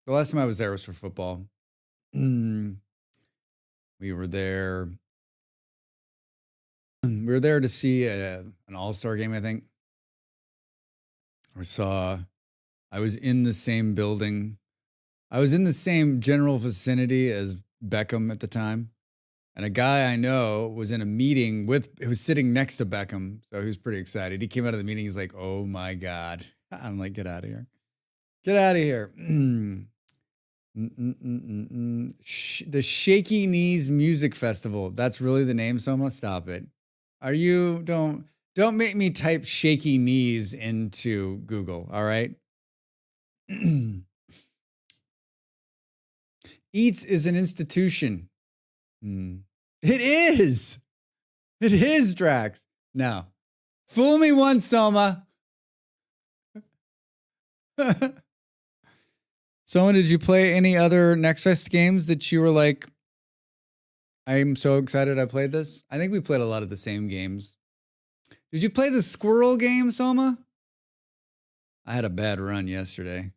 A: The last time I was there was for football. We were there. We were there to see an all-star game, I think. I was in the same building. I was in the same general vicinity as Beckham at the time. And a guy I know was in a meeting who was sitting next to Beckham. So he was pretty excited. He came out of the meeting. He's like, oh my God. I'm like, get out of here. Get out of here. The Shaky Knees Music Festival. That's really the name, Soma? Stop it. Are you don't make me type shaky knees into Google, all right? Eats is an institution. It is. It is, Drax. Now, fool me once, Soma. Soma, did you play any other Next Fest games that you were like, I'm so excited I played this? I think we played a lot of the same games. Did you play the squirrel game, Soma? I had a bad run yesterday.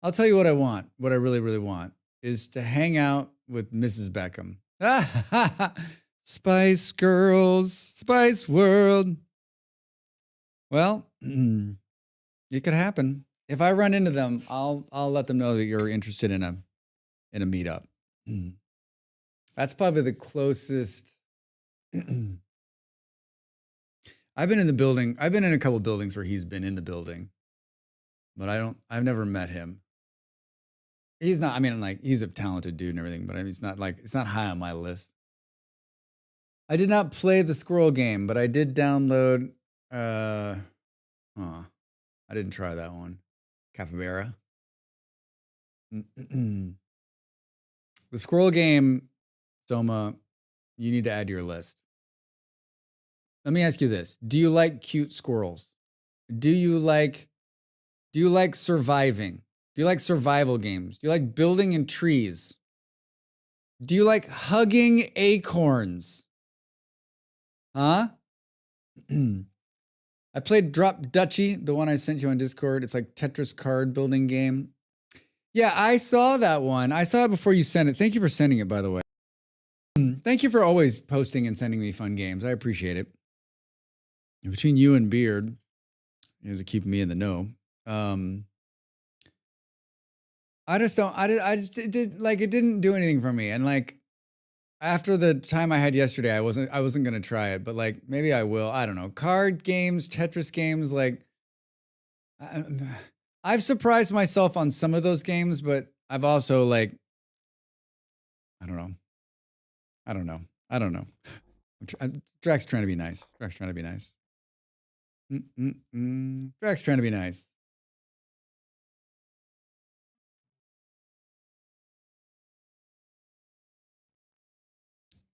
A: I'll tell you what I want. What I really, really want is to hang out with Mrs. Beckham. Spice Girls, Spice World. Well, it could happen. If I run into them, I'll let them know that you're interested in a meetup. That's probably the closest. I've been in the building. I've been in a couple buildings where he's been in the building, but I've never met him. He's not, I mean, like, he's a talented dude and everything, but I mean, it's not high on my list. I did not play the squirrel game, but I did download, I didn't try that one. Capybara. The squirrel game, Soma, you need to add to your list. Let me ask you this. Do you like cute squirrels? Do you like surviving? Do you like survival games? Do you like building in trees? Do you like hugging acorns? Huh? I played Drop Dutchie, the one I sent you on Discord. It's like Tetris card building game. Yeah, I saw that one. I saw it before you sent it. Thank you for sending it, by the way. Thank you for always posting and sending me fun games. I appreciate it. Between you and Beard, you guys are keeping me in the know. I just it didn't do anything for me. And like, after the time I had yesterday, I wasn't going to try it, but like, maybe I will. I don't know. Card games, Tetris games, like, I've surprised myself on some of those games, but I've also like, I don't know. Drax trying to be nice. Drax trying to be nice.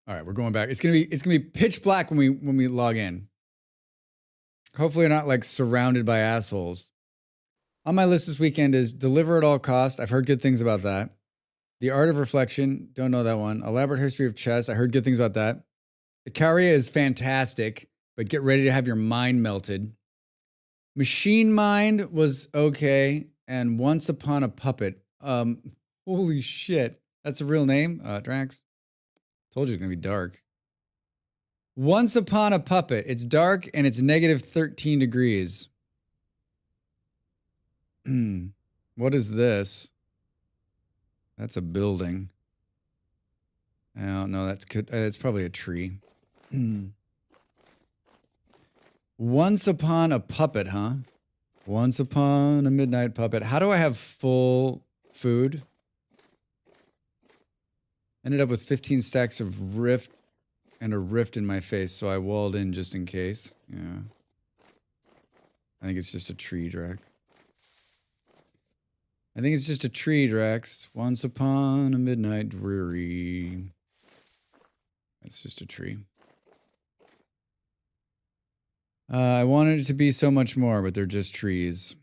A: All right, we're going back. It's gonna be pitch black when we log in. Hopefully, we're not like surrounded by assholes. On my list this weekend is Deliver at All Cost. I've heard good things about that. The Art of Reflection. Don't know that one. Elaborate History of Chess. I heard good things about that. Icaria is fantastic, but get ready to have your mind melted. Machine Mind was okay, and Once Upon a Puppet. Holy shit. That's a real name, Drax. Told you it's gonna be dark. Once Upon a Puppet. It's dark and it's negative 13 degrees. What is this? That's a building. I don't know. That's probably a tree. Once Upon a Puppet, huh? Once Upon a Midnight Puppet. How do I have full food? Ended up with 15 stacks of rift and a rift in my face, so I walled in just in case. Yeah. I think it's just a tree, Drax. Once upon a midnight dreary. It's just a tree. I wanted it to be so much more, but they're just trees.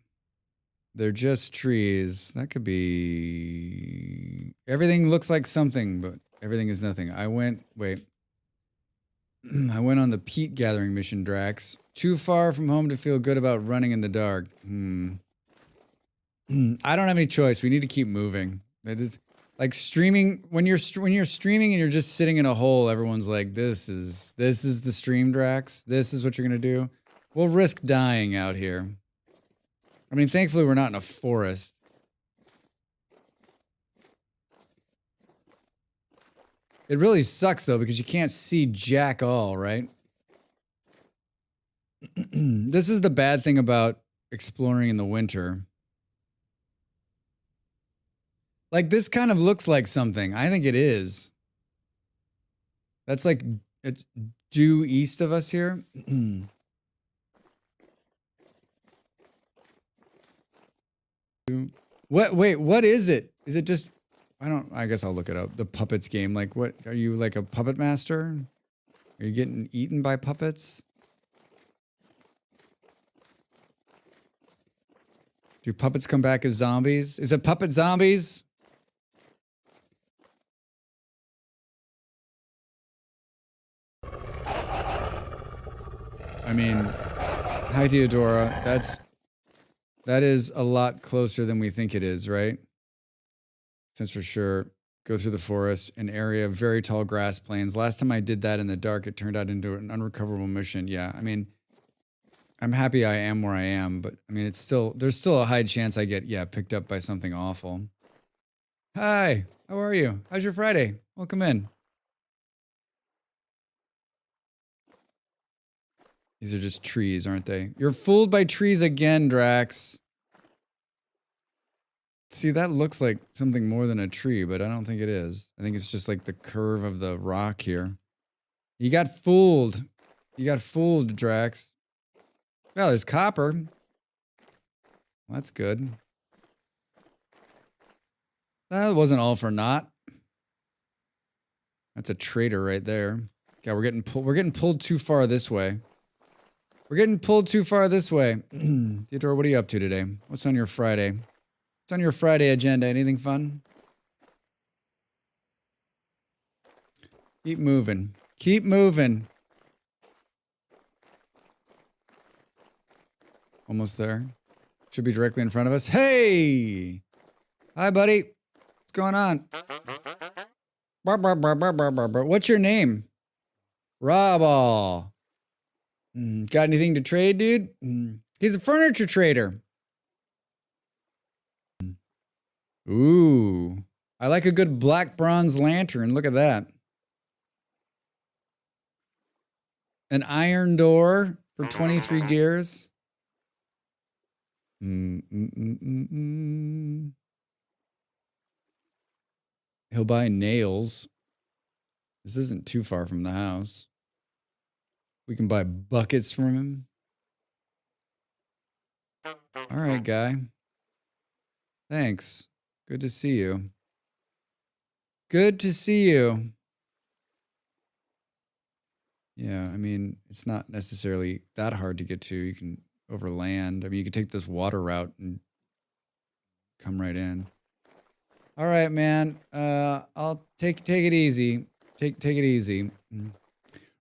A: That could be... Everything looks like something, but everything is nothing. I went on the peat gathering mission, Drax. Too far from home to feel good about running in the dark. I don't have any choice. We need to keep moving. Like streaming, when you're streaming and you're just sitting in a hole, everyone's like, this is the stream, Drax. This is what you're going to do. We'll risk dying out here. I mean, thankfully we're not in a forest. It really sucks though, because you can't see jack all, right? This is the bad thing about exploring in the winter. Like, this kind of looks like something. I think it is. That's like, it's due east of us here. What, wait, what is it? Is it just, I guess I'll look it up. The puppets game. Like, what, are you like a puppet master? Are you getting eaten by puppets? Do puppets come back as zombies? Is it puppet zombies? I mean, hi Theodora. That is a lot closer than we think it is, right? Since for sure, go through the forest, an area of very tall grass plains. Last time I did that in the dark, it turned out into an unrecoverable mission. Yeah, I mean, I'm happy I am where I am, but I mean, there's still a high chance I get, picked up by something awful. Hi, how are you? How's your Friday? Welcome in. These are just trees, aren't they? You're fooled by trees again, Drax. See, that looks like something more than a tree, but I don't think it is. I think it's just like the curve of the rock here. You got fooled. You got fooled, Drax. Oh, there's copper. Well, that's good. That wasn't all for naught. That's a traitor right there. God, we're getting pulled too far this way. We're getting pulled too far this way. Theodore, what are you up to today? What's on your Friday? What's on your Friday agenda? Anything fun? Keep moving. Keep moving. Almost there. Should be directly in front of us. Hey! Hi, buddy. What's going on? What's your name? Robal. Got anything to trade, dude? He's a furniture trader. Ooh. I like a good black bronze lantern. Look at that. An iron door for 23 gears. He'll buy nails. This isn't too far from the house. We can buy buckets from him. All right, guy. Thanks. Good to see you. Good to see you. Yeah, I mean, it's not necessarily that hard to get to. You can overland. I mean, you could take this water route and come right in. All right, man. I'll take it easy. Take it easy.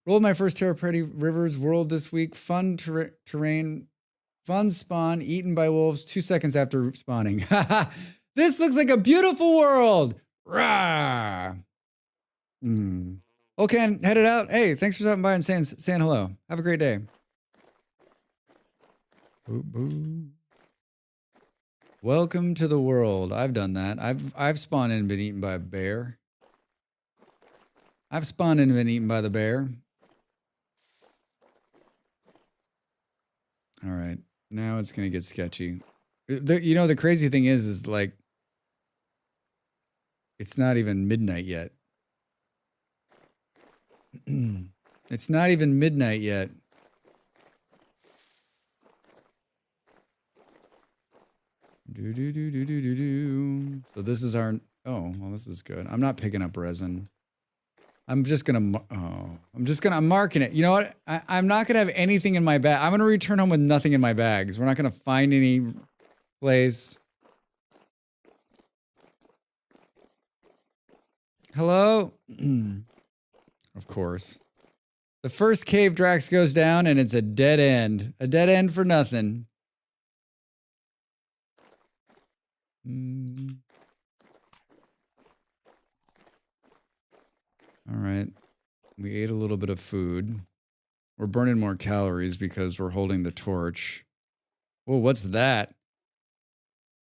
A: Rolled my first Terra Pretty Rivers World this week. Fun terrain. Fun spawn. Eaten by wolves 2 seconds after spawning. This looks like a beautiful world. Rah! Okay, headed out. Hey, thanks for stopping by and saying hello. Have a great day. Boo boo. Welcome to the world. I've done that. I've spawned in and been eaten by a bear. I've spawned in and been eaten by the bear. All right. Now it's going to get sketchy. The crazy thing is like, it's not even midnight yet. It's not even midnight yet. So this is our, oh, well, this is good. I'm not picking up resin. I'm marking it. You know what? I'm not going to have anything in my bag. I'm going to return home with nothing in my bags. We're not going to find any place. Hello? Of course. The first cave Drax goes down and it's a dead end. A dead end for nothing. All right. We ate a little bit of food. We're burning more calories because we're holding the torch. Whoa, what's that?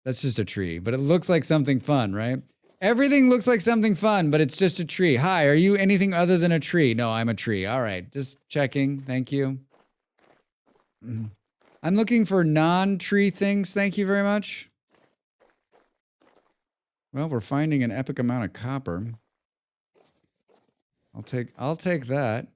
A: That's just a tree, but it looks like something fun, right? Everything looks like something fun, but it's just a tree. Hi, are you anything other than a tree? No, I'm a tree. All right, just checking. Thank you. I'm looking for non-tree things. Thank you very much. Well, we're finding an epic amount of copper. I'll take that.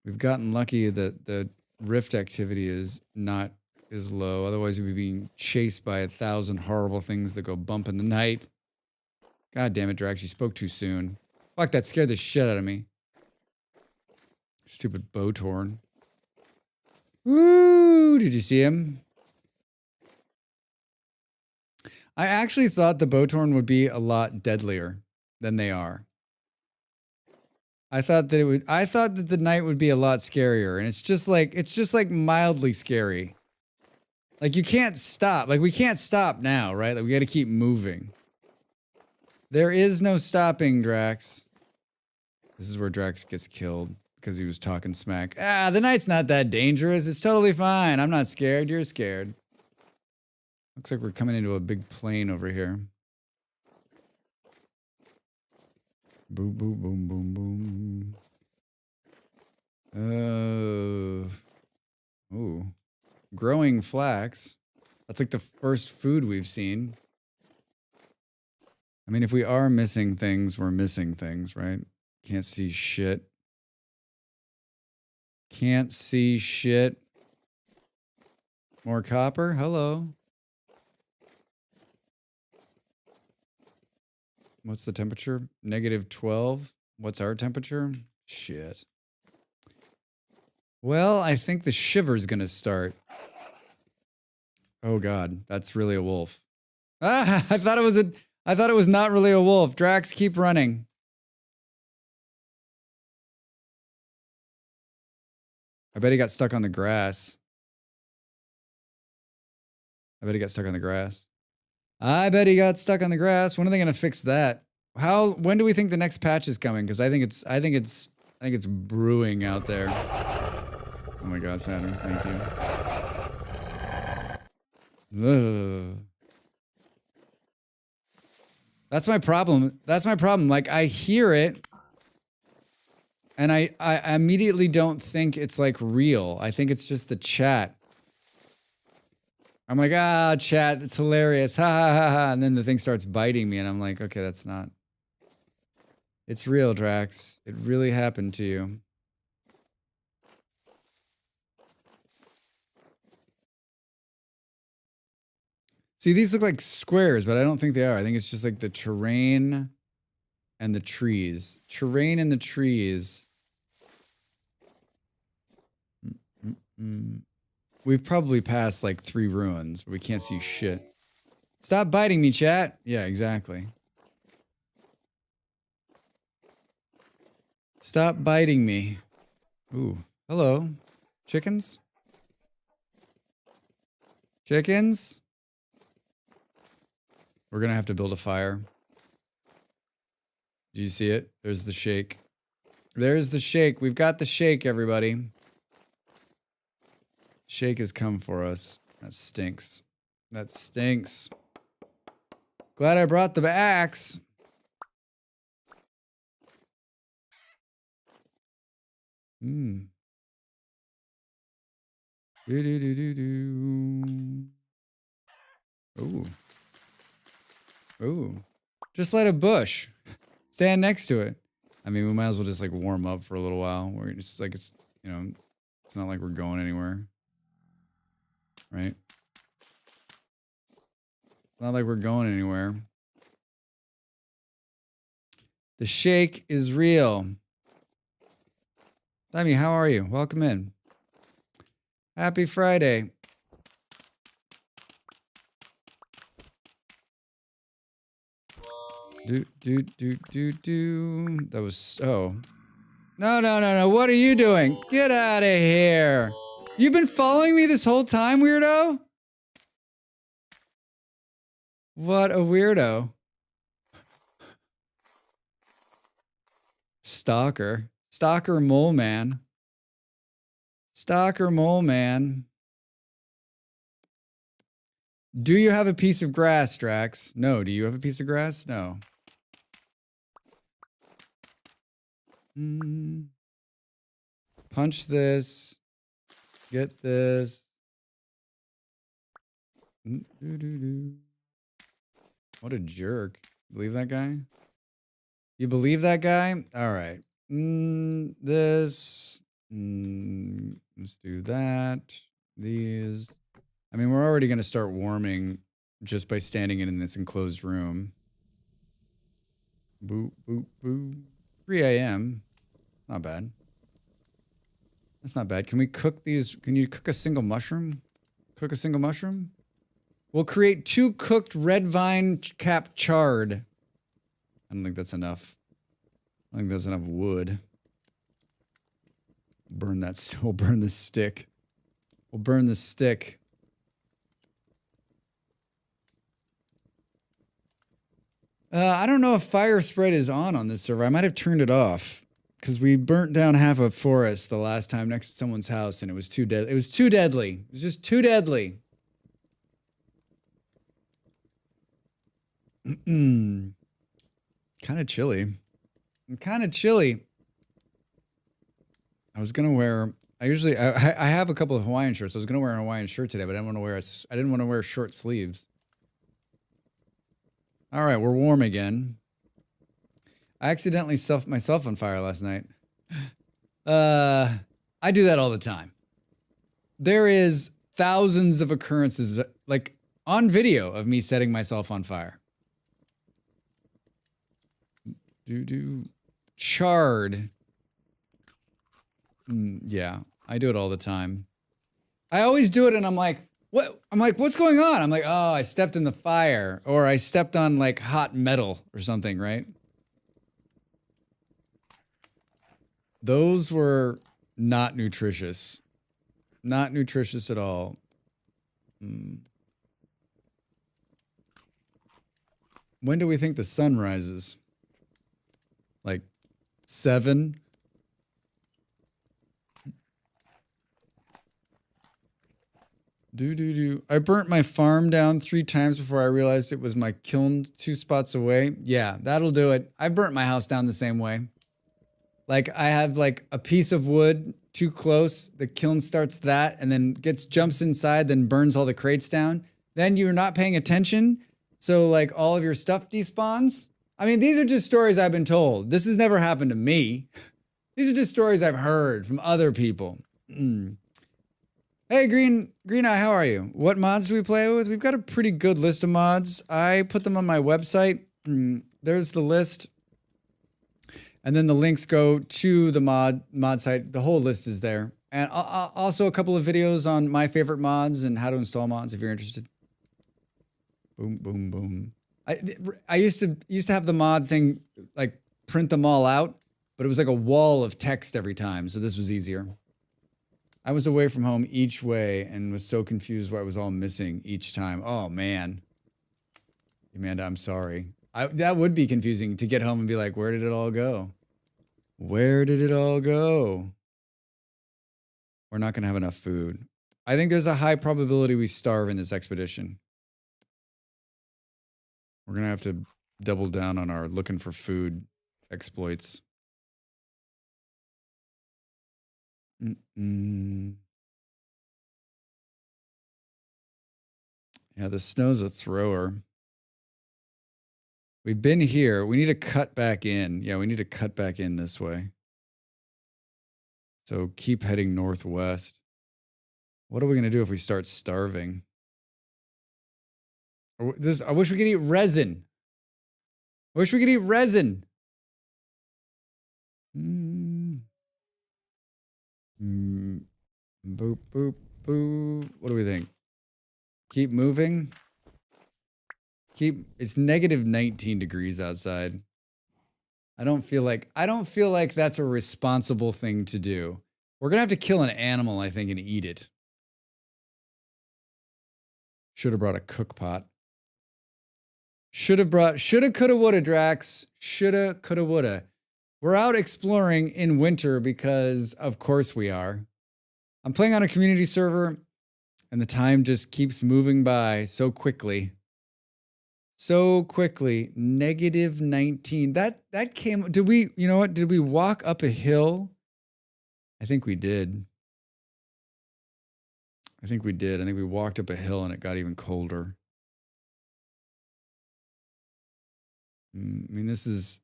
A: We've gotten lucky that the rift activity is not as low. Otherwise, we'd be being chased by 1,000 horrible things that go bump in the night. God damn it, Drax, you spoke too soon. Fuck, that scared the shit out of me. Stupid Bowtorn. Woo! Did you see him? I actually thought the Bowtorn would be a lot deadlier than they are. I thought that the night would be a lot scarier, and it's just like mildly scary. Like you can't stop. Like we can't stop now, right? Like we got to keep moving. There is no stopping, Drax. This is where Drax gets killed because he was talking smack. Ah, the night's not that dangerous. It's totally fine. I'm not scared. You're scared. Looks like we're coming into a big plane over here. Boom, boom, boom, boom, boom. Ooh. Growing flax. That's like the first food we've seen. I mean, if we are missing things, we're missing things, right? Can't see shit. Can't see shit. More copper? Hello. What's the temperature? -12. What's our temperature? Shit. Well, I think the shiver's gonna start. Oh god, that's really a wolf. Ah, I thought it was not really a wolf. Drax, keep running. I bet he got stuck on the grass. I bet he got stuck on the grass. I bet he got stuck on the grass. When are they gonna fix that? When do we think the next patch is coming? Because I think it's brewing out there. Oh my god, Saturn, thank you. Ugh. That's my problem. That's my problem. Like I hear it and I immediately don't think it's like real. I think it's just the chat. I'm like, ah, chat, it's hilarious. Ha ha ha ha. And then the thing starts biting me and I'm like, okay, that's not. It's real, Drax. It really happened to you. See, these look like squares, but I don't think they are. I think it's just like the terrain and the trees. Terrain and the trees. We've probably passed like 3 ruins, but we can't see shit. Stop biting me, chat. Yeah, exactly. Stop biting me. Ooh, hello. Chickens? Chickens? We're gonna have to build a fire. Do you see it? There's the shake. There's the shake. We've got the shake, everybody. Shake has come for us. That stinks. That stinks. Glad I brought the axe. Do do do do do. Ooh. Ooh. Just let it bush. Stand next to it. I mean, we might as well just like warm up for a little while. We're just like it's not like we're going anywhere. Right? It's not like we're going anywhere. The shake is real. Dami, how are you? Welcome in. Happy Friday. Do. That was No. What are you doing? Get out of here. You've been following me this whole time, weirdo? What a weirdo. Stalker. Stalker mole man. Stalker mole man. Do you have a piece of grass, Drax? No. Do you have a piece of grass? No. Punch this. Get this. What a jerk. Believe that guy? You believe that guy? All right. This. Let's do that. These. I mean, we're already going to start warming just by standing in this enclosed room. Boop, boop, boop. 3 a.m. Not bad. That's not bad. Can we cook these? Can you cook a single mushroom? Cook a single mushroom? We'll create 2 cooked red vine cap chard. I don't think that's enough. I think that's enough wood. Burn that. We'll burn the stick. We'll burn the stick. I don't know if fire spread is on this server. I might have turned it off because we burnt down half a forest the last time next to someone's house, and it was too dead. It was too deadly. It was just too deadly. Kind of chilly. I'm kind of chilly. I was gonna wear. I have a couple of Hawaiian shirts. I was gonna wear a Hawaiian shirt today, but I didn't want to wear. I didn't want to wear short sleeves. All right, we're warm again. I accidentally set myself on fire last night. I do that all the time. There is thousands of occurrences, like on video, of me setting myself on fire. Charred. Yeah, I do it all the time. I always do it and I'm like, what? I'm like, what's going on? I'm like, oh, I stepped in the fire, or I stepped on like hot metal or something, right? Those were not nutritious. Not nutritious at all. When do we think the sun rises? Like 7? I burnt my farm down 3 times before I realized it was my kiln 2 spots away. Yeah, that'll do it. I burnt my house down the same way. Like I have like a piece of wood too close. The kiln starts that and then jumps inside, then burns all the crates down. Then you're not paying attention. So like all of your stuff despawns. I mean, these are just stories I've been told. This has never happened to me. These are just stories I've heard from other people. Hey, Green Eye, how are you? What mods do we play with? We've got a pretty good list of mods. I put them on my website. There's the list. And then the links go to the mod site. The whole list is there. And also a couple of videos on my favorite mods and how to install mods if you're interested. Boom, boom, boom. I used to have the mod thing, like print them all out, but it was like a wall of text every time. So this was easier. I was away from home each way and was so confused why it was all missing each time. Oh, man. Amanda, I'm sorry. That would be confusing to get home and be like, where did it all go? Where did it all go? We're not going to have enough food. I think there's a high probability we starve in this expedition. We're going to have to double down on our looking for food exploits. Yeah, the snow's a thrower. We've been here. We need to cut back in. Yeah, we need to cut back in this way. So keep heading northwest. What are we going to do if we start starving? I wish we could eat resin. I wish we could eat resin. Boop, boop, boop. What do we think? Keep moving. It's negative 19 degrees outside. I don't feel like that's a responsible thing to do. We're going to have to kill an animal, I think, and eat it. Should have brought a cook pot. Shoulda, coulda, woulda, Drax. Shoulda, coulda, woulda. We're out exploring in winter because, of course, we are. I'm playing on a community server, and the time just keeps moving by so quickly. So quickly. Negative 19. That came. Did we? You know what? Did we walk up a hill? I think we did. I think we walked up a hill, and it got even colder. I mean, this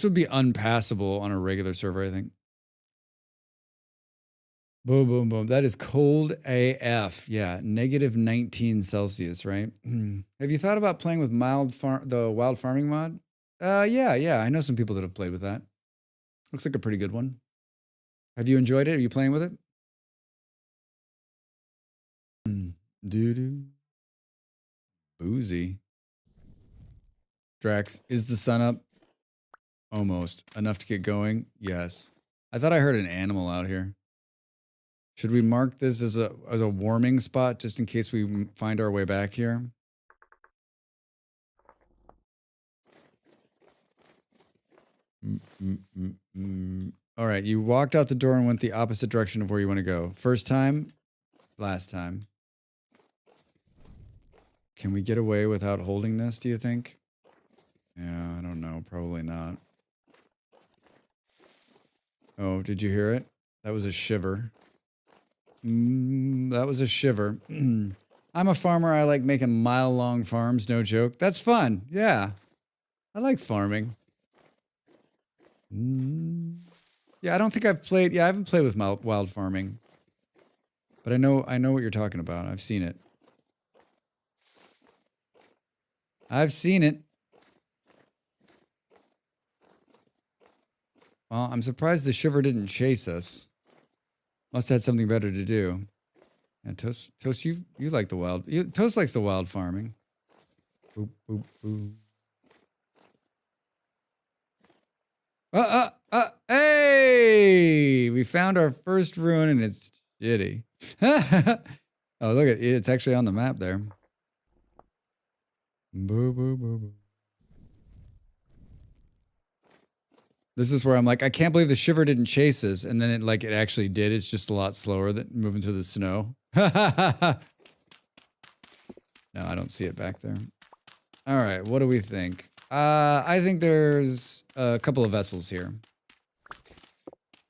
A: would be unpassable on a regular server, I think. Boom, boom, boom. That is cold AF. Yeah, negative 19 Celsius, right? Have you thought about playing with the wild farming mod? Yeah. I know some people that have played with that. Looks like a pretty good one. Have you enjoyed it? Are you playing with it? Doo-doo. Boozy. Drax, is the sun up? Almost. Enough to get going? Yes. I thought I heard an animal out here. Should we mark this as a warming spot just in case we find our way back here? All right, you walked out the door and went the opposite direction of where you want to go. First time, last time. Can we get away without holding this, do you think? Yeah, I don't know. Probably not. Oh, did you hear it? That was a shiver. That was a shiver. I'm a farmer. I like making mile-long farms, no joke. That's fun. Yeah. I like farming. Yeah, I don't think I've played... Yeah, I haven't played with wild farming. But I know what you're talking about. I've seen it. I've seen it. Well, I'm surprised the shiver didn't chase us. Must have had something better to do. And Toast, you like the wild... Toast likes the wild farming. Boop, boop, boop. Hey! We found our first ruin and it's shitty. Oh, look at it. It's actually on the map there. Boo, boo, boo, boo. This is where I'm like, I can't believe the shiver didn't chase us. And then it actually did. It's just a lot slower than moving through the snow. No, I don't see it back there. All right, what do we think? I think there's a couple of vessels here.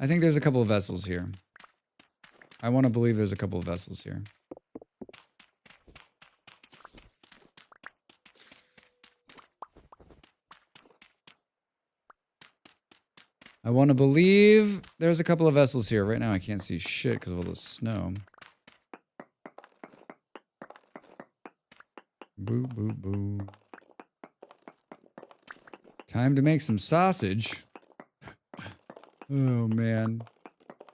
A: I want to believe there's a couple of vessels here. I want to believe there's a couple of vessels here. Right now I can't see shit because of all the snow. Boo, boo, boo. Time to make some sausage. Oh, man.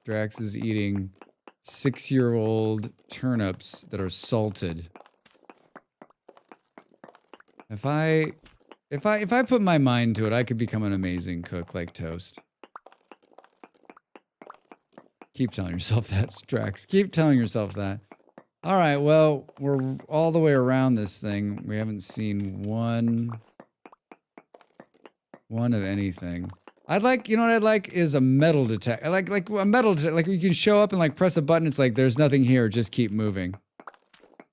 A: Drax is eating 6-year-old turnips that are salted. If I put my mind to it, I could become an amazing cook like Toast. Keep telling yourself that, Drax. Keep telling yourself that. All right, well, we're all the way around this thing. We haven't seen one of anything. You know what I'd like is a metal detector. Like a metal detector. Like you can show up and like press a button. It's like, there's nothing here. Just keep moving.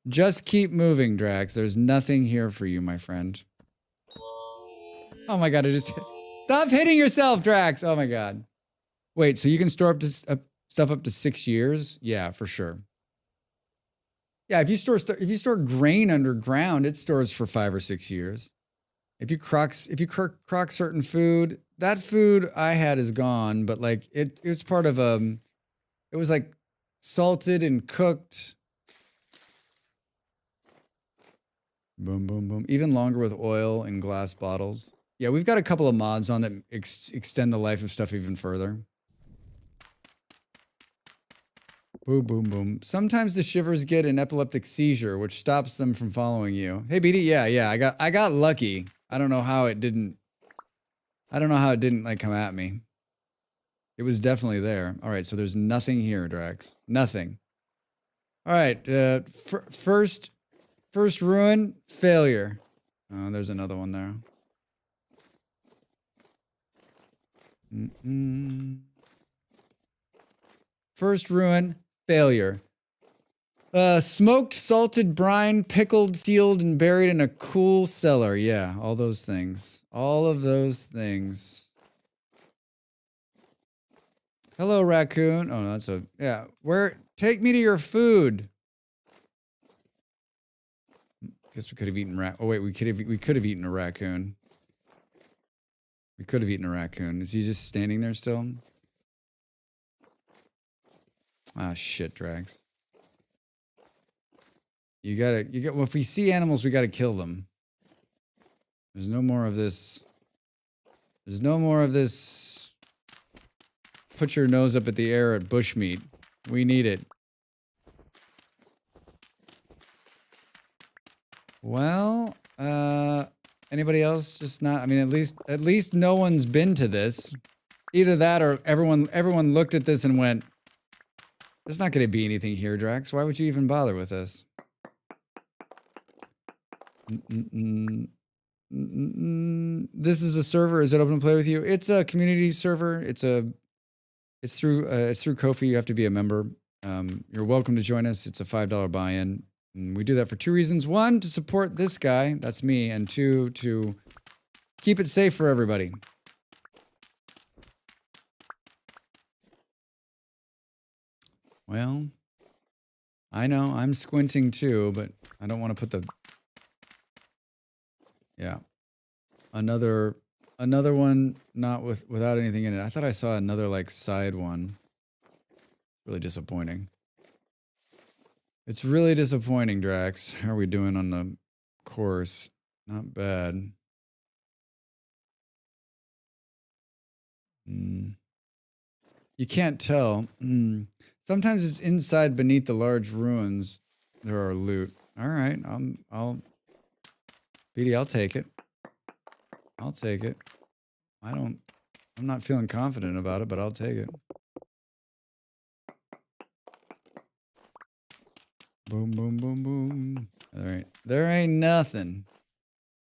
A: Just keep moving, Drax. There's nothing here for you, my friend. Oh my God, stop hitting yourself, Drax. Oh my God. Wait, so you can store stuff up to 6 years? Yeah, for sure. Yeah, if you store grain underground, it stores for 5 or 6 years. If you crock certain food, that food I had is gone, but like it's part of it was like salted and cooked. Boom, boom, boom. Even longer with oil in glass bottles. Yeah, we've got a couple of mods on that extend the life of stuff even further. Boom, boom, boom. Sometimes the shivers get an epileptic seizure, which stops them from following you. Hey, BD, yeah, I got lucky. I don't know how it didn't like come at me. It was definitely there. All right, so there's nothing here, Drax. Nothing. All right, first ruin, failure. Oh, there's another one there. First ruin, failure. Smoked, salted, brine, pickled, sealed, and buried in a cool cellar. Yeah, all those things. All of those things. Hello, raccoon. Oh, no, yeah. Take me to your food. Guess we could have eaten oh wait, we could have eaten a raccoon. could have eaten a raccoon. Is he just standing there still? Ah, shit, Drax. Well, if we see animals, we gotta kill them. There's no more of this. There's no more of this. Put your nose up at the air at bushmeat. We need it. Well, anybody else just not? I mean, at least no one's been to this. Either that or everyone looked at this and went, "There's not going to be anything here, Drax. Why would you even bother with this?" This is a server. Is it open to play with you? It's a community server. It's through Ko-fi. You have to be a member. You're welcome to join us. It's a $5 buy-in. And we do that for two reasons. One, to support this guy. That's me. And two, to keep it safe for everybody. Well, I know. I'm squinting too, but I don't want to put the... Yeah. Another one not without anything in it. I thought I saw another like side one. Really disappointing. It's really disappointing, Drax. How are we doing on the course? Not bad. You can't tell. Sometimes it's inside beneath the large ruins. There are loot. All right, BD, I'll take it. I'll take it. I'm not feeling confident about it, but I'll take it. Boom, boom, boom, boom. There ain't nothing.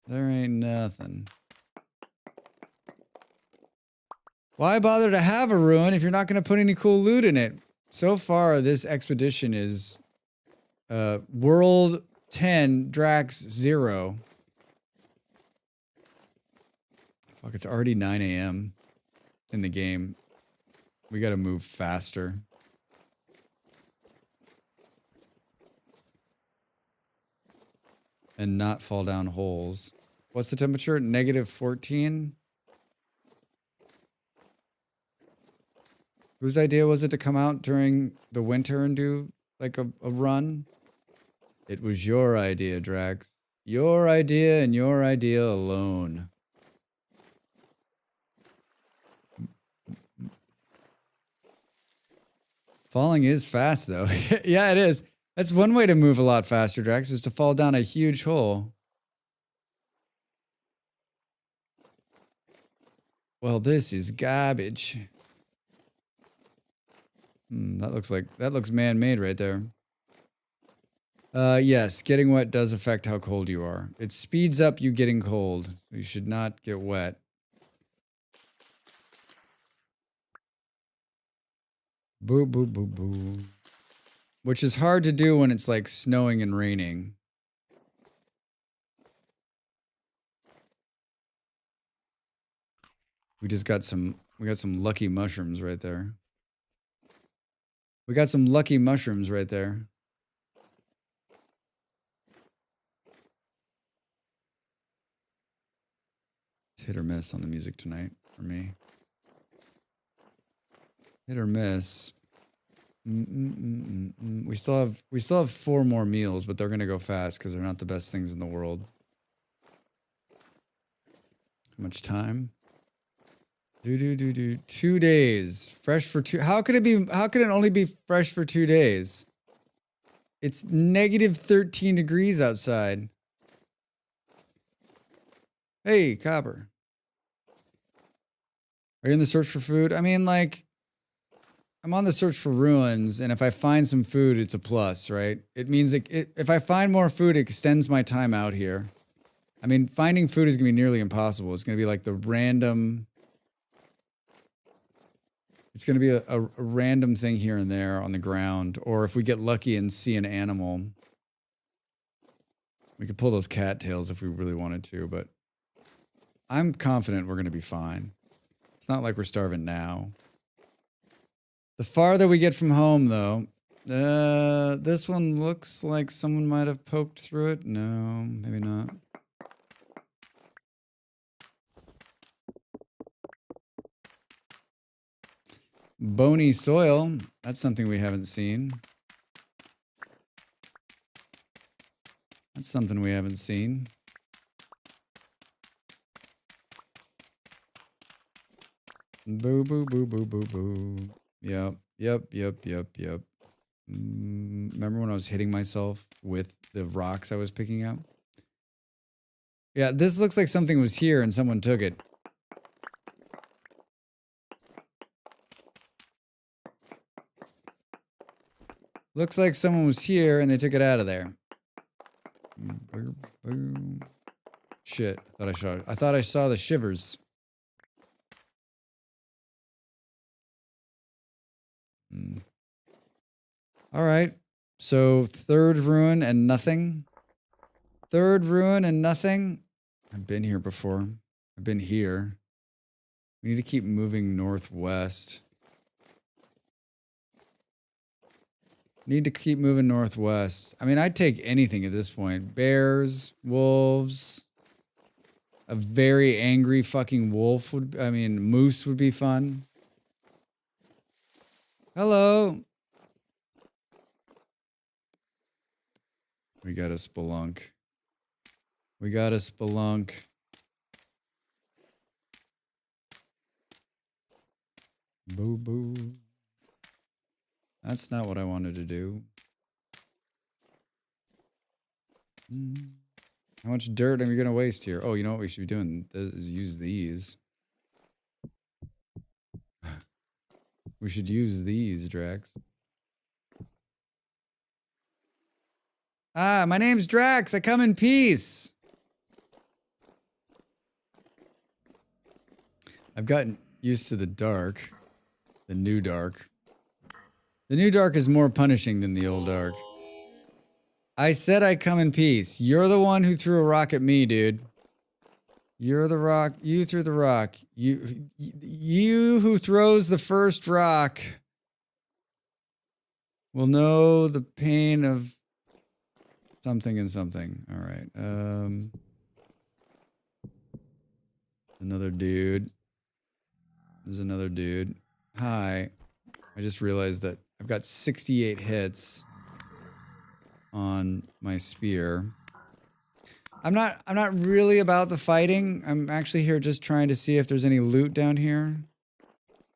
A: There ain't nothing. Why bother to have a ruin if you're not going to put any cool loot in it? So far, this expedition is World 10, Drax 0. Fuck, it's already 9 a.m. in the game. We got to move faster. And not fall down holes. What's the temperature? -14? Whose idea was it to come out during the winter and do like a run? It was your idea, Drax. Your idea and your idea alone. Falling is fast, though. Yeah, it is. That's one way to move a lot faster, Drax, is to fall down a huge hole. Well, this is garbage. That looks man-made right there. Yes, getting wet does affect how cold you are. It speeds up you getting cold. You should not get wet. Boo, boo, boo, boo. Which is hard to do when it's like snowing and raining. We got some lucky mushrooms right there. We got some lucky mushrooms right there. It's hit or miss on the music tonight for me. Hit or miss. We still have 4 more meals, but they're gonna go fast because they're not the best things in the world. How much time? 2 days. Fresh for 2. How could it only be fresh for 2 days? It's -13 degrees outside. Hey, Copper. Are you in the search for food? I mean, like, I'm on the search for ruins, and if I find some food, it's a plus, right? It means if I find more food, it extends my time out here. I mean, finding food is going to be nearly impossible. It's going to be like the random... It's going to be a random thing here and there on the ground. Or if we get lucky and see an animal, we could pull those cattails if we really wanted to, but I'm confident we're going to be fine. It's not like we're starving now. The farther we get from home, though, this one looks like someone might have poked through it. No, maybe not. Bony soil. That's something we haven't seen. That's something we haven't seen. Boo, boo, boo, boo, boo, boo. Yep. Remember when I was hitting myself with the rocks I was picking up? Yeah, this looks like something was here and someone took it. Looks like someone was here and they took it out of there. Shit, I thought I saw the shivers. All right. So third ruin and nothing. Third ruin and nothing. I've been here before. I've been here. We need to keep moving northwest. Need to keep moving northwest. I mean, I'd take anything at this point. Bears, wolves. A very angry fucking wolf would, I mean, moose would be fun. Hello. We got a spelunk. We got a spelunk. Boo boo. That's not what I wanted to do. How much dirt are we going to waste here? Oh, you know what we should be doing? Is use these. We should use these, Drax. Ah, my name's Drax. I come in peace. I've gotten used to the dark. The new dark. The new dark is more punishing than the old dark. I said I come in peace. You're the one who threw a rock at me, dude. You're the rock. You threw the rock. You who throws the first rock will know the pain of something and something. All right. Another dude. There's another dude. Hi. I just realized that I've got 68 hits on my spear. I'm not really about the fighting. I'm actually here just trying to see if there's any loot down here.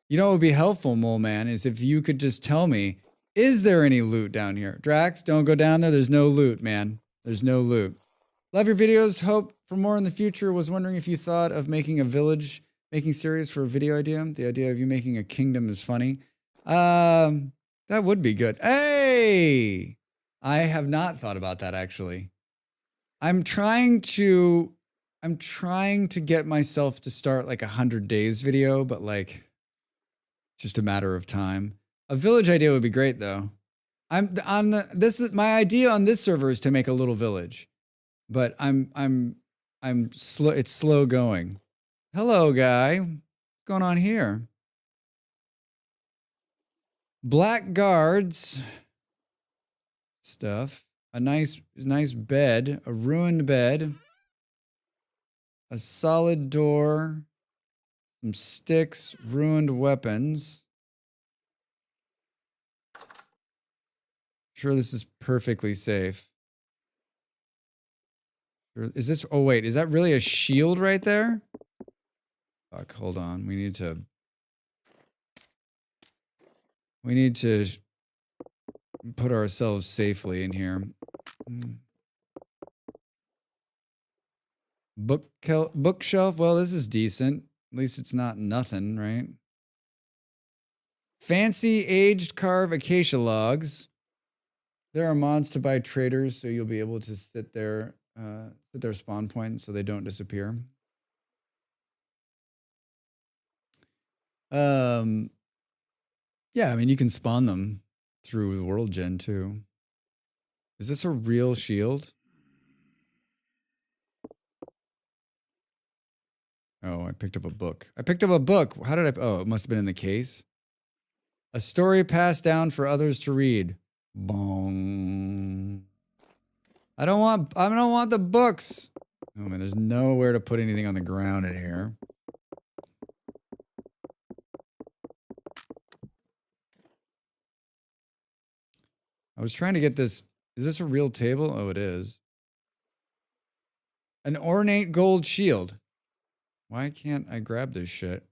A: You know what would be helpful, Mole Man, is if you could just tell me, is there any loot down here? Drax, don't go down there. There's no loot, man. There's no loot. Love your videos. Hope for more in the future. Was wondering if you thought of making a village making series for a video idea. The idea of you making a kingdom is funny. That would be good. Hey! I have not thought about that, actually. I'm trying to get myself to start like a 100 days video, but like it's just a matter of time. A village idea would be great though. This is my idea on this server is to make a little village. But I'm slow, it's slow going. Hello, guy. What's going on here? Black guards. Stuff. A nice bed. A ruined bed. A solid door. Some sticks. Ruined weapons. Sure, this is perfectly safe. Is this... Oh, wait. Is that really a shield right there? Fuck, hold on. We need to put ourselves safely in here. Bookshelf. Well, this is decent. At least it's not nothing, right? Fancy aged carved acacia logs. There are mods to buy traders, so you'll be able to sit their spawn point so they don't disappear. Yeah, I mean, you can spawn them through the world gen too. Is this a real shield? Oh, I picked up a book. How did I? Oh, it must have been in the case. A story passed down for others to read. Bong. I don't want the books. Oh man, there's nowhere to put anything on the ground in here. I was trying to get this. Is this a real table? Oh, it is. An ornate gold shield. Why can't I grab this shit?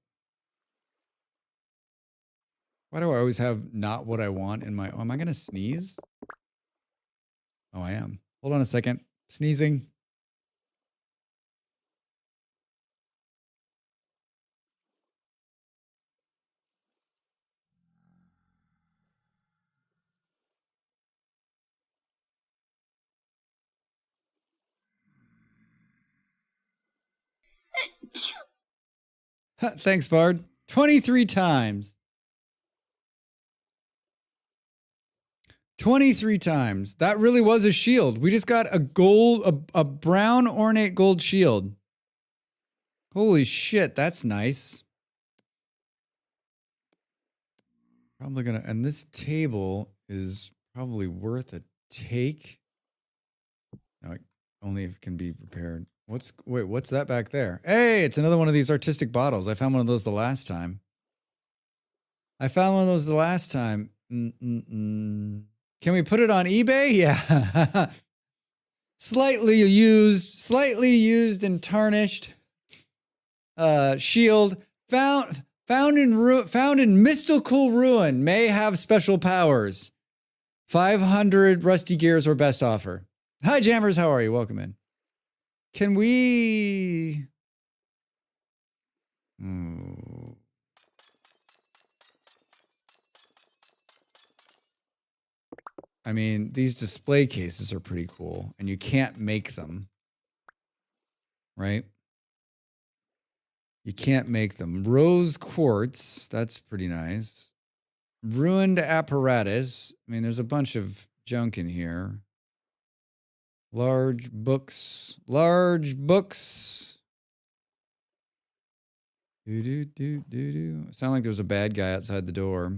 A: Why do I always have not what I want in my... Oh, am I going to sneeze? Oh, I am. Hold on a second. Sneezing. Thanks, Bard. 23 times. 23 times. That really was a shield. We just got a gold, a brown ornate gold shield. Holy shit, that's nice. Probably gonna, and this table is probably worth a take. No, only if it can be repaired. What's that back there? Hey, it's another one of these artistic bottles. I found one of those the last time. Can we put it on eBay? Yeah. Slightly used and tarnished. Shield found in mystical ruin, may have special powers. 500 rusty gears or best offer. Hi Jammers, how are you? Welcome in. Can we... I mean, these display cases are pretty cool, and you can't make them, right? You can't make them. Rose quartz, that's pretty nice. Ruined apparatus. I mean, there's a bunch of junk in here. Large books. Sound like there's a bad guy outside the door.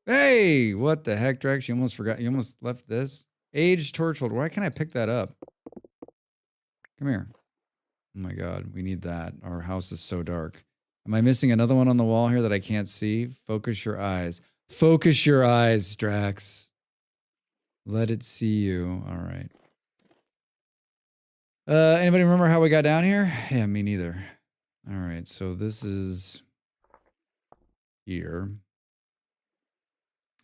A: Hey, what the heck, Drex? You almost forgot. You almost left this. Aged torch holder. Why can't I pick that up? Come here. Oh my God, we need that. Our house is so dark. Am I missing another one on the wall here that I can't see? Focus your eyes. Focus your eyes, Drax. Let it see you. All right. Anybody remember how we got down here? Yeah, me neither. All right, so this is here.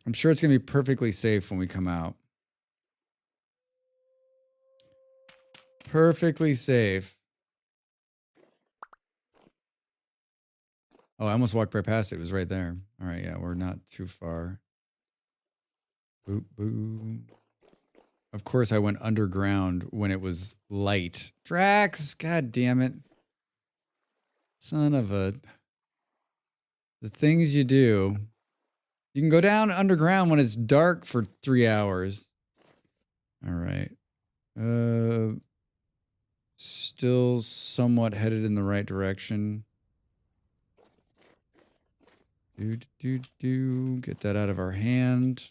A: I'm sure it's going to be perfectly safe when we come out. Perfectly safe. Oh, I almost walked right past it. It was right there. All right, yeah, we're not too far. Boop, boop. Of course, I went underground when it was light. Drax, god damn it. Son of a... The things you do. You can go down underground when it's dark for 3 hours. All right. Still somewhat headed in the right direction. Get that out of our hand.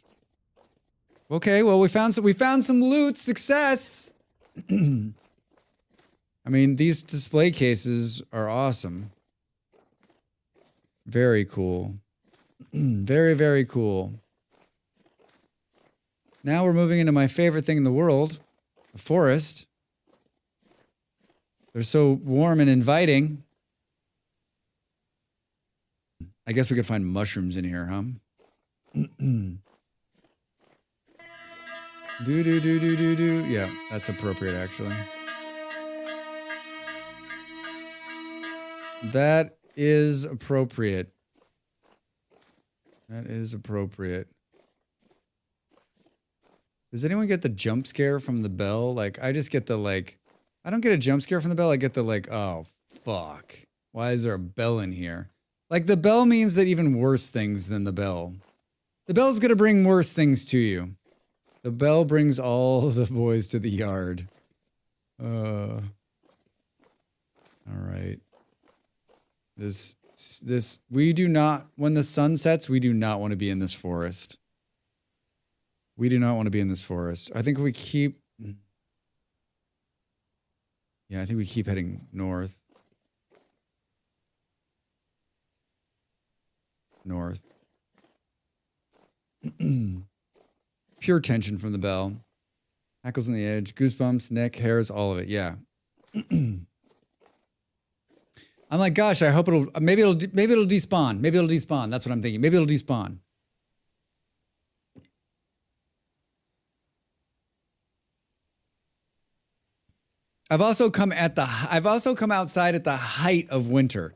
A: Okay, well we found some loot. Success. I mean, these display cases are awesome. Very cool. Very, very cool. Now we're moving into my favorite thing in the world, a forest. They're so warm and inviting. I guess we could find mushrooms in here, huh? Do. Yeah, that's appropriate, actually. That is appropriate. That is appropriate. Does anyone get the jump scare from the bell? Like, I just get the, like... I don't get a jump scare from the bell. I get the, like, oh, fuck. Why is there a bell in here? Like, the bell means that even worse things than the bell. The bell's gonna bring worse things to you. The bell brings all the boys to the yard. All right. We do not, when the sun sets, we do not want to be in this forest. We do not want to be in this forest. I think we keep, yeah, I think we keep heading north. North. Pure tension from the bell. Hackles on the edge, goosebumps, neck, hairs, all of it. Yeah. I'm like, gosh, I hope maybe it'll despawn. Maybe it'll despawn. That's what I'm thinking. Maybe it'll despawn. I've also come outside at the height of winter,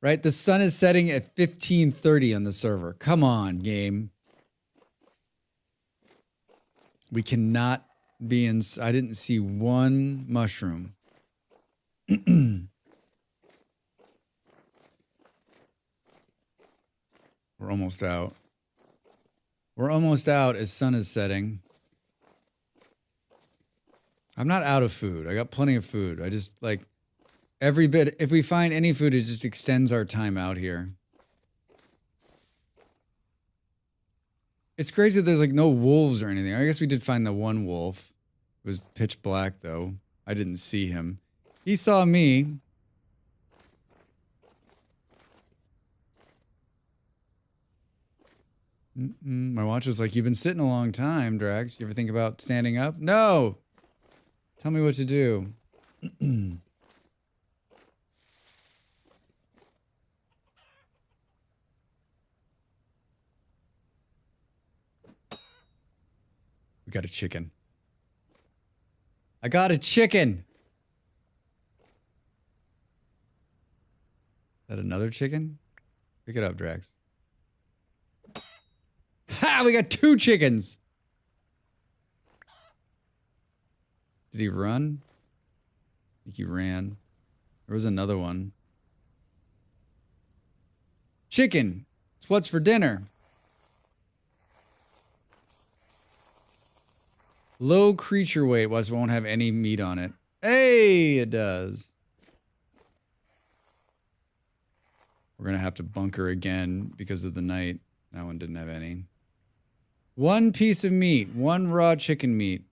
A: right? The sun is setting at 15:30 on the server. Come on, game. We cannot be in. I didn't see one mushroom. We're almost out. We're almost out as sun is setting. I'm not out of food. I got plenty of food. I just like every bit. If we find any food, it just extends our time out here. It's crazy that there's like no wolves or anything. I guess we did find the one wolf. It was pitch black though. I didn't see him. He saw me. My watch was like, you've been sitting a long time, Drax. You ever think about standing up? No! Tell me what to do. We got a chicken. I got a chicken! Is that another chicken? Pick it up, Drax. Ha! We got 2 chickens! Did he run? I think he ran. There was another one. Chicken! It's what's for dinner. Low creature weight, was won't have any meat on it. Hey, it does. We're gonna have to bunker again because of the night. That one didn't have any. 1 piece of meat, 1 raw chicken meat.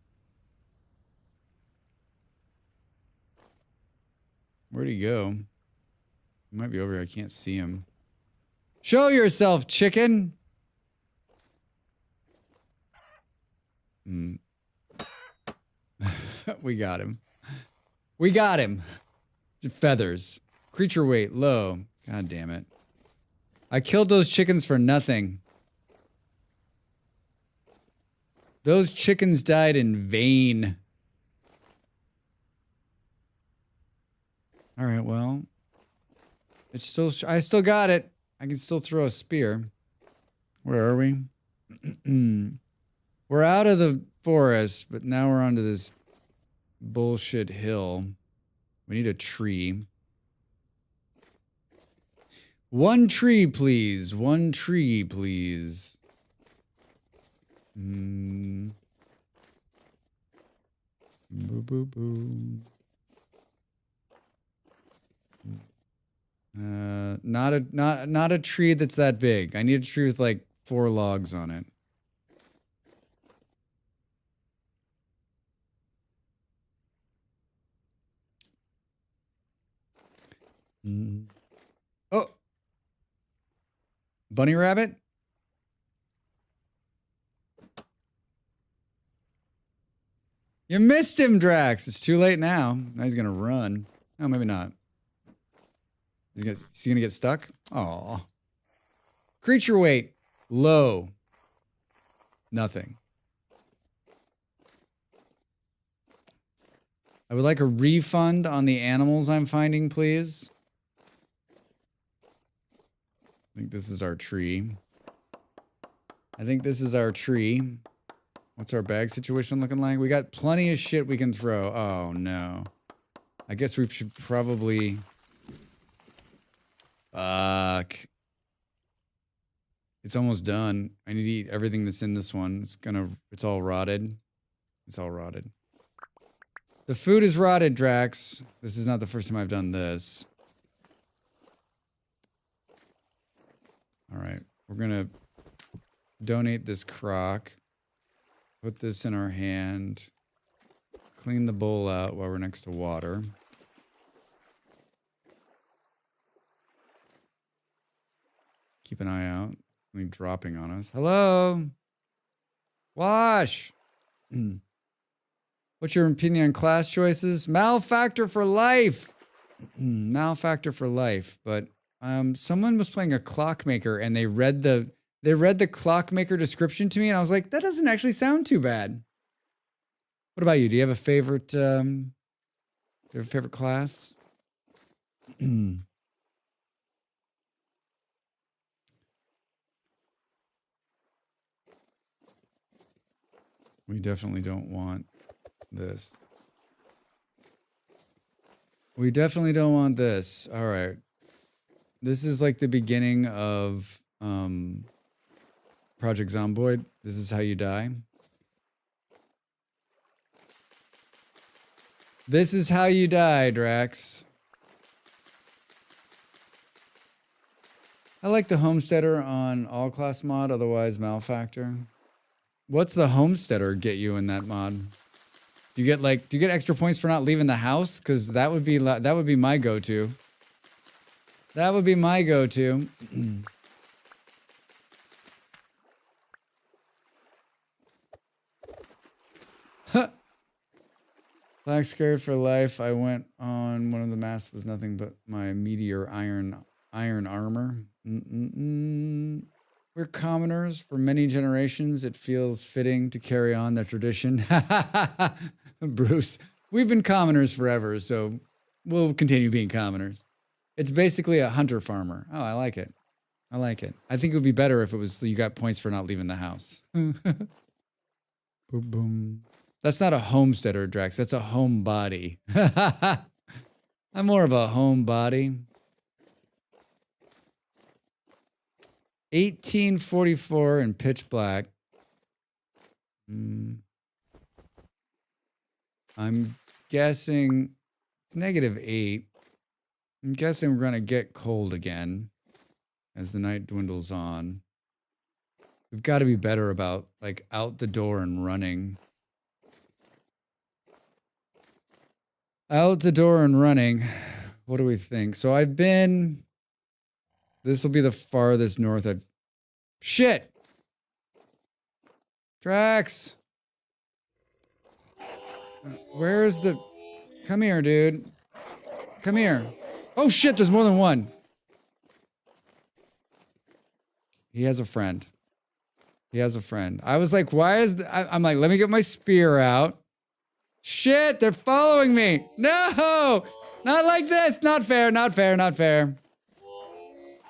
A: Where'd he go? He might be over here. I can't see him. Show yourself, chicken! We got him. We got him. Feathers. Creature weight, low. God damn it. I killed those chickens for nothing. Those chickens died in vain. All right, well, it's still. I still got it. I can still throw a spear. Where are we? We're out of the forest, but now we're onto this bullshit hill. We need a tree. 1 tree, please. 1 tree, please. Boo, boo, boo. Not a tree that's that big. I need a tree with like 4 logs on it. Oh, bunny rabbit. You missed him, Drax. It's too late now. Now he's gonna run. Oh, maybe not. Is he gonna get stuck? Aw. Creature weight, low. Nothing. I would like a refund on the animals I'm finding, please. I think this is our tree. What's our bag situation looking like? We got plenty of shit we can throw. Oh, no. I guess we should probably... Fuck. It's almost done. I need to eat everything that's in this one. It's all rotted. It's all rotted. The food is rotted, Drax. This is not the first time I've done this. All right. We're going to donate this crock. Put this in our hand. Clean the bowl out while we're next to water. Keep an eye out. Something dropping on us. Hello? Wash. What's your opinion on class choices? Malfactor for life. Malfactor for life. But someone was playing a clockmaker and they read the clockmaker description to me and I was like, that doesn't actually sound too bad. What about you? Do you have a favorite class? We definitely don't want this. We definitely don't want this. All right. This is like the beginning of Project Zomboid. This is how you die. This is how you die, Drax. I like the Homesteader on all class mod, otherwise Malfactor. What's the Homesteader get you in that mod? Do you get extra points for not leaving the house? Because that would be my go-to. That would be my go-to. Black scared for life. I went on one of the masks was nothing but my meteor iron armor. We're commoners for many generations. It feels fitting to carry on the tradition. Bruce, we've been commoners forever, so we'll continue being commoners. It's basically a hunter farmer. Oh, I like it. I like it. I think it would be better if it was you got points for not leaving the house. Boom, boom. That's not a homesteader, Drax. That's a homebody. I'm more of a homebody. 1844 in pitch black. I'm guessing it's -8. I'm guessing we're going to get cold again as the night dwindles on. We've got to be better about like out the door and running. Out the door and running. What do we think? So I've been... This will be the farthest north I've... Shit! Drax! Where's the... Come here, dude. Come here. Oh shit, there's more than one. He has a friend. He has a friend. I was like, why is... I'm like, let me get my spear out. Shit, they're following me. No! Not like this. Not fair, not fair, not fair.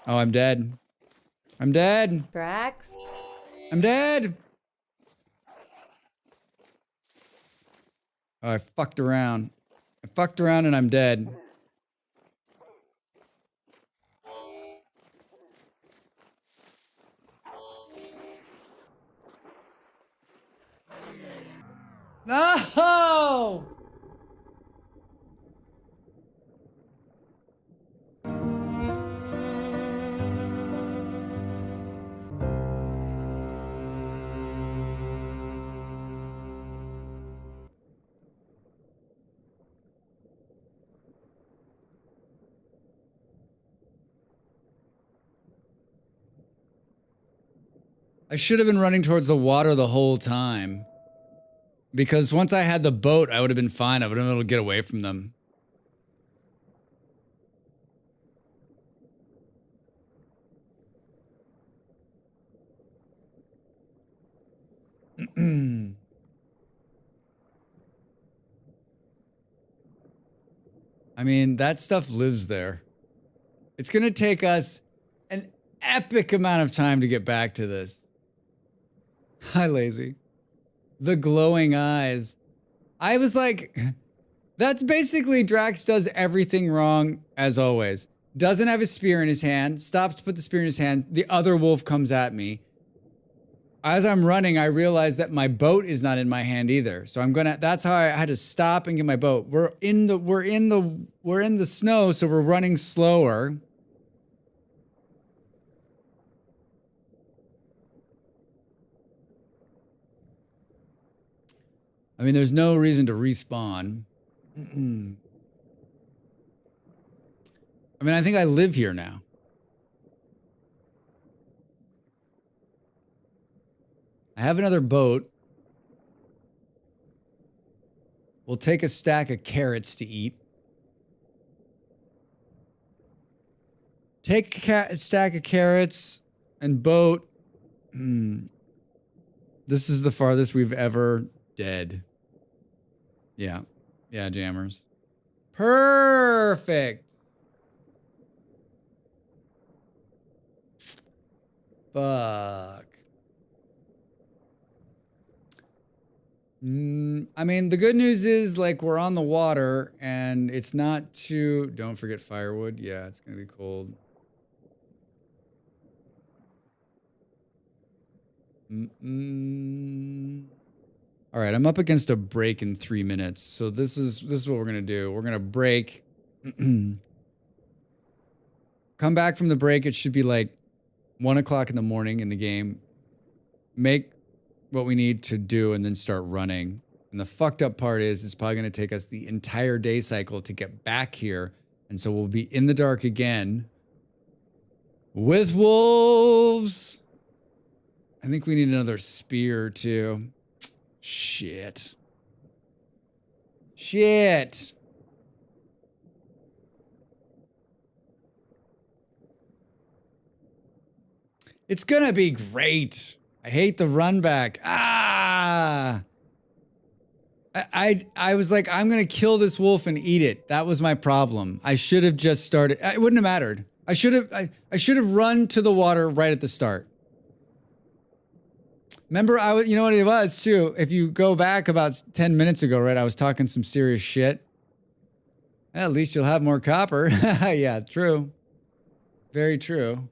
A: Oh, I'm dead. I'm dead.
E: Drax?
A: I'm dead. Oh, I fucked around. I fucked around and I'm dead. No! I should have been running towards the water the whole time. Because once I had the boat, I would have been fine. I would have been able to get away from them. I mean, that stuff lives there. It's going to take us an epic amount of time to get back to this. Hi, Lazy. The glowing eyes. I was like, that's basically Drax does everything wrong as always. Doesn't have his spear in his hand, stops to put the spear in his hand. The other wolf comes at me. As I'm running, I realize that my boat is not in my hand either. So that's how I had to stop and get my boat. We're in the snow, so we're running slower. I mean, there's no reason to respawn. I mean, I think I live here now. I have another boat. We'll take a stack of carrots to eat. Take a stack of carrots and boat. This is the farthest we've ever dead. Yeah. Yeah, jammers. Perfect. Fuck. I mean, the good news is, like, we're on the water and it's not too... Don't forget firewood. Yeah, it's going to be cold. All right, I'm up against a break in 3 minutes. So this is what we're going to do. We're going to break. Come back from the break. It should be like 1 o'clock in the morning in the game. Make what we need to do and then start running. And the fucked up part is it's probably going to take us the entire day cycle to get back here. And so we'll be in the dark again with wolves. I think we need another spear too. Shit. Shit. It's gonna be great. I hate the run back. I was like, I'm gonna kill this wolf and eat it. That was my problem. I should have just started. It wouldn't have mattered. I should have run to the water right at the start. Remember, you know what it was too? If you go back about 10 minutes ago, right? I was talking some serious shit. At least you'll have more copper. Yeah, true. Very true.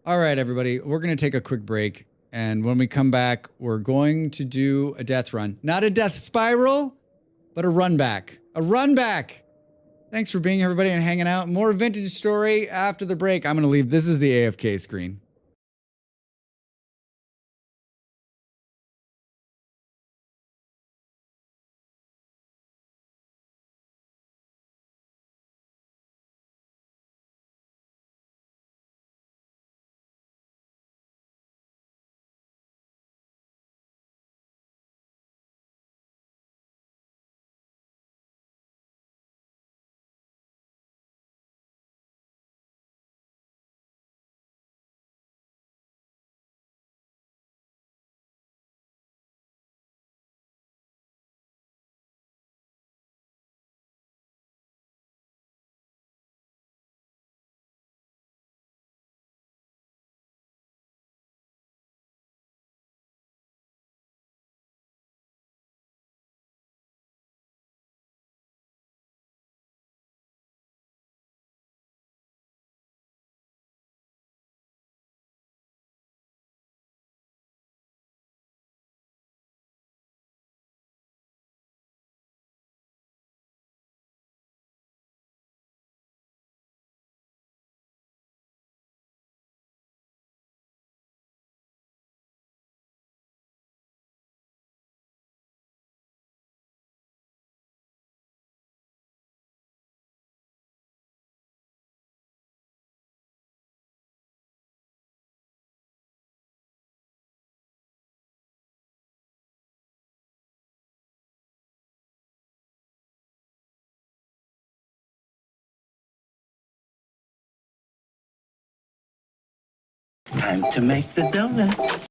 A: All right, everybody. We're going to take a quick break. And when we come back, we're going to do a death run. Not a death spiral, but a run back. A run back. Thanks for being here, everybody, and hanging out. More vintage story after the break. I'm going to leave. This is the AFK screen.
C: Time to make the donuts.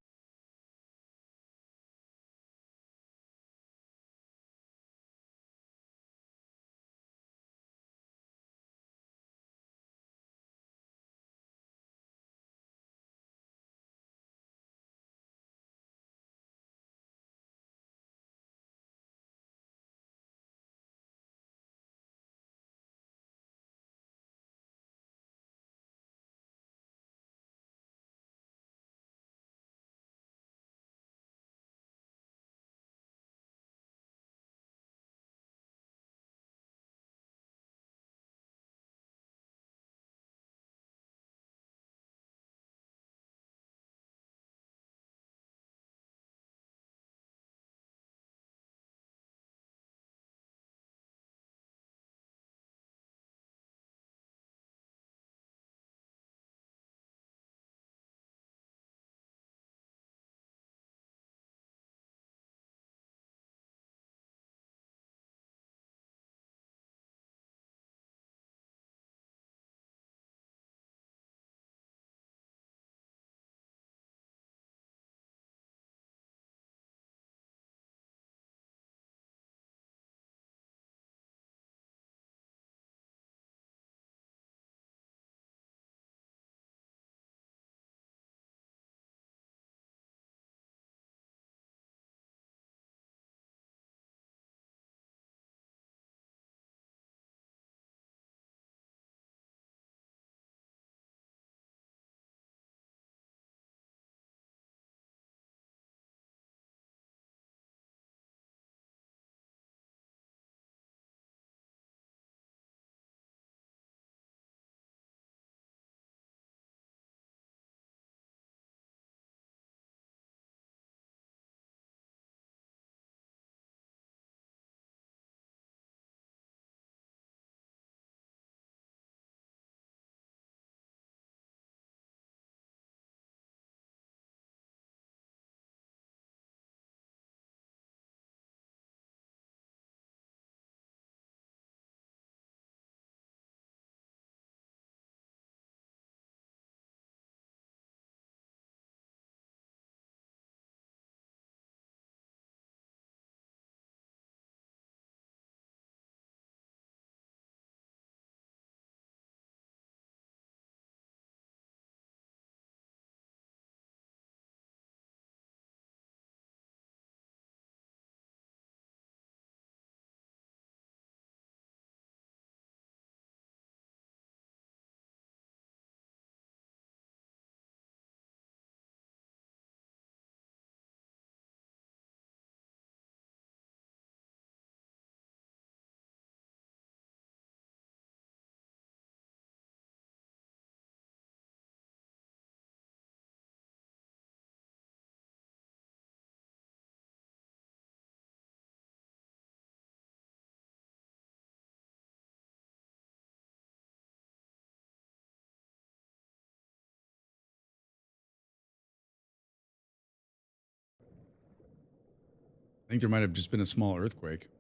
A: think there might have just been a small earthquake.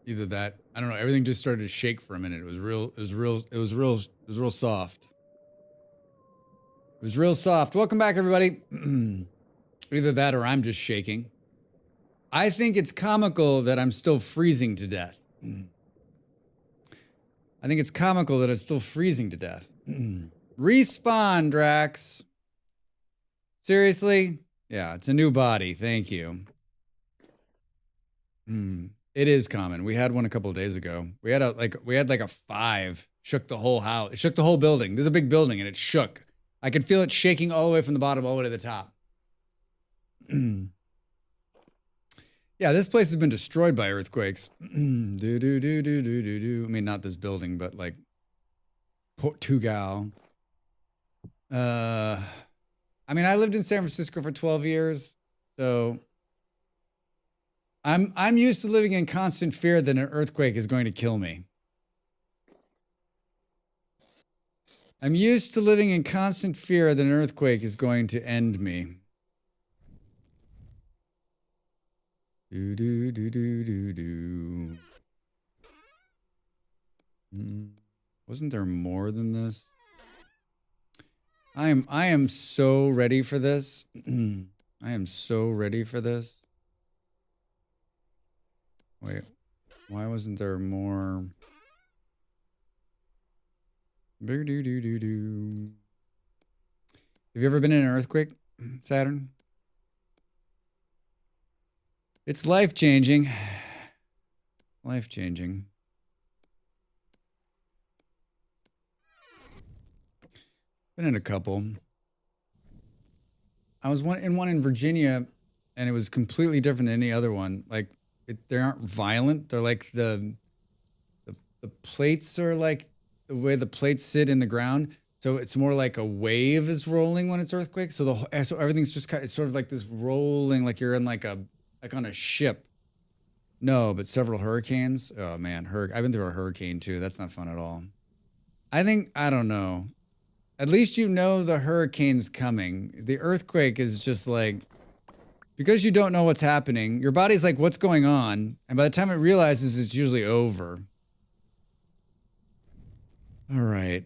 A: Either that, I don't know. Everything just started to shake for a minute. It was real soft. It was real soft. Welcome back, everybody. Either that or I'm just shaking. I think it's comical that I'm still freezing to death. I think it's comical that it's still freezing to death. Respawn, Drax. Seriously? Yeah, it's a new body. Thank you. It is common. We had one a couple of days ago. We had like a 5. Shook the whole house. It shook the whole building. There's a big building and it shook. I could feel it shaking all the way from the bottom all the way to the top. Yeah, this place has been destroyed by earthquakes. I mean, not this building, but like Portugal. I mean, I lived in San Francisco for 12 years, so I'm used to living in constant fear that an earthquake is going to kill me. I'm used to living in constant fear that an earthquake is going to end me. Do do do do do do. Wasn't there more than this? I am so ready for this. I am so ready for this. Wait, why wasn't there more? Do do do do do. Have you ever been in an earthquake, Saturn? It's life-changing. Life-changing. Been in a couple. I was in one in Virginia, and it was completely different than any other one. Like, they aren't violent. They're like the plates are like the way the plates sit in the ground. So it's more like a wave is rolling when it's earthquake. So everything's just it's sort of like this rolling, like you're in like on a ship. No, but several hurricanes. Oh man, I've been through a hurricane too. That's not fun at all. I don't know. At least you know the hurricane's coming. The earthquake is just like, because you don't know what's happening, your body's like, what's going on? And by the time it realizes, it's usually over. All right.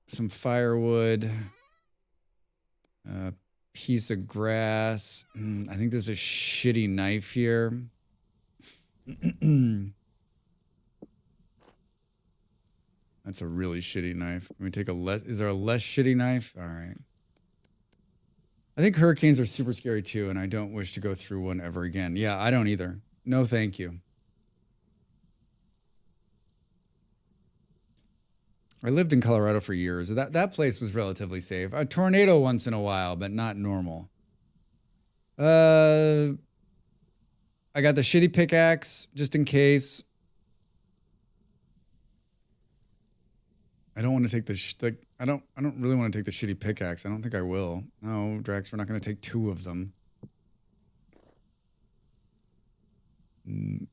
A: Some firewood. Piece of grass. I think there's a shitty knife here. That's a really shitty knife. Can we take is there a less shitty knife? All right. I think hurricanes are super scary too, and I don't wish to go through one ever again. Yeah, I don't either. No, thank you. I lived in Colorado for years. That place was relatively safe. A tornado once in a while, but not normal. I got the shitty pickaxe just in case. I don't want to take I don't really want to take the shitty pickaxe. I don't think I will. No, Drax, we're not going to take 2 of them.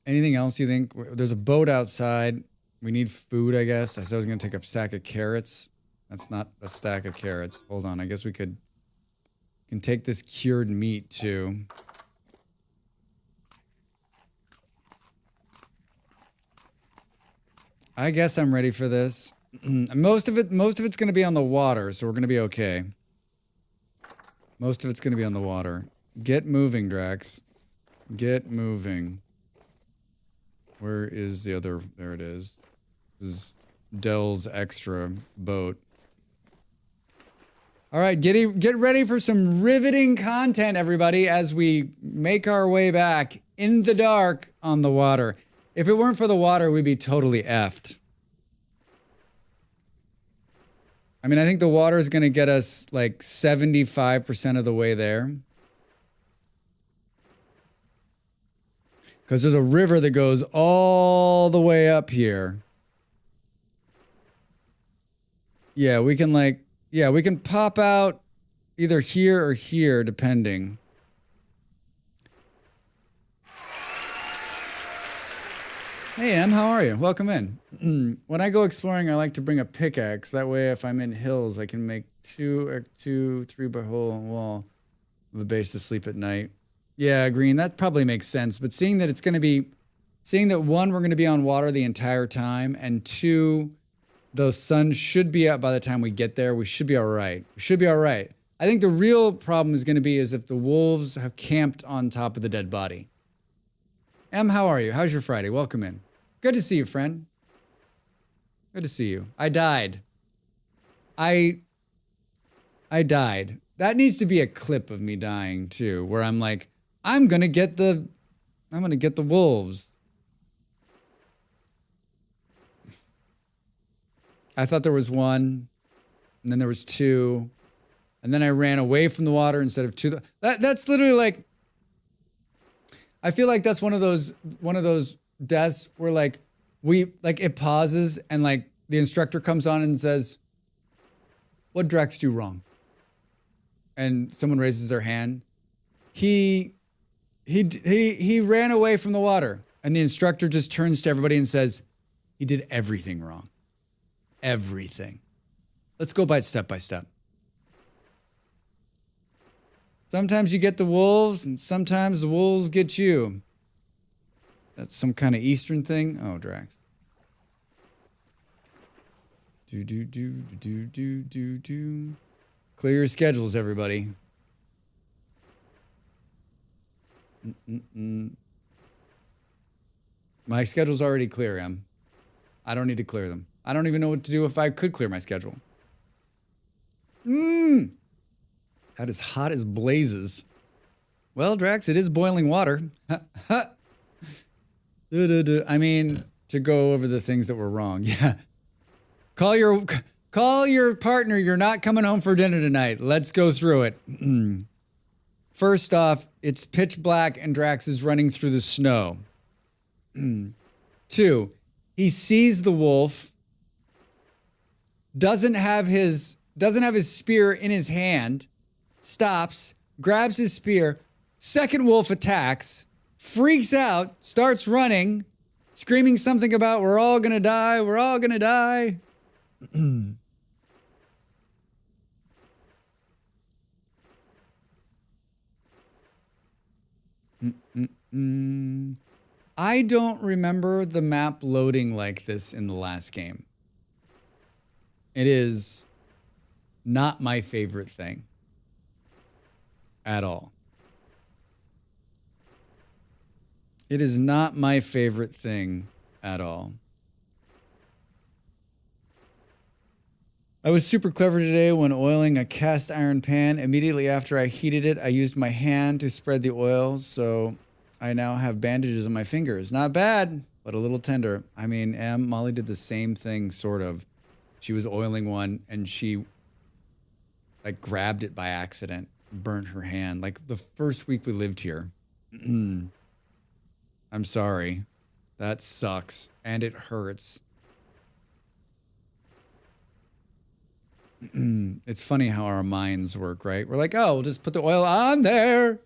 A: Anything else you think? There's a boat outside. We need food, I guess. I said I was going to take a stack of carrots. That's not a stack of carrots. Hold on. I guess we can take this cured meat too. I guess I'm ready for this. Most of it's going to be on the water, so we're going to be okay. Most of it's going to be on the water. Get moving, Drax. Get moving. Where is the other? There it is. This is Dell's extra boat. All right, get ready for some riveting content, everybody, as we make our way back in the dark on the water. If it weren't for the water, we'd be totally effed. I mean, I think the water is going to get us like 75% of the way there. Because there's a river that goes all the way up here. Yeah, we can pop out either here or here, depending. Hey, Em, how are you? Welcome in. When I go exploring, I like to bring a pickaxe. That way, if I'm in hills, I can make three by hole wall of a base to sleep at night. Yeah, Green, that probably makes sense. But seeing that it's going to be, seeing that one, we're going to be on water the entire time, and two, the sun should be up by the time we get there. We should be all right. We should be all right. I think the real problem is going to be is if the wolves have camped on top of the dead body. Em, how are you? How's your Friday? Welcome in. Good to see you, friend. Good to see you. I died. I died. That needs to be a clip of me dying too, where I'm like, I'm gonna get the wolves. I thought there was one, and then there was two, and then I ran away from the water instead of two. That's literally like, I feel like that's one of those deaths where like it pauses and like the instructor comes on and says, "What did Drax do wrong?" And someone raises their hand. He ran away from the water, and the instructor just turns to everybody and says, "He did everything wrong. Everything. Let's go by step by step." Sometimes you get the wolves, and sometimes the wolves get you. That's some kind of Eastern thing. Oh, Drax. Do. Clear your schedules, everybody. My schedule's already clear, Em. I don't need to clear them. I don't even know what to do if I could clear my schedule. That is hot as blazes. Well, Drax, it is boiling water. I mean, to go over the things that were wrong. Yeah. Call your partner. You're not coming home for dinner tonight. Let's go through it. First off, it's pitch black and Drax is running through the snow. 2, he sees the wolf, doesn't have his spear in his hand, stops, grabs his spear, second wolf attacks, freaks out, starts running, screaming something about we're all gonna die, we're all gonna die. I don't remember the map loading like this in the last game. It is not my favorite thing at all. It is not my favorite thing at all. I was super clever today when oiling a cast iron pan. Immediately after I heated it, I used my hand to spread the oil, so I now have bandages on my fingers. Not bad, but a little tender. I mean, Molly did the same thing, sort of. She was oiling one, and she like grabbed it by accident, burnt her hand. Like the first week we lived here. I'm sorry. That sucks, and it hurts. It's funny how our minds work, right? We're like, oh, we'll just put the oil on there.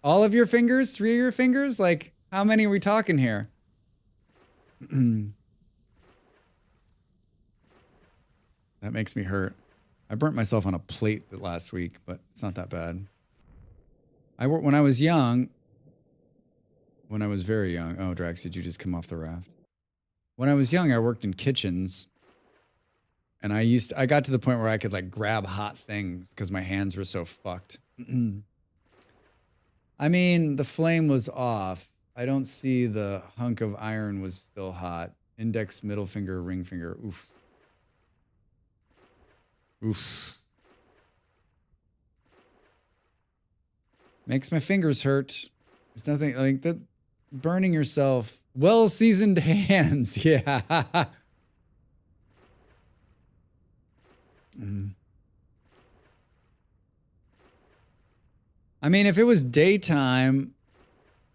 A: All of your fingers, 3 of your fingers? Like, how many are we talking here? That makes me hurt. I burnt myself on a plate last week, but it's not that bad. When I was very young. Oh, Drax, did you just come off the raft? When I was young, I worked in kitchens. And I got to the point where I could like grab hot things because my hands were so fucked. I mean, the flame was off. I don't see the hunk of iron was still hot. Index, middle finger, ring finger. Oof. Oof. Makes my fingers hurt. There's nothing like that. Burning yourself. Well-seasoned hands. Yeah. I mean, if it was daytime,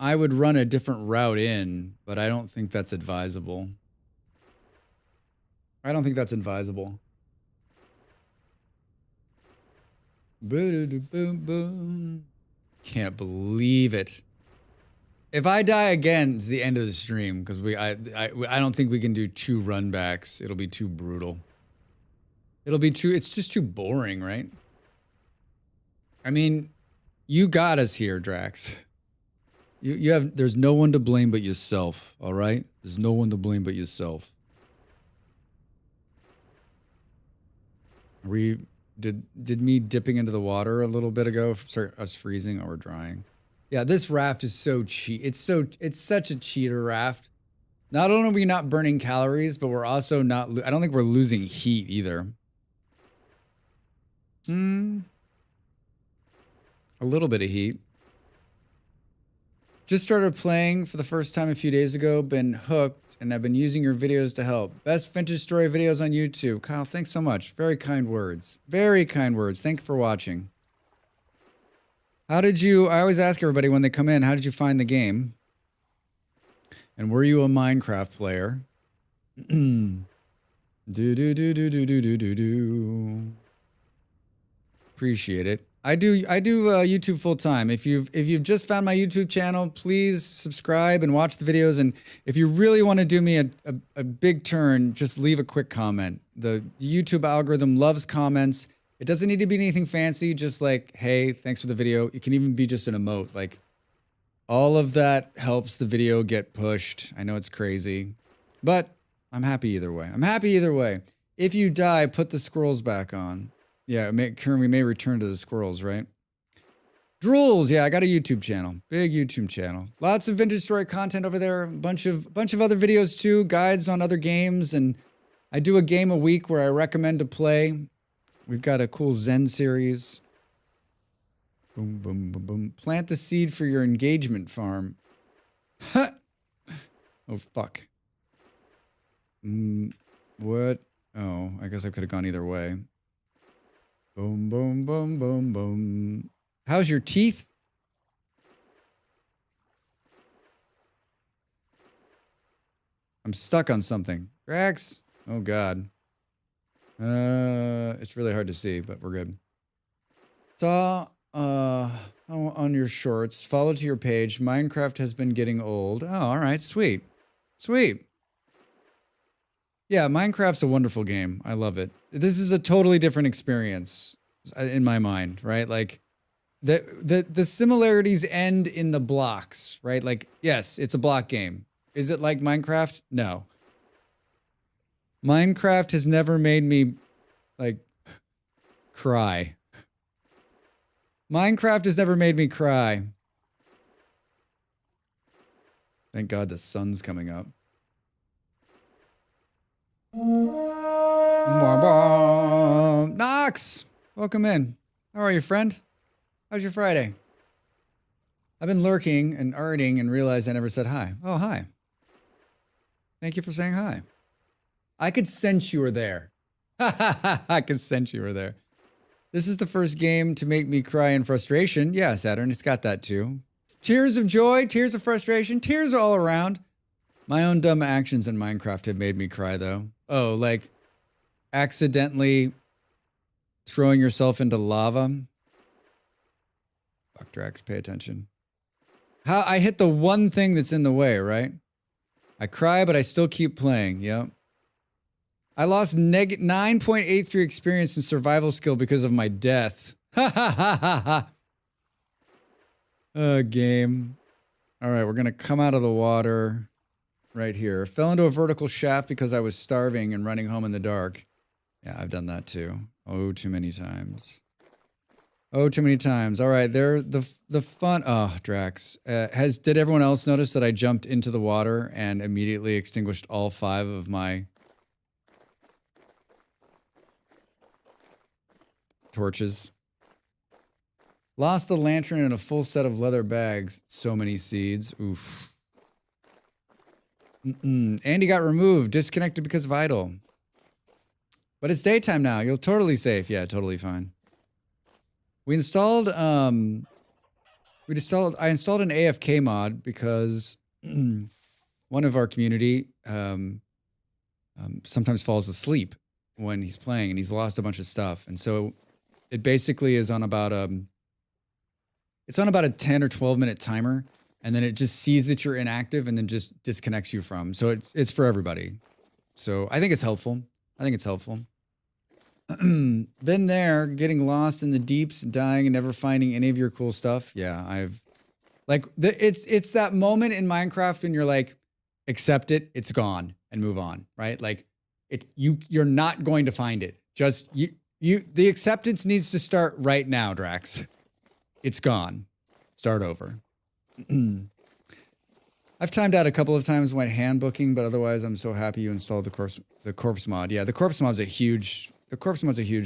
A: I would run a different route in, but I don't think that's advisable. Boom, boom. Can't believe it. If I die again, it's the end of the stream because I don't think we can do 2 run backs. It'll be too brutal. It's just too boring, right? I mean, you got us here, Drax. There's no one to blame but yourself, all right? There's no one to blame but yourself. Did me dipping into the water a little bit ago start us freezing or drying? Yeah, this raft is so cheap. It's such a cheater raft. Not only are we not burning calories, but we're also not, I don't think we're losing heat either. A little bit of heat. Just started playing for the first time a few days ago, been hooked, and I've been using your videos to help. Best vintage story videos on YouTube. Kyle, thanks so much. Very kind words. Very kind words. Thanks for watching. I always ask everybody when they come in, how did you find the game? And were you a Minecraft player? Appreciate it. I do YouTube full time. If you've just found my YouTube channel, please subscribe and watch the videos. And if you really want to do me a big turn, just leave a quick comment. The YouTube algorithm loves comments. It doesn't need to be anything fancy. Just like, hey, thanks for the video. It can even be just an emote. Like, all of that helps the video get pushed. I know it's crazy, but I'm happy either way. I'm happy either way. If you die, put the squirrels back on. Yeah, we may return to the squirrels, right? Drools, yeah, I got a YouTube channel. Big YouTube channel. Lots of vintage story content over there. A bunch of other videos too, guides on other games, and I do a game a week where I recommend to play. We've got a cool Zen series. Boom, boom, boom, boom. Plant the seed for your engagement farm. Oh, fuck. What? Oh, I guess I could have gone either way. Boom, boom, boom, boom, boom. How's your teeth? I'm stuck on something. Drax? Oh, God. It's really hard to see, but we're good. Saw on your shorts. Follow to your page. Minecraft has been getting old. Oh, all right. Sweet. Sweet. Yeah, Minecraft's a wonderful game. I love it. This is a totally different experience in my mind, right? Like the similarities end in the blocks, right? Like, yes, it's a block game. Is it like Minecraft? No. Minecraft has never made me like cry. Minecraft has never made me cry. Thank God the sun's coming up. Knox! Welcome in. How are you, friend? How's your Friday? I've been lurking and arting and realized I never said hi. Oh, hi. Thank you for saying hi. I could sense you were there. I could sense you were there. This is the first game to make me cry in frustration. Yeah, Saturn, it's got that too. Tears of joy, tears of frustration, tears all around. My own dumb actions in Minecraft have made me cry, though. Oh, like accidentally throwing yourself into lava. Fuck, Drax, pay attention. How I hit the one thing that's in the way, right? I cry, but I still keep playing. Yep. I lost 9.83 experience and survival skill because of my death. Ha ha ha ha ha. Game. All right, we're going to come out of the water right here. Fell into a vertical shaft because I was starving and running home in the dark. Yeah, I've done that too. Oh, too many times. Oh, too many times. All right, there. The fun. Oh, Drax. Did everyone else notice that I jumped into the water and immediately extinguished all 5 of my torches? Lost the lantern and a full set of leather bags. So many seeds. Oof. Andy got removed. Disconnected because of idle. But it's daytime now. You're totally safe. Yeah, totally fine. I installed an AFK mod because one of our community sometimes falls asleep when he's playing and he's lost a bunch of stuff. And so it basically is on about it's on about a 10 or 12 minute timer. and then it just sees that you're inactive and then just disconnects you from. So it's for everybody. So I think it's helpful. I think it's helpful. Been there, getting lost in the deeps, dying and never finding any of your cool stuff. Yeah, it's that moment in Minecraft when you're like, accept it, it's gone, and move on, right? Like you're not going to find it. Just the acceptance needs to start right now, Drax. It's gone. Start over. I've timed out a couple of times, went handbooking, but otherwise I'm so happy you installed the corpse mod. Yeah, the corpse mod's a huge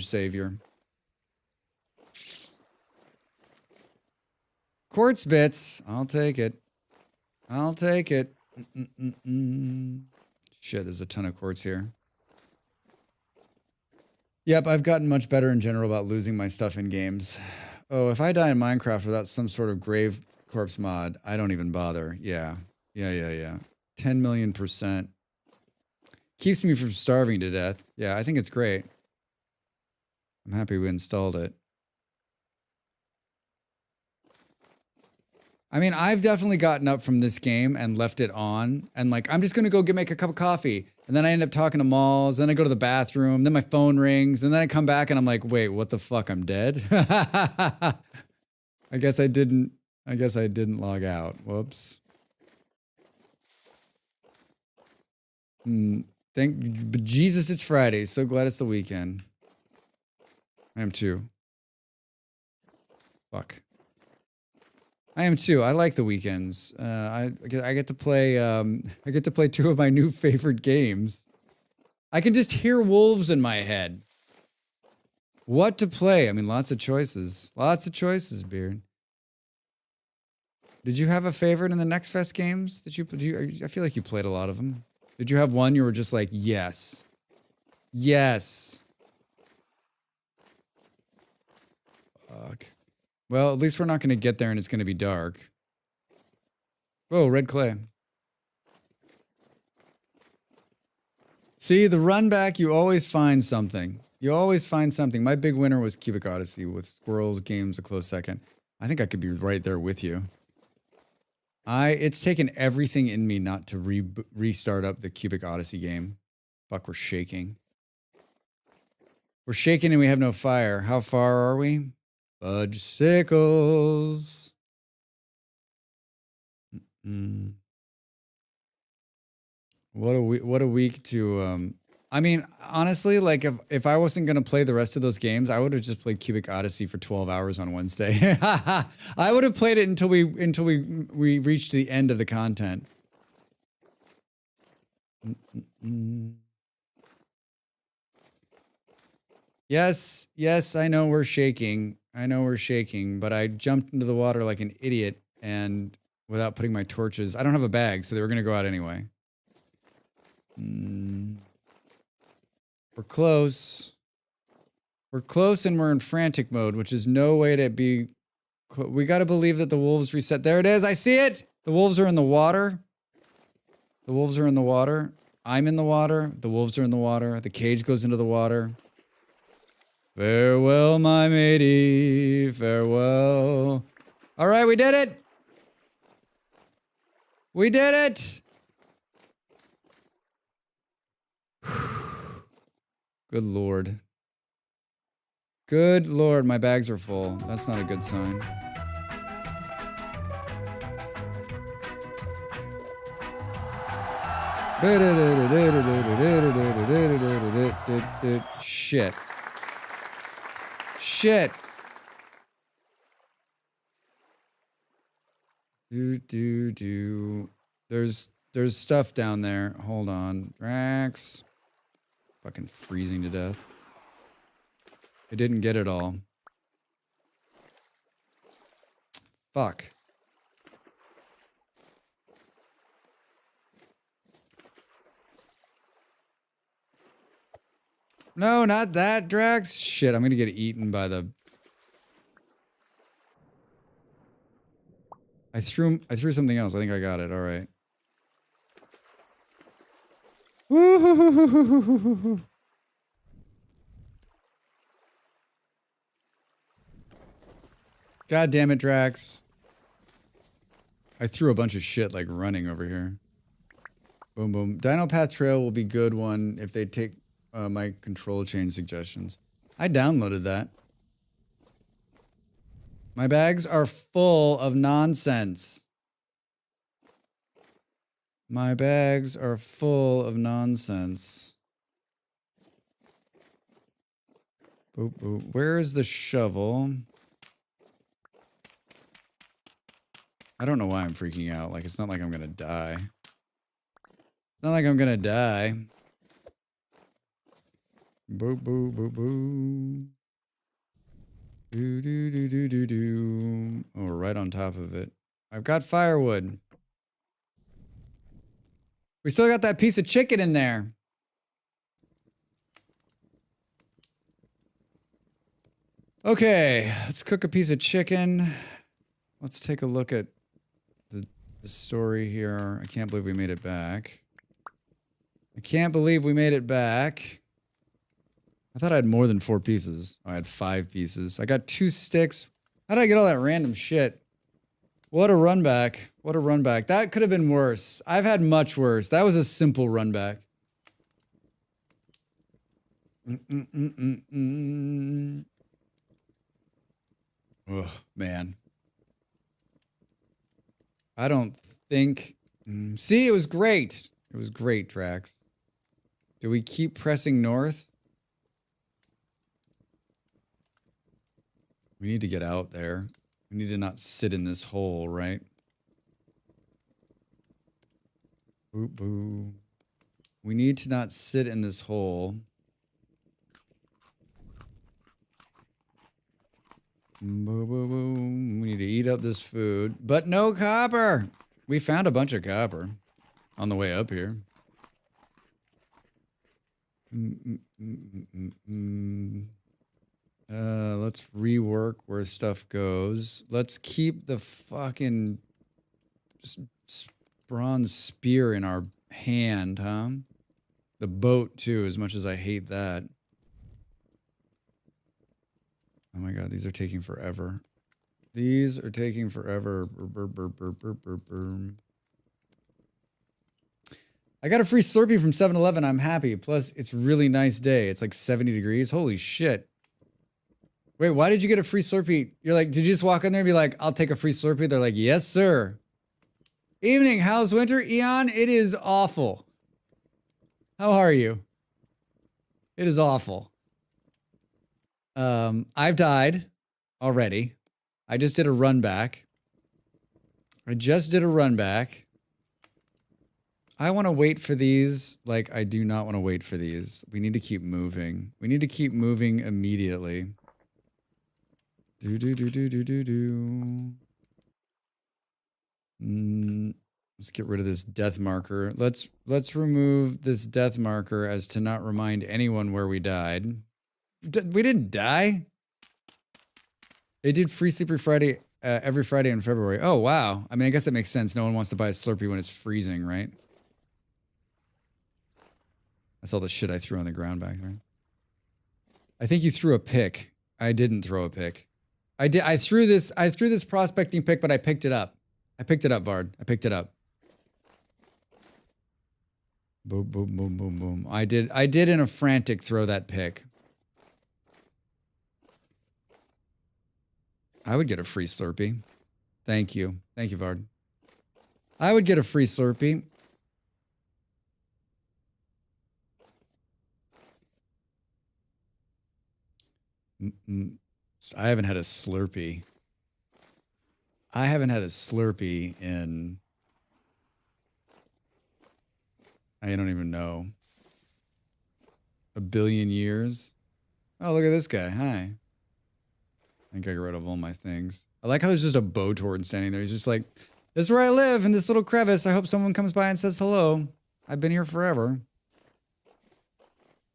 A: savior. Quartz bits, I'll take it. I'll take it. Shit, there's a ton of quartz here. Yep, I've gotten much better in general about losing my stuff in games. Oh, if I die in Minecraft without some sort of grave corpse mod, I don't even bother. Yeah. 10 million%. Keeps me from starving to death. Yeah, I think it's great. I'm happy we installed it. I mean, I've definitely gotten up from this game and left it on. And like, I'm just going to go make a cup of coffee. And then I end up talking to Malls. Then I go to the bathroom. Then my phone rings. And then I come back and I'm like, wait, what the fuck? I'm dead? I guess I didn't log out. Whoops. Thank Jesus it's Friday. So glad it's the weekend. I am too. Fuck. I am too. I like the weekends. I get to play. I get to play two of my new favorite games. I can just hear wolves in my head. What to play? I mean, lots of choices. Lots of choices, Beard. Did you have a favorite in the Next Fest games? I feel like you played a lot of them. Did you have one you were just like, yes, yes? Fuck. Well, at least we're not going to get there and it's going to be dark. Oh, red clay. See, the run back, you always find something. You always find something. My big winner was Cubic Odyssey with Squirrels Games a close second. I think I could be right there with you. It's taken everything in me not to restart up the Cubic Odyssey game. Fuck, we're shaking. We're shaking and we have no fire. How far are we? Fudge sickles. What a week to I mean, honestly, like if I wasn't gonna play the rest of those games, I would have just played Cubic Odyssey for 12 hours on Wednesday. I would have played it until we reached the end of the content. Yes, I know we're shaking. But I jumped into the water like an idiot and without putting my torches. I don't have a bag, so they were gonna go out anyway. We're close. We're close and we're in frantic mode, which is no way to be. We got to believe that the wolves reset. There it is. I see it. The wolves are in the water. The wolves are in the water. I'm in the water. The wolves are in the water. The cage goes into the water. Farewell, my matey. Farewell. All right, we did it. We did it. Good Lord. Good Lord, my bags are full. That's not a good sign. Shit. Shit. There's stuff down there. Hold on. Drax. Fucking freezing to death. I didn't get it all. Fuck. No, not that, Drax. Shit, I'm gonna get eaten by the... I threw something else. I think I got it. All right. Woo-hoo-hoo-hoo-hoo-hoo-hoo. God damn it, Drax. I threw a bunch of shit like running over here. Boom, boom. Dino Path Trail will be good one if they take my control change suggestions. I downloaded that. My bags are full of nonsense. My bags are full of nonsense. Boop, boop. Where is the shovel? I don't know why I'm freaking out. Like, it's not like I'm gonna die. It's not like I'm gonna die. Boo, boo, boo, boo. Do, do, do, do, do, do. Oh, we're right on top of it. I've got firewood. We still got that piece of chicken in there. Okay, let's cook a piece of chicken. Let's take a look at the story here. I can't believe we made it back. I can't believe we made it back. I thought I had more than 4 pieces. Oh, I had 5 pieces. I got 2 sticks. How did I get all that random shit? What a run back. What a run back. That could have been worse. I've had much worse. That was a simple run back. Oh, man. I don't think... See, it was great. It was great, Drax. Do we keep pressing north? We need to get out there. We need to not sit in this hole, right? Boo boo. We need to not sit in this hole. Boo boo boo. We need to eat up this food. But no copper! We found a bunch of copper on the way up here. Let's rework where stuff goes. Let's keep the fucking bronze spear in our hand, huh? The boat, too, as much as I hate that. Oh my god, these are taking forever. These are taking forever. I got a free Slurpee from 7-Eleven. I'm happy. Plus, it's a really nice day. It's like 70 degrees. Holy shit. Wait, why did you get a free Slurpee? You're like, did you just walk in there and be like, I'll take a free Slurpee? They're like, yes, sir. Evening, how's winter? Eon, it is awful. How are you? It is awful. I've died already. I just did a run back. I want to wait for these. Like, I do not want to wait for these. We need to keep moving. We need to keep moving immediately. Let's get rid of this death marker. Let's remove this death marker as to not remind anyone where we died. We didn't die. They did Free Sleeper Friday every Friday in February. Oh, wow. I mean, I guess that makes sense. No one wants to buy a Slurpee when it's freezing, right? That's all the shit I threw on the ground back there. I think you threw a pick. I didn't throw a pick. I did. I threw this prospecting pick, but I picked it up. I picked it up, Vard. I picked it up. Boom, boom, boom, boom, boom. I did in a frantic throw that pick. I would get a free Slurpee. Thank you. Thank you, Vard. I would get a free Slurpee. I haven't had a Slurpee. I haven't had a Slurpee in... I don't even know. A billion years? Oh, look at this guy. Hi. I think I got rid of all my things. I like how there's just a Bowtorn standing there. He's just like, this is where I live, in this little crevice. I hope someone comes by and says hello. I've been here forever.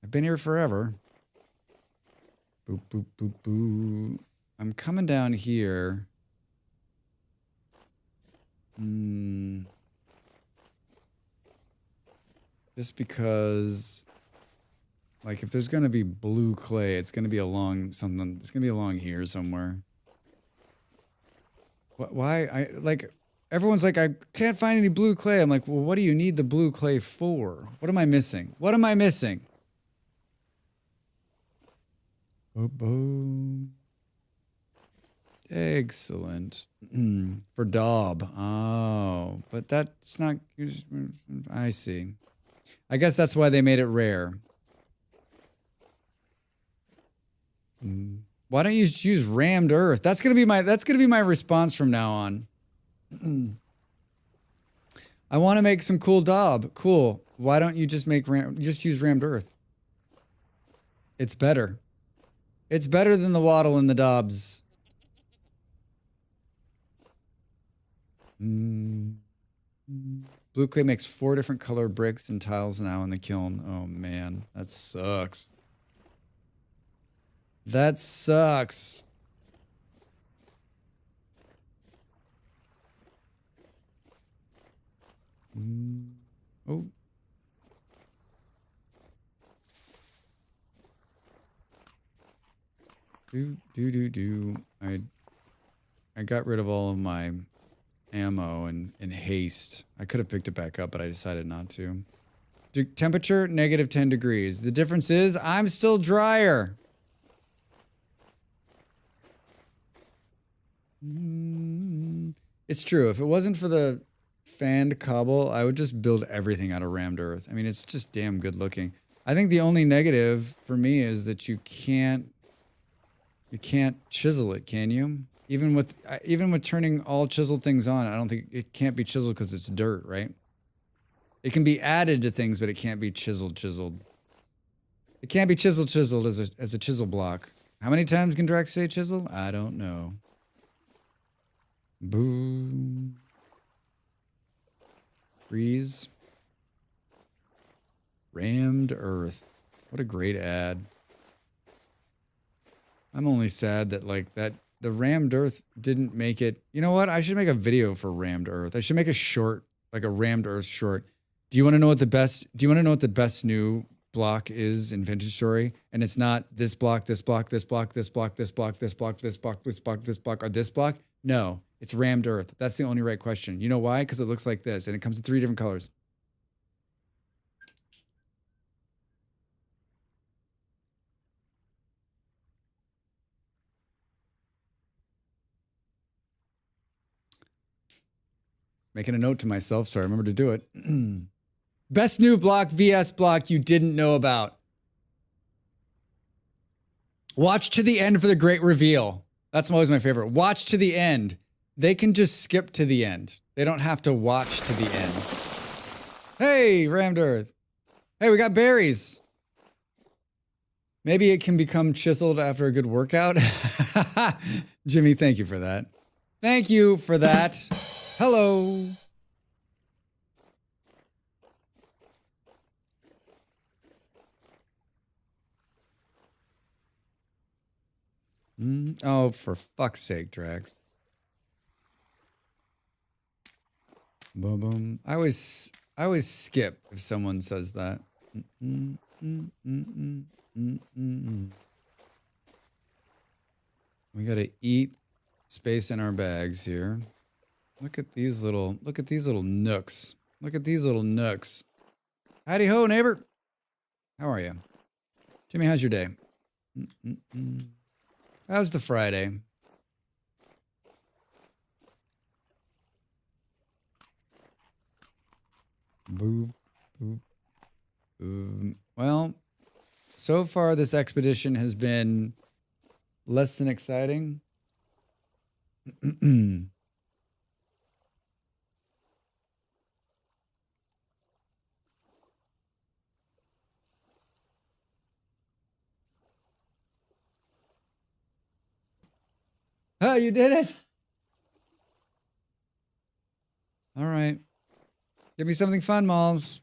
A: I've been here forever. Boop, boop, boop, boop. I'm coming down here. Just because, like, if there's going to be blue clay, it's going to be along something. It's going to be along here somewhere. Why? everyone's like, I can't find any blue clay. I'm like, well, what do you need the blue clay for? What am I missing? What am I missing? Boom. Excellent. For daub. Oh, but that's not, I see. I guess that's why they made it rare. Why don't you just use rammed earth? That's gonna be my response from now on. I want to make some cool daub. Cool. Why don't you just use rammed earth? It's better. It's better than the wattle and the daubs. Blue clay makes 4 different color bricks and tiles now in the kiln. Oh man, that sucks. That sucks. Oh. I got rid of all of my ammo in haste. I could have picked it back up, but I decided not to. Temperature, -10 degrees. The difference is I'm still drier. It's true. If it wasn't for the fanned cobble, I would just build everything out of rammed earth. I mean, it's just damn good looking. I think the only negative for me is that you can't chisel it, can you? Even with turning all chiseled things on, I don't think it can't be chiseled because it's dirt, right? It can be added to things, but it can't be chiseled. It can't be chiseled as a chisel block. How many times can Drax say chisel? I don't know. Boom. Freeze. Rammed earth. What a great ad. I'm only sad that the rammed earth didn't make it. You know what? I should make a video for rammed earth. I should make a short, like a rammed earth short. Do you want to know what the best new block is in Vintage Story? And it's not this block, this block, this block, this block, this block, this block, this block, this block, this block, or this block? No, it's rammed earth. That's the only right question. You know why? Because it looks like this, and it comes in 3 different colors. Making a note to myself so I remember to do it. Best new block, VS block you didn't know about. Watch to the end for the great reveal. That's always my favorite. Watch to the end. They can just skip to the end. They don't have to watch to the end. Hey, rammed earth. Hey, we got berries. Maybe it can become chiseled after a good workout. Jimmy, thank you for that. Thank you for that. Hello. Oh, for fuck's sake, Drax. Boom, boom. I always skip if someone says that. We gotta eat space in our bags here. Look at these little nooks. Look at these little nooks. Howdy ho, neighbor. How are you? Jimmy, how's your day? How's the Friday? Boop, boop, boop. Well, so far this expedition has been less than exciting. Oh, you did it. All right. Give me something fun, Malls.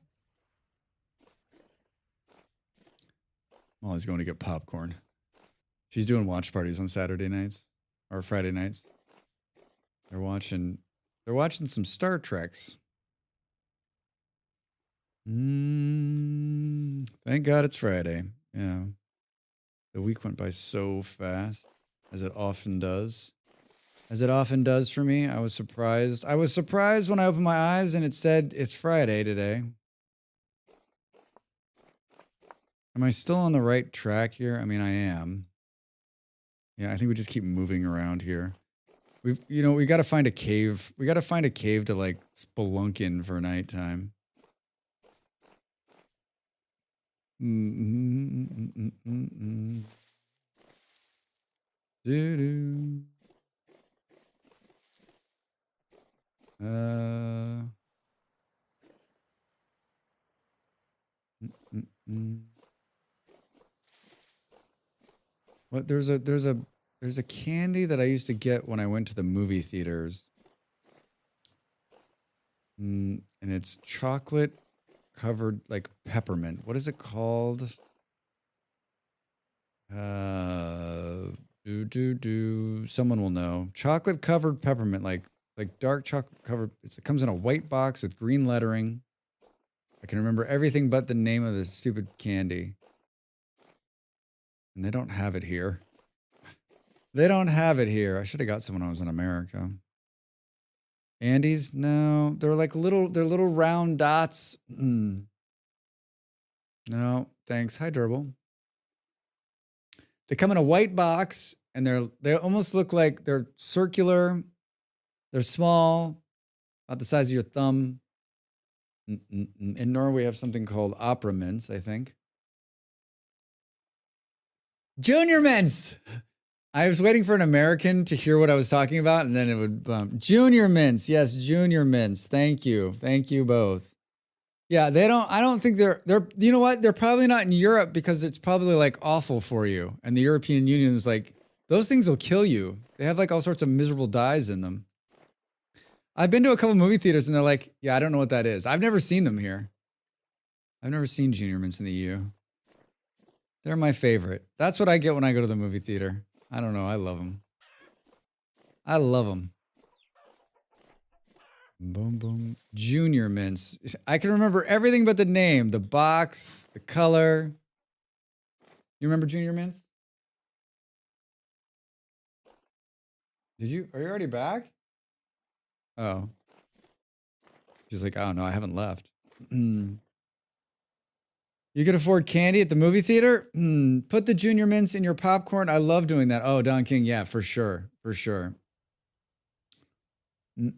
A: Molly's going to get popcorn. She's doing watch parties on Saturday nights or Friday nights. They're watching some Star Treks. Thank God it's Friday. Yeah. The week went by so fast, as it often does. as it often does for me. I was surprised. I was surprised when I opened my eyes and it said it's Friday today. Am I still on the right track here? I mean, I am. Yeah, I think we just keep moving around here. We got to find a cave. We got to find a cave to like spelunk in for nighttime. Doo-doo. What there's a candy that I used to get when I went to the movie theaters. And it's chocolate covered like peppermint. What is it called? Someone will know. Chocolate covered peppermint, like dark chocolate covered. It comes in a white box with green lettering. I can remember everything but the name of this stupid candy. And they don't have it here. They don't have it here. I should have got some when I was in America. Andes? No. They're little round dots. No, thanks. Hi, Durable. They come in a white box and they almost look like they're circular. They're small, about the size of your thumb. In Norway, we have something called opera mints, I think. Junior mints! I was waiting for an American to hear what I was talking about, and then it would bump. Junior mints. Yes, junior mints. Thank you. Thank you both. Yeah, I don't think they're, you know what? They're probably not in Europe because it's probably like awful for you. And the European Union is like, those things will kill you. They have like all sorts of miserable dyes in them. I've been to a couple movie theaters and they're like, yeah, I don't know what that is. I've never seen them here. I've never seen junior mints in the EU. They're my favorite. That's what I get when I go to the movie theater. I don't know. I love them. I love them. Boom, boom. Junior mints. I can remember everything but the name, the box, the color. You remember junior mints? Did you? Are you already back? Oh. She's like, oh no, I haven't left. You could afford candy at the movie theater? Put the junior mints in your popcorn. I love doing that. Oh, Don King, yeah, for sure. For sure. You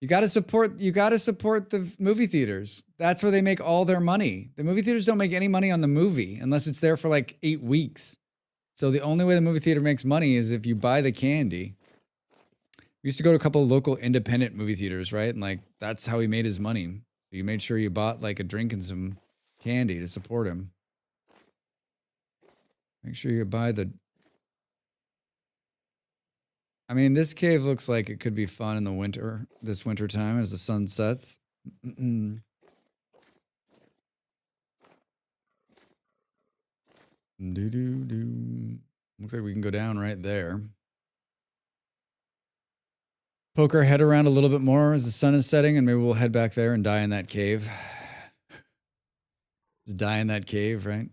A: gotta support the movie theaters. That's where they make all their money. The movie theaters don't make any money on the movie unless it's there for like 8 weeks. So the only way the movie theater makes money is if you buy the candy. We used to go to a couple of local independent movie theaters, right? And like that's how he made his money. You made sure you bought like a drink and some candy to support him. Make sure you buy the... I mean, this cave looks like it could be fun in the winter, this winter time as the sun sets. Looks like we can go down right there. Poke our head around a little bit more as the sun is setting, and maybe we'll head back there and die in that cave. Just die in that cave, right?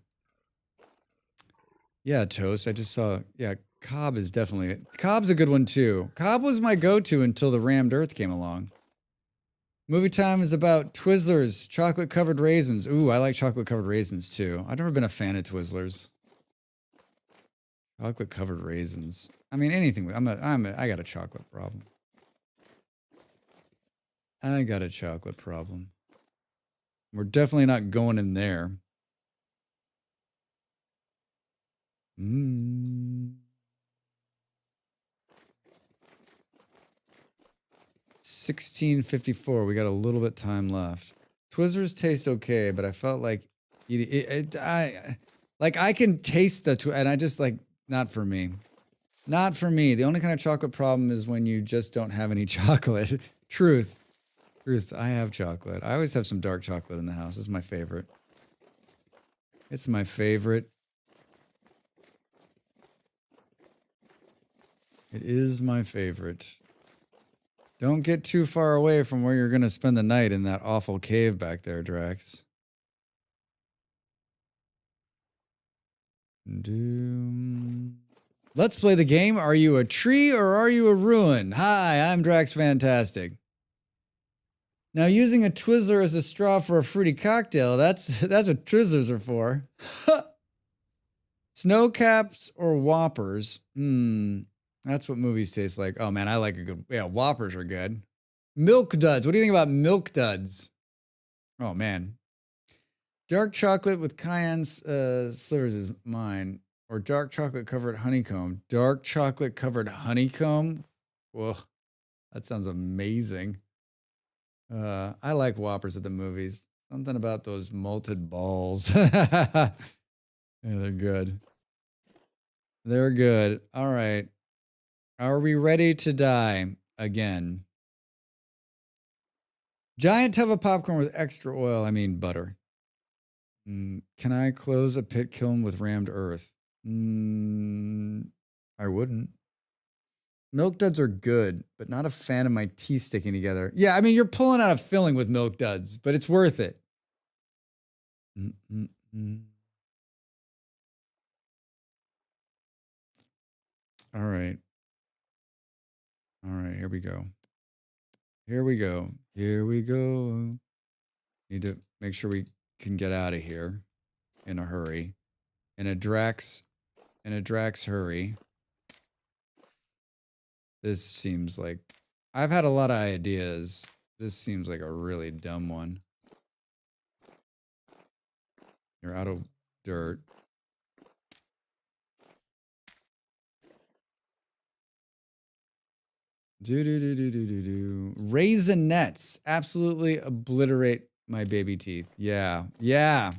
A: Yeah, Toast. I just saw... Yeah, Cobb is definitely... Cobb's a good one, too. Cobb was my go-to until the rammed earth came along. Movie time is about Twizzlers, chocolate-covered raisins. Ooh, I like chocolate-covered raisins, too. I've never been a fan of Twizzlers. Chocolate-covered raisins. I mean, anything. I got a chocolate problem. I got a chocolate problem. We're definitely not going in there. 16:54. We got a little bit time left. Twizzlers taste okay, but I felt like I can taste and I just like not for me. Not for me. The only kind of chocolate problem is when you just don't have any chocolate. Truth. I have chocolate. I always have some dark chocolate in the house. It's my favorite. It's my favorite. It is my favorite. Don't get too far away from where you're going to spend the night in that awful cave back there, Drax. Doom. Let's play the game. Are you a tree or are you a ruin? Hi, I'm Drax Fantastic. Now, using a Twizzler as a straw for a fruity cocktail, that's what Twizzlers are for. Snow caps or Whoppers? That's what movies taste like. Oh man, I like a good, yeah, Whoppers are good. Milk duds. What do you think about milk duds? Oh man. Dark chocolate with cayenne slivers is mine. Or dark chocolate covered honeycomb. Dark chocolate covered honeycomb? Whoa, that sounds amazing. I like Whoppers at the movies. Something about those malted balls. Yeah, they're good. They're good. All right. Are we ready to die again? Giant tub of popcorn with extra oil. I mean butter. Can I close a pit kiln with rammed earth? I wouldn't. Milk duds are good, but not a fan of my teeth sticking together. Yeah, I mean, you're pulling out a filling with milk duds, but it's worth it. All right. All right, here we go. Here we go. Here we go. Need to make sure we can get out of here in a hurry. In a Drax hurry. This seems like I've had a lot of ideas. This seems like a really dumb one. You're out of dirt. Raisinets absolutely obliterate my baby teeth. Yeah. Yeah.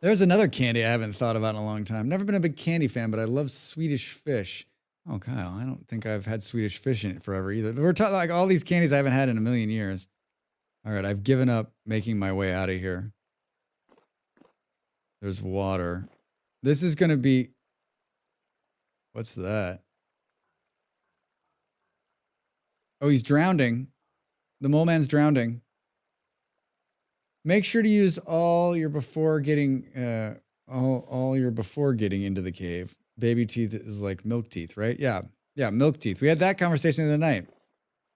A: There's another candy I haven't thought about in a long time. Never been a big candy fan, but I love Swedish fish. Oh, Kyle, I don't think I've had Swedish fish in it forever either. We're talking like all these candies I haven't had in a million years. All right, I've given up making my way out of here. There's water. This is going to be... What's that? Oh, he's drowning. The mole man's drowning. Make sure to use all your before getting all your before getting into the cave. Baby teeth is like milk teeth, right? Yeah. Yeah, milk teeth. We had that conversation the other night.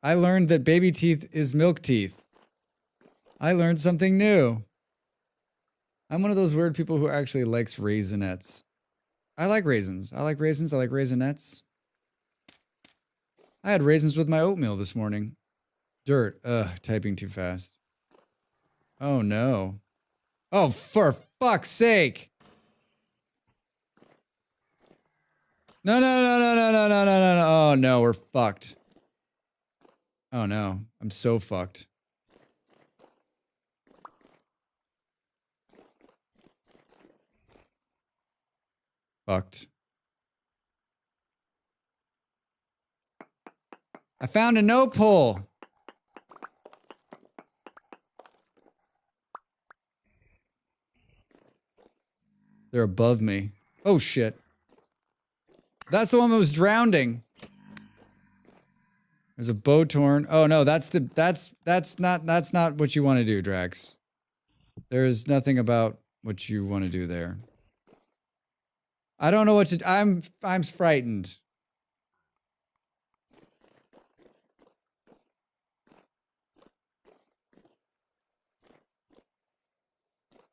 A: I learned that baby teeth is milk teeth. I learned something new. I'm one of those weird people who actually likes raisinets. I like raisins. I like raisins. I like raisinets. I had raisins with my oatmeal this morning. Dirt. Typing too fast. Oh no. Oh, for fuck's sake. No. Oh no, we're fucked. Oh no, I'm so fucked. Fucked. I found a no pull. They're above me. Oh shit. That's the one that was drowning. There's a bow torn. Oh no, that's not what you want to do, Drax. There's nothing about what you want to do there. I don't know what to. I'm frightened.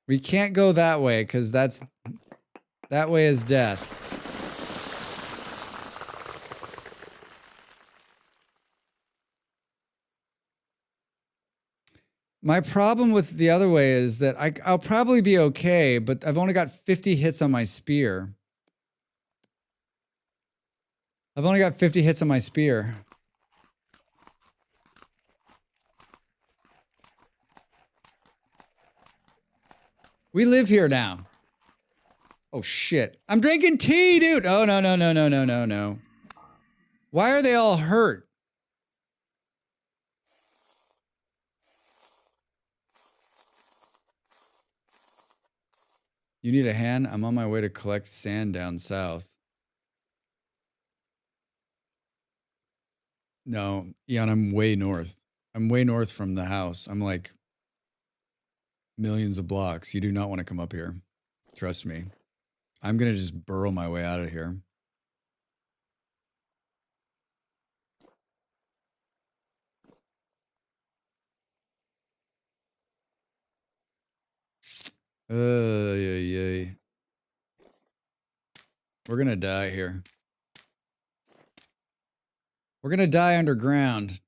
A: We can't go that way because that way is death. My problem with the other way is that I'll probably be okay, but I've only got 50 hits on my spear. I've only got 50 hits on my spear. We live here now. Oh shit. I'm drinking tea, dude. Oh no. Why are they all hurt? You need a hand? I'm on my way to collect sand down south. No, Ian, I'm way north. I'm way north from the house. I'm like millions of blocks. You do not want to come up here. Trust me. I'm going to just burrow my way out of here. Yeah. We're gonna die here. We're gonna die underground.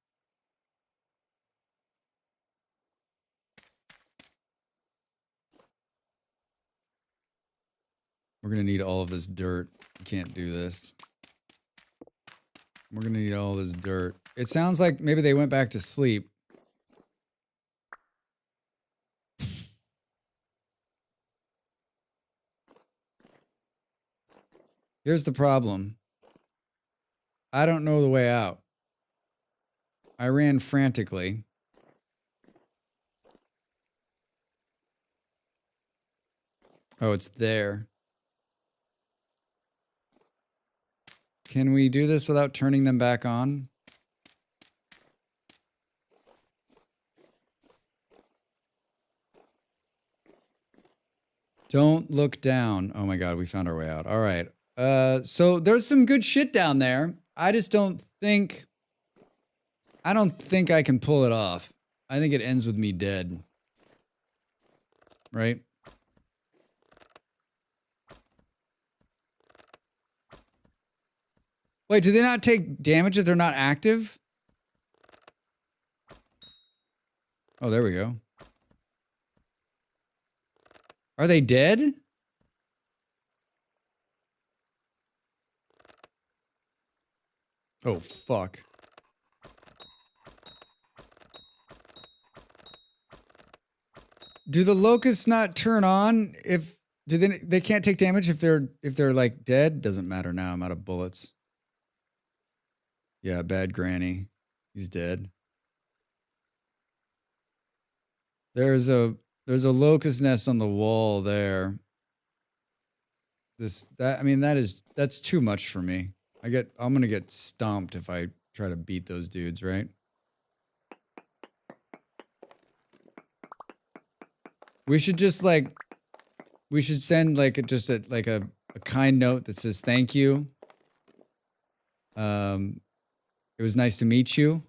A: We're gonna need all of this dirt. We can't do this. We're gonna need all this dirt. It sounds like maybe they went back to sleep. Here's the problem. I don't know the way out. I ran frantically. Oh, it's there. Can we do this without turning them back on? Don't look down. Oh my God, we found our way out. All right. So there's some good shit down there. I just don't think I can pull it off. I think it ends with me dead. Right? Wait, do they not take damage if they're not active? Oh, there we go. Are they dead? Oh, fuck. Do the locusts not turn on if they can't take damage if they're like dead? Doesn't matter now. I'm out of bullets. Yeah, bad granny. He's dead. There's a locust nest on the wall there. That's too much for me. I'm gonna get stomped if I try to beat those dudes, right? We should send like a kind note that says thank you. It was nice to meet you.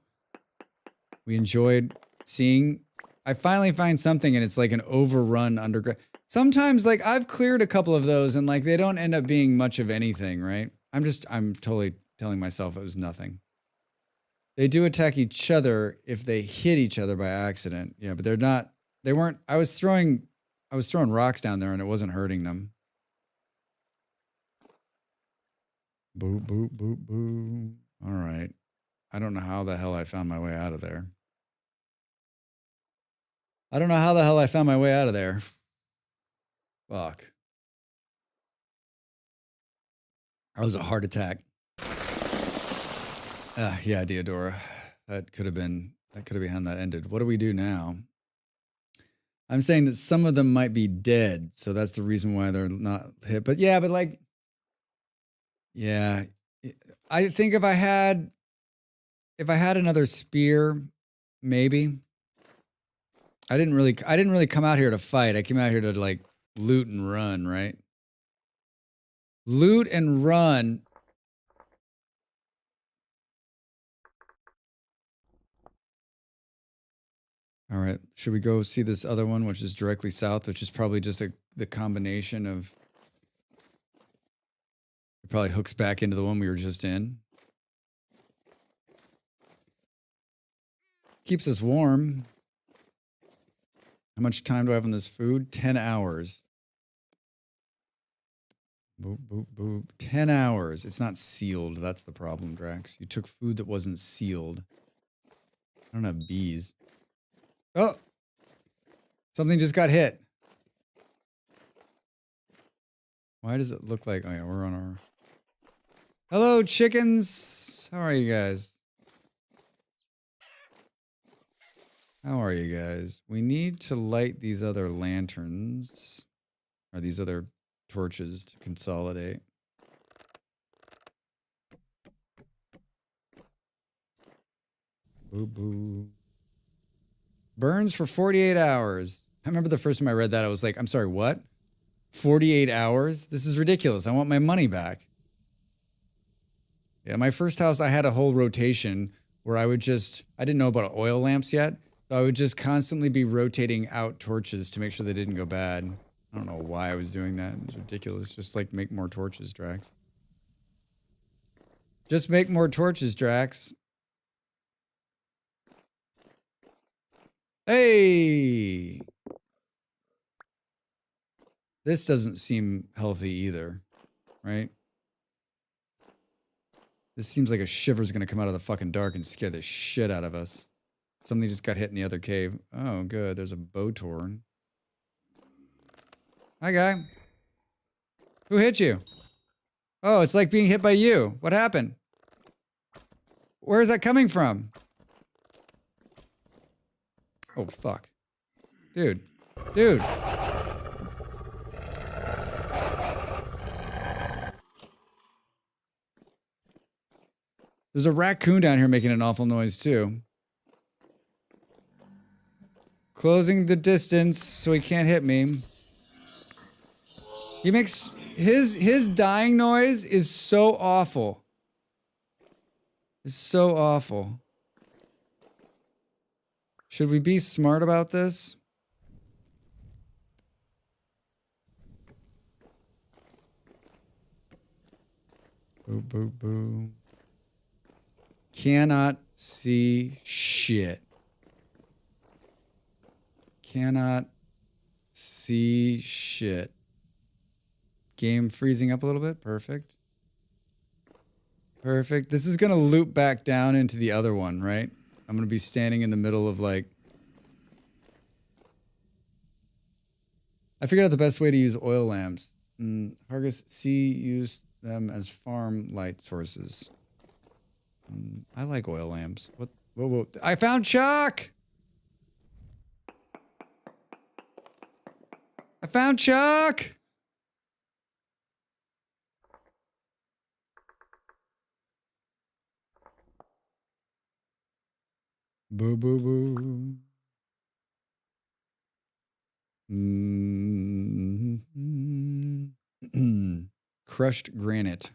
A: We enjoyed seeing. I finally find something and it's like an overrun underground. Sometimes like I've cleared a couple of those and like they don't end up being much of anything, right? I'm totally telling myself it was nothing. They do attack each other if they hit each other by accident. Yeah, but they weren't. I was throwing rocks down there and it wasn't hurting them. Boo, boo, boo, boo. All right. I don't know how the hell I found my way out of there. Fuck. That was a heart attack. Yeah, Deodora. That could have been how that ended. What do we do now? I'm saying that some of them might be dead, so that's the reason why they're not hit. But yeah, I think if I had another spear, maybe. I didn't really come out here to fight. I came out here to like loot and run, right? Loot and run. All right. Should we go see this other one, which is directly south, which is probably just the combination of. It probably hooks back into the one we were just in. Keeps us warm. How much time do I have on this food? 10 hours. Boop, boop, boop. 10 hours. It's not sealed. That's the problem, Drax. You took food that wasn't sealed. I don't have bees. Oh! Something just got hit. Why does it look like... Oh, yeah, we're on our... Hello, chickens! How are you guys? We need to light these other lanterns. Or these other torches to consolidate. Boo boo. Burns for 48 hours. I remember the first time I read that, I was like, I'm sorry, what? 48 hours? This is ridiculous. I want my money back. Yeah, my first house, I had a whole rotation where I didn't know about oil lamps yet. So I would just constantly be rotating out torches to make sure they didn't go bad. I don't know why I was doing that. It's ridiculous. Just like make more torches, Drax. Just make more torches, Drax. Hey! This doesn't seem healthy either, right? This seems like a shiver's gonna come out of the fucking dark and scare the shit out of us. Something just got hit in the other cave. Oh, good. There's a Botorn. Hi, guy. Who hit you? Oh, it's like being hit by you. What happened? Where is that coming from? Oh, fuck. Dude. Dude. There's a raccoon down here making an awful noise, too. Closing the distance so he can't hit me. He makes... His dying noise is so awful. It's so awful. Should we be smart about this? Boo, boo, boo. Cannot see shit. Cannot see shit. Game freezing up a little bit. Perfect. Perfect. This is going to loop back down into the other one, right? I'm going to be standing in the middle of like... I figured out the best way to use oil lamps. Hargus C used them as farm light sources. I like oil lamps. What? Whoa, whoa. I found Chuck! I found Chuck! Boo, boo, boo. Crushed granite.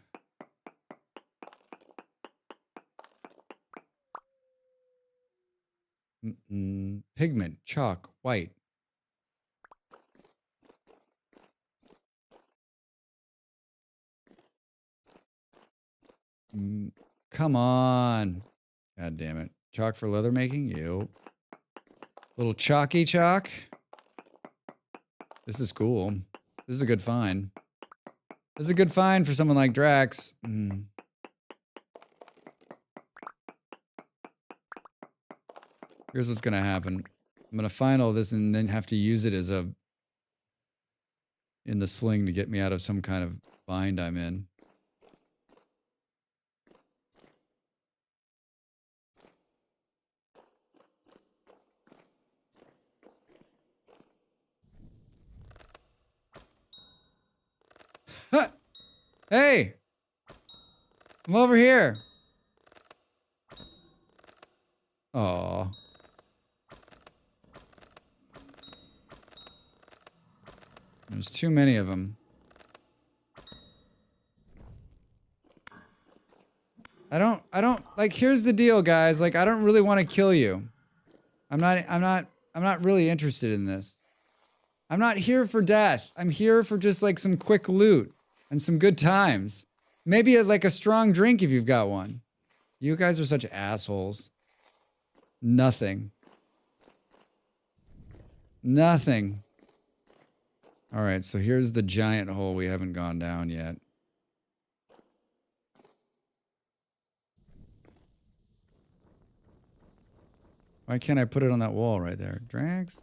A: Pigment, chalk, white. Come on. God damn it. Chalk for leather making? Ew. Little chalky chalk. This is cool. This is a good find. This is a good find for someone like Drax. Here's what's gonna happen. I'm gonna find all this and then have to use it as a... in the sling to get me out of some kind of bind I'm in. Hey! I'm over here. Aw. There's too many of them. I don't, like, here's the deal, guys. Like, I don't really want to kill you. I'm not really interested in this. I'm not here for death. I'm here for just, like, some quick loot and some good times. Maybe, like, a strong drink if you've got one. You guys are such assholes. Nothing. Nothing. All right, so here's the giant hole we haven't gone down yet. Why can't I put it on that wall right there? Drags?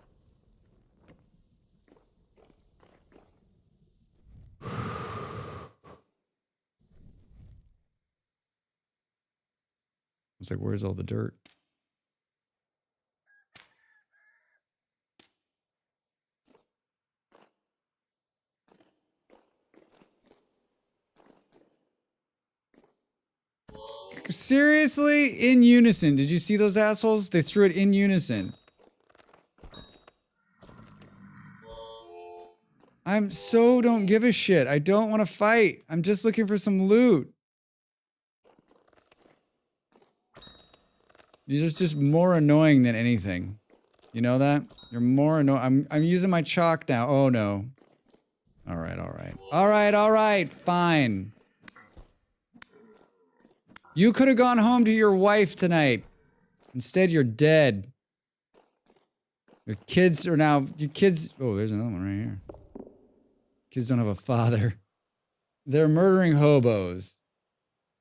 A: It's like, where's all the dirt? Seriously? In unison. Did you see those assholes? They threw it in unison. I'm so don't give a shit. I don't want to fight. I'm just looking for some loot. You're just more annoying than anything. You know that? You're more annoying. I'm using my chalk now. Oh no. All right, all right. All right, all right, fine. You could have gone home to your wife tonight. Instead, you're dead. Your kids are now, your kids, oh, there's another one right here. Kids don't have a father. They're murdering hobos.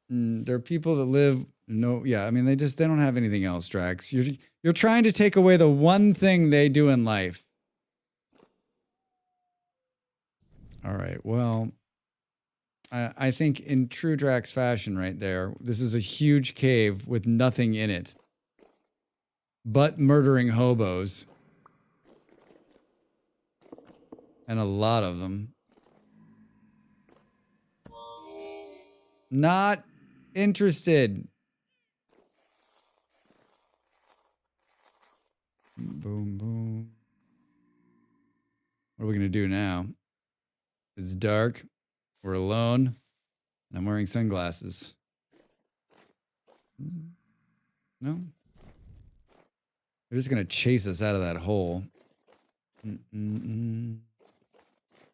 A: They're people that live, I mean, they don't have anything else, Drax. You're trying to take away the one thing they do in life. All right, well, I think in true Drax fashion right there, this is a huge cave with nothing in it but murdering hobos. And a lot of them. Not interested. Boom, boom. What are we going to do now? It's dark. We're alone. And I'm wearing sunglasses. No? They're just going to chase us out of that hole.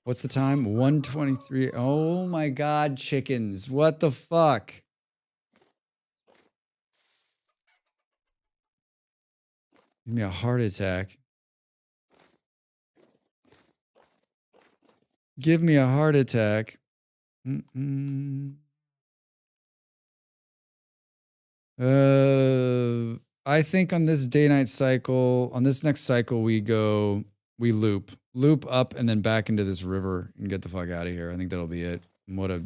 A: What's the time? 1:23. Oh my God, chickens. What the fuck? Give me a heart attack. Give me a heart attack. I think on this day-night cycle, on this next cycle, we loop up and then back into this river and get the fuck out of here. I think that'll be it. I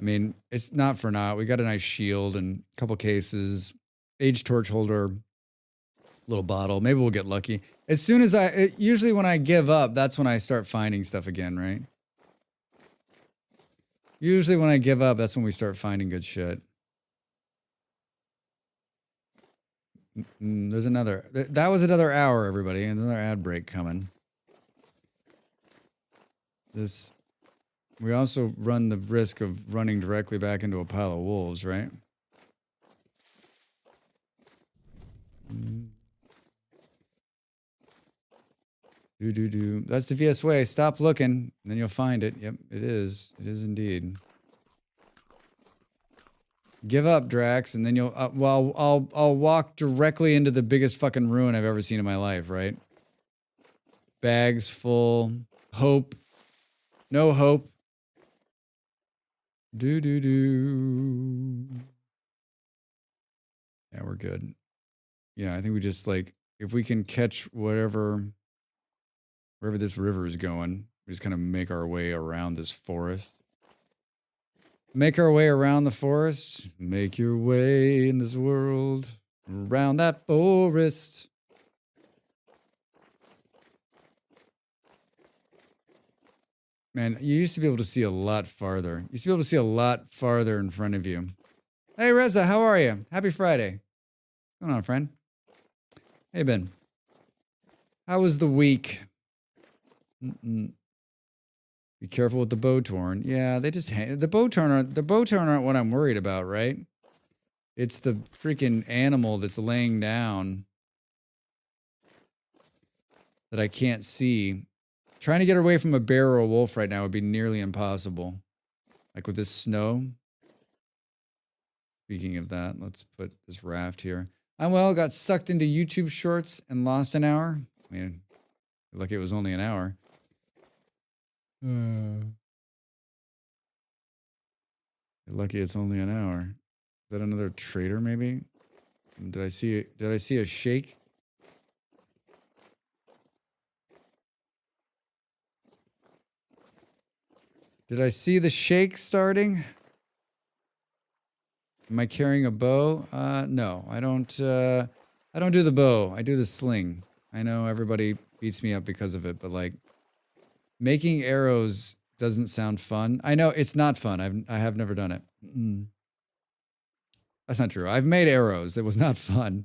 A: mean, it's not for naught. We got a nice shield and a couple cases, age torch holder, little bottle. Maybe we'll get lucky. As soon as usually when I give up, that's when I start finding stuff again, right? Usually when I give up, that's when we start finding good shit. There's another. That was another hour, everybody. Another ad break coming. We also run the risk of running directly back into a pile of wolves, right? That's the VS way. Stop looking, and then you'll find it. Yep, it is. It is indeed. Give up, Drax, and then you'll. I'll walk directly into the biggest fucking ruin I've ever seen in my life. Right? Bags full. Hope. No hope. Yeah, we're good. Yeah, I think we just if we can catch wherever this river is going, we just kind of make our way around this forest. Make our way around the forest. Make your way in this world around that forest. Man, you used to be able to see a lot farther. You used to be able to see a lot farther in front of you. Hey, Reza, how are you? Happy Friday. What's going on, friend? Hey, Ben. How was the week? Be careful with the bow torn. Yeah, they just the bow torn aren't what I'm worried about, right? It's the freaking animal that's laying down that I can't see. Trying to get away from a bear or a wolf right now would be nearly impossible. Like with this snow. Speaking of that, let's put this raft here. Got sucked into YouTube shorts and lost an hour. I mean, lucky it was only an hour. Lucky it's only an hour. Is that another trader maybe? Did I see a shake? Did I see the shake starting? Am I carrying a bow? No, I don't do the bow. I do the sling. I know everybody beats me up because of it, but making arrows doesn't sound fun. I know it's not fun. I have never done it. That's not true. I've made arrows. It was not fun.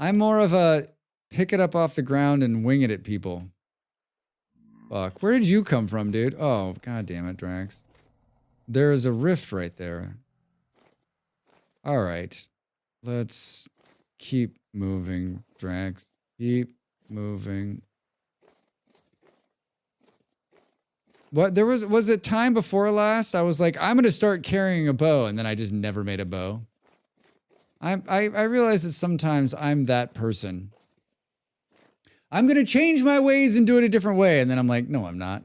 A: I'm more of a pick it up off the ground and wing it at people. Fuck. Where did you come from, dude? Oh, god damn it, Drax. There is a rift right there. All right. Let's keep moving, Drax. Keep moving. What there was a time before last I was like, I'm gonna start carrying a bow, and then I just never made a bow. I realize that sometimes I'm that person. I'm gonna change my ways and do it a different way, and then I'm like, no, I'm not.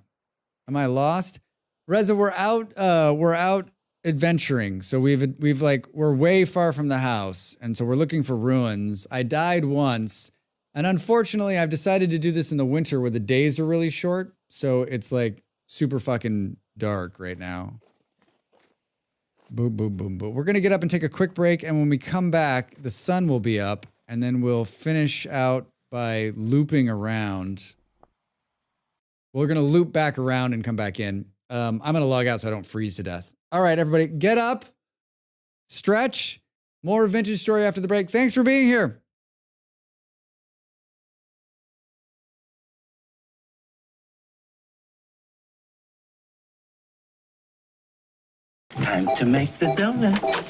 A: Am I lost? Reza, we're out adventuring. So we're way far from the house, and so we're looking for ruins. I died once, and unfortunately I've decided to do this in the winter where the days are really short, so it's like super fucking dark right now. Boom, boom, boom, boom. We're gonna get up and take a quick break, and when we come back, the sun will be up, and then we'll finish out by looping around. We're gonna loop back around and come back in. I'm gonna log out so I don't freeze to death. All right, everybody, get up, stretch. More vintage story after the break. Thanks for being here.
C: Time to make the donuts.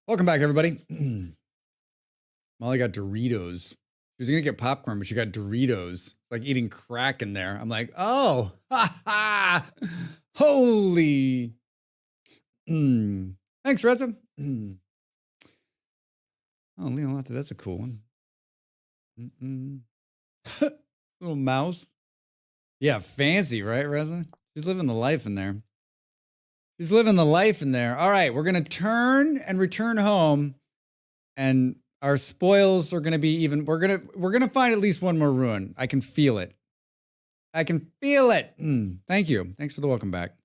A: Welcome back, everybody. Molly got Doritos. She was gonna get popcorn, but she got Doritos. It's like eating crack in there. I'm like, oh, ha ha, holy. Thanks, Reza. Oh, Leonata, that's a cool one. Little mouse. Yeah, fancy, right, Reza? She's living the life in there. She's living the life in there. All right, we're gonna turn and return home, and our spoils are gonna be even. We're gonna find at least one more ruin. I can feel it. I can feel it. Thank you. Thanks for the welcome back.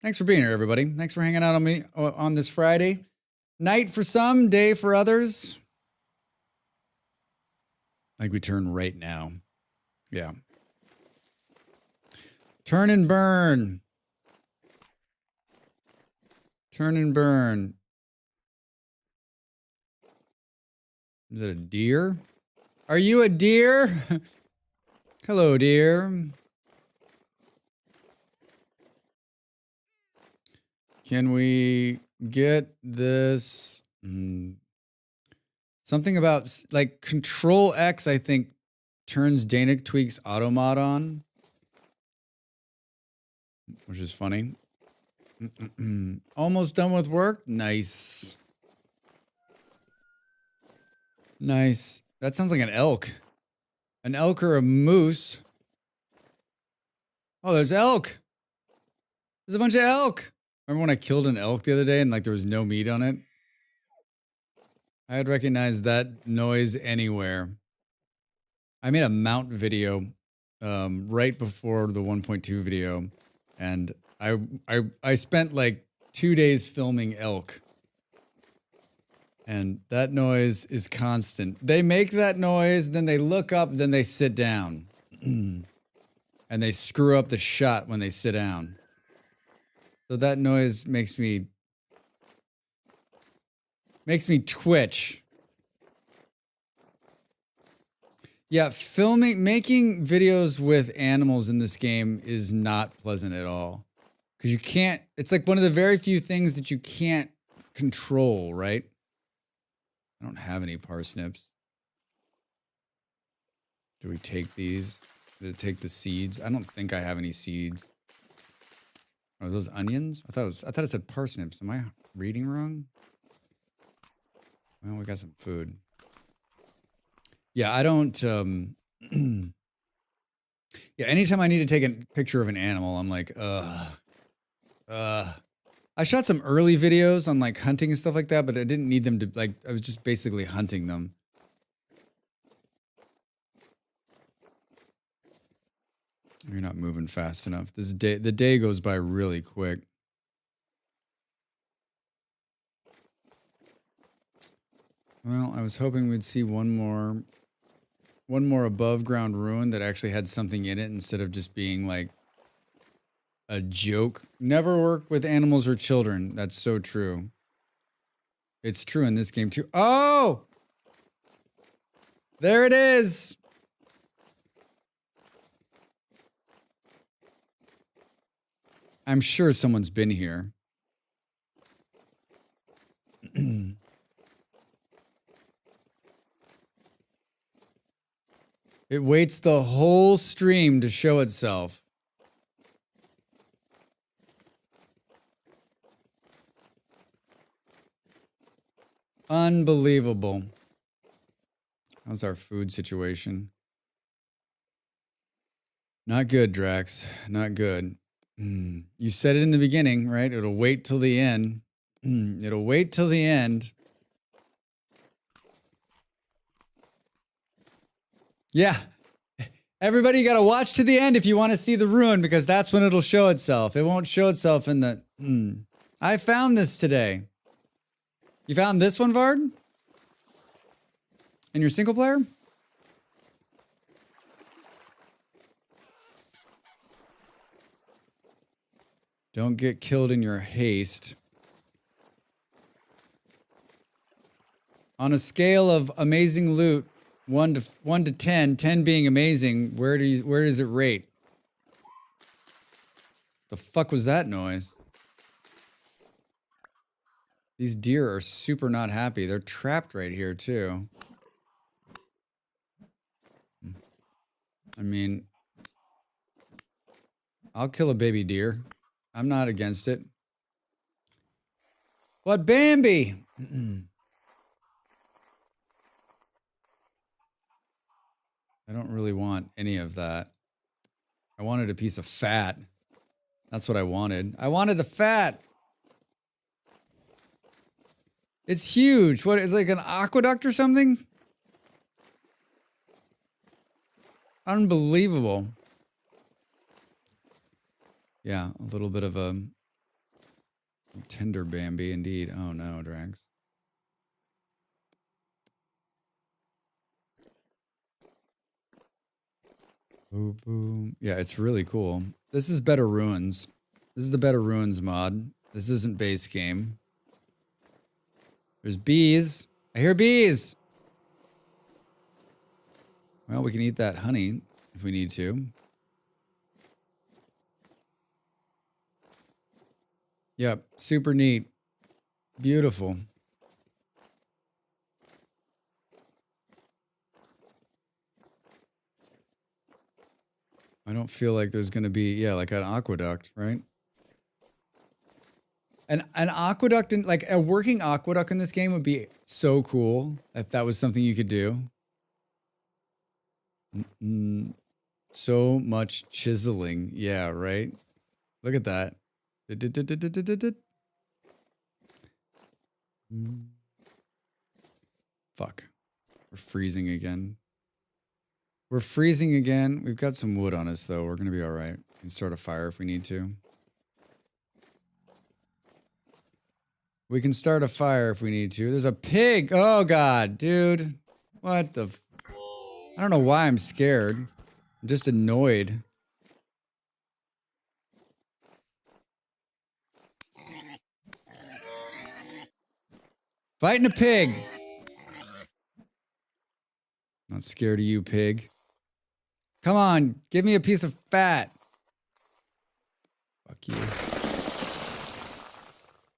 A: Thanks for being here, everybody. Thanks for hanging out on me on this Friday. Night for some, day for others. Like we turn right now. Yeah. Turn and burn. Turn and burn. Is it a deer? Are you a deer? Hello, deer. Can we get this? Something about like Control X, I think, turns Dana Tweak's automod on, which is funny. Almost done with work. Nice. Nice. That sounds like an elk. An elk or a moose. Oh, there's elk. There's a bunch of elk. Remember when I killed an elk the other day and like there was no meat on it? I'd recognize that noise anywhere. I made a mount video right before the 1.2 video, and I spent like 2 days filming elk. And that noise is constant. They make that noise, then they look up, then they sit down. And they screw up the shot when they sit down. So that noise makes me twitch. Yeah, making videos with animals in this game is not pleasant at all. Because you can't, it's like one of the very few things that you can't control, right? I don't have any parsnips. Do we take these? Do we take the seeds? I don't think I have any seeds. Are those onions? I thought it said parsnips. Am I reading wrong? Well, we got some food. Yeah, I don't yeah, anytime I need to take a picture of an animal, I'm like, I shot some early videos on like hunting and stuff like that, but I didn't need them to like, I was just basically hunting them. You're not moving fast enough. The day goes by really quick. Well, I was hoping we'd see one more above ground ruin that actually had something in it instead of just being like a joke. Never work with animals or children. That's so true. It's true in this game too. Oh! There it is. I'm sure someone's been here. It waits the whole stream to show itself. Unbelievable. How's our food situation? Not good, Drax. Not good. You said it in the beginning, right? It'll wait till the end. It'll wait till the end. Yeah. Everybody, you got to watch to the end if you want to see the ruin, because that's when it'll show itself. It won't show itself in the... I found this today. You found this one, Vard? In your single player? Don't get killed in your haste. On a scale of amazing loot, 1 to 10, 10 being amazing, where does it rate? The fuck was that noise? These deer are super not happy. They're trapped right here too. I mean, I'll kill a baby deer. I'm not against it. But Bambi! I don't really want any of that. I wanted a piece of fat. That's what I wanted. I wanted the fat! It's huge. What, it's like an aqueduct or something? Unbelievable. Yeah, a little bit of a tender Bambi indeed. Oh no, Drags. Boom, boom. Yeah, it's really cool. This is Better Ruins. This is the Better Ruins mod. This isn't base game. There's bees. I hear bees. Well, we can eat that honey if we need to. Yep, super neat. Beautiful. I don't feel like there's going to be, yeah, like an aqueduct, right? An aqueduct, in, like a working aqueduct in this game would be so cool if that was something you could do. So much chiseling. Yeah, right? Look at that. Fuck. We're freezing again. We're freezing again. We've got some wood on us, though. We're going to be all right. We can start a fire if we need to. We can start a fire if we need to. There's a pig. Oh, God, dude. What the... I don't know why I'm scared. I'm just annoyed. Fighting a pig. Not scared of you, pig. Come on, give me a piece of fat. Fuck you.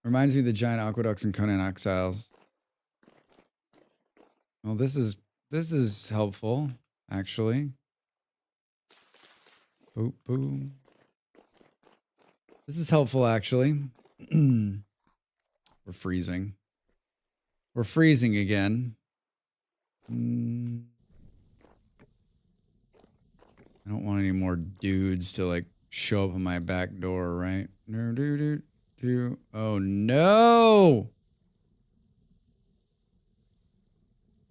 A: Reminds me of the giant aqueducts in Conan Exiles. Well, this is helpful, actually. Boop, boom. This is helpful, actually. We're freezing. We're freezing again. I don't want any more dudes to like show up on my back door, right? Oh no!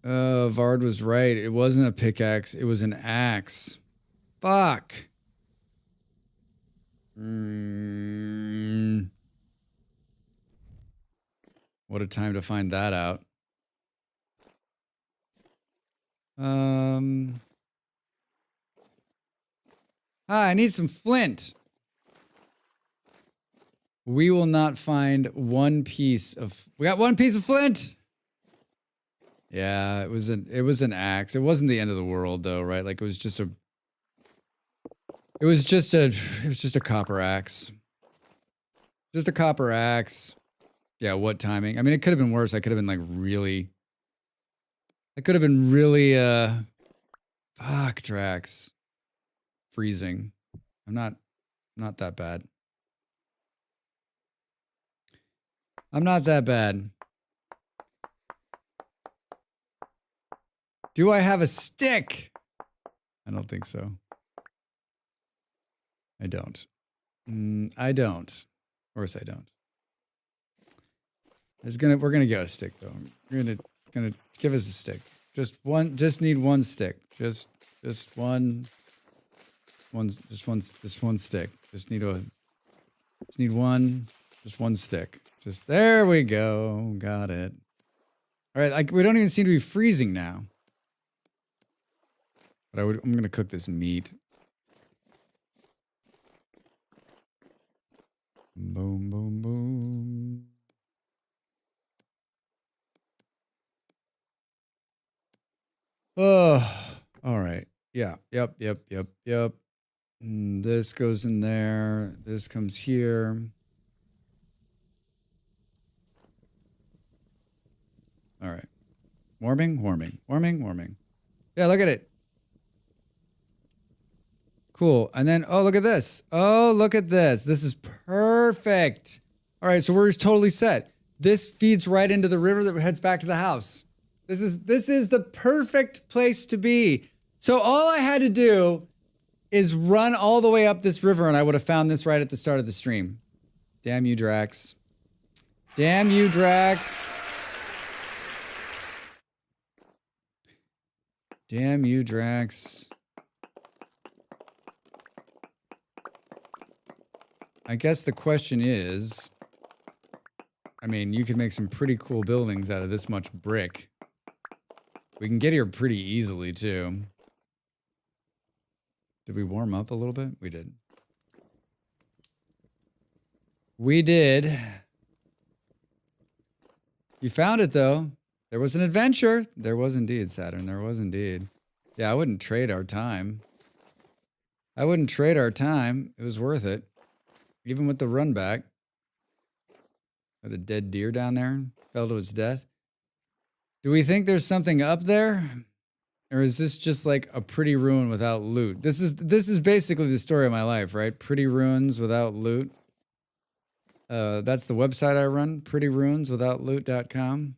A: Vard was right. It wasn't a pickaxe. It was an axe. Fuck. What a time to find that out. I need some flint. We will not find one piece of... We got one piece of flint! Yeah, it was an axe. It wasn't the end of the world, though, right? Like, it was just a... It was just a copper axe. Just a copper axe. Yeah, what timing? I mean, it could have been worse. I could have been, like, really... I could have been really, Fuck, Drax. Freezing. I'm not that bad. I'm not that bad. Do I have a stick? I don't think so. I don't. I don't. Of course I don't. We're gonna get a stick though. We're gonna give us a stick. Just need one stick. Just one stick. Just need one stick. Just there we go. Got it. All right, like we don't even seem to be freezing now. But I'm gonna cook this meat. Boom, boom, boom. Oh, all right. Yeah. Yep. This goes in there. This comes here. All right. Warming. Yeah, look at it. Cool. And then, oh, look at this. Oh, look at this. This is perfect. All right, so we're totally set. This feeds right into the river that heads back to the house. This is the perfect place to be. So all I had to do is run all the way up this river and I would have found this right at the start of the stream. Damn you, Drax. Damn you, Drax. Damn you, Drax. I guess the question is, I mean, you could make some pretty cool buildings out of this much brick. We can get here pretty easily, too. Did we warm up a little bit? We did. We did. You found it, though. There was an adventure. There was indeed, Saturn. There was indeed. Yeah, I wouldn't trade our time. I wouldn't trade our time. It was worth it. Even with the run back. Got a dead deer down there. Fell to its death. Do we think there's something up there? Or is this just like a pretty ruin without loot? This is basically the story of my life, right? Pretty ruins without loot. That's the website I run, prettyruinswithoutloot.com.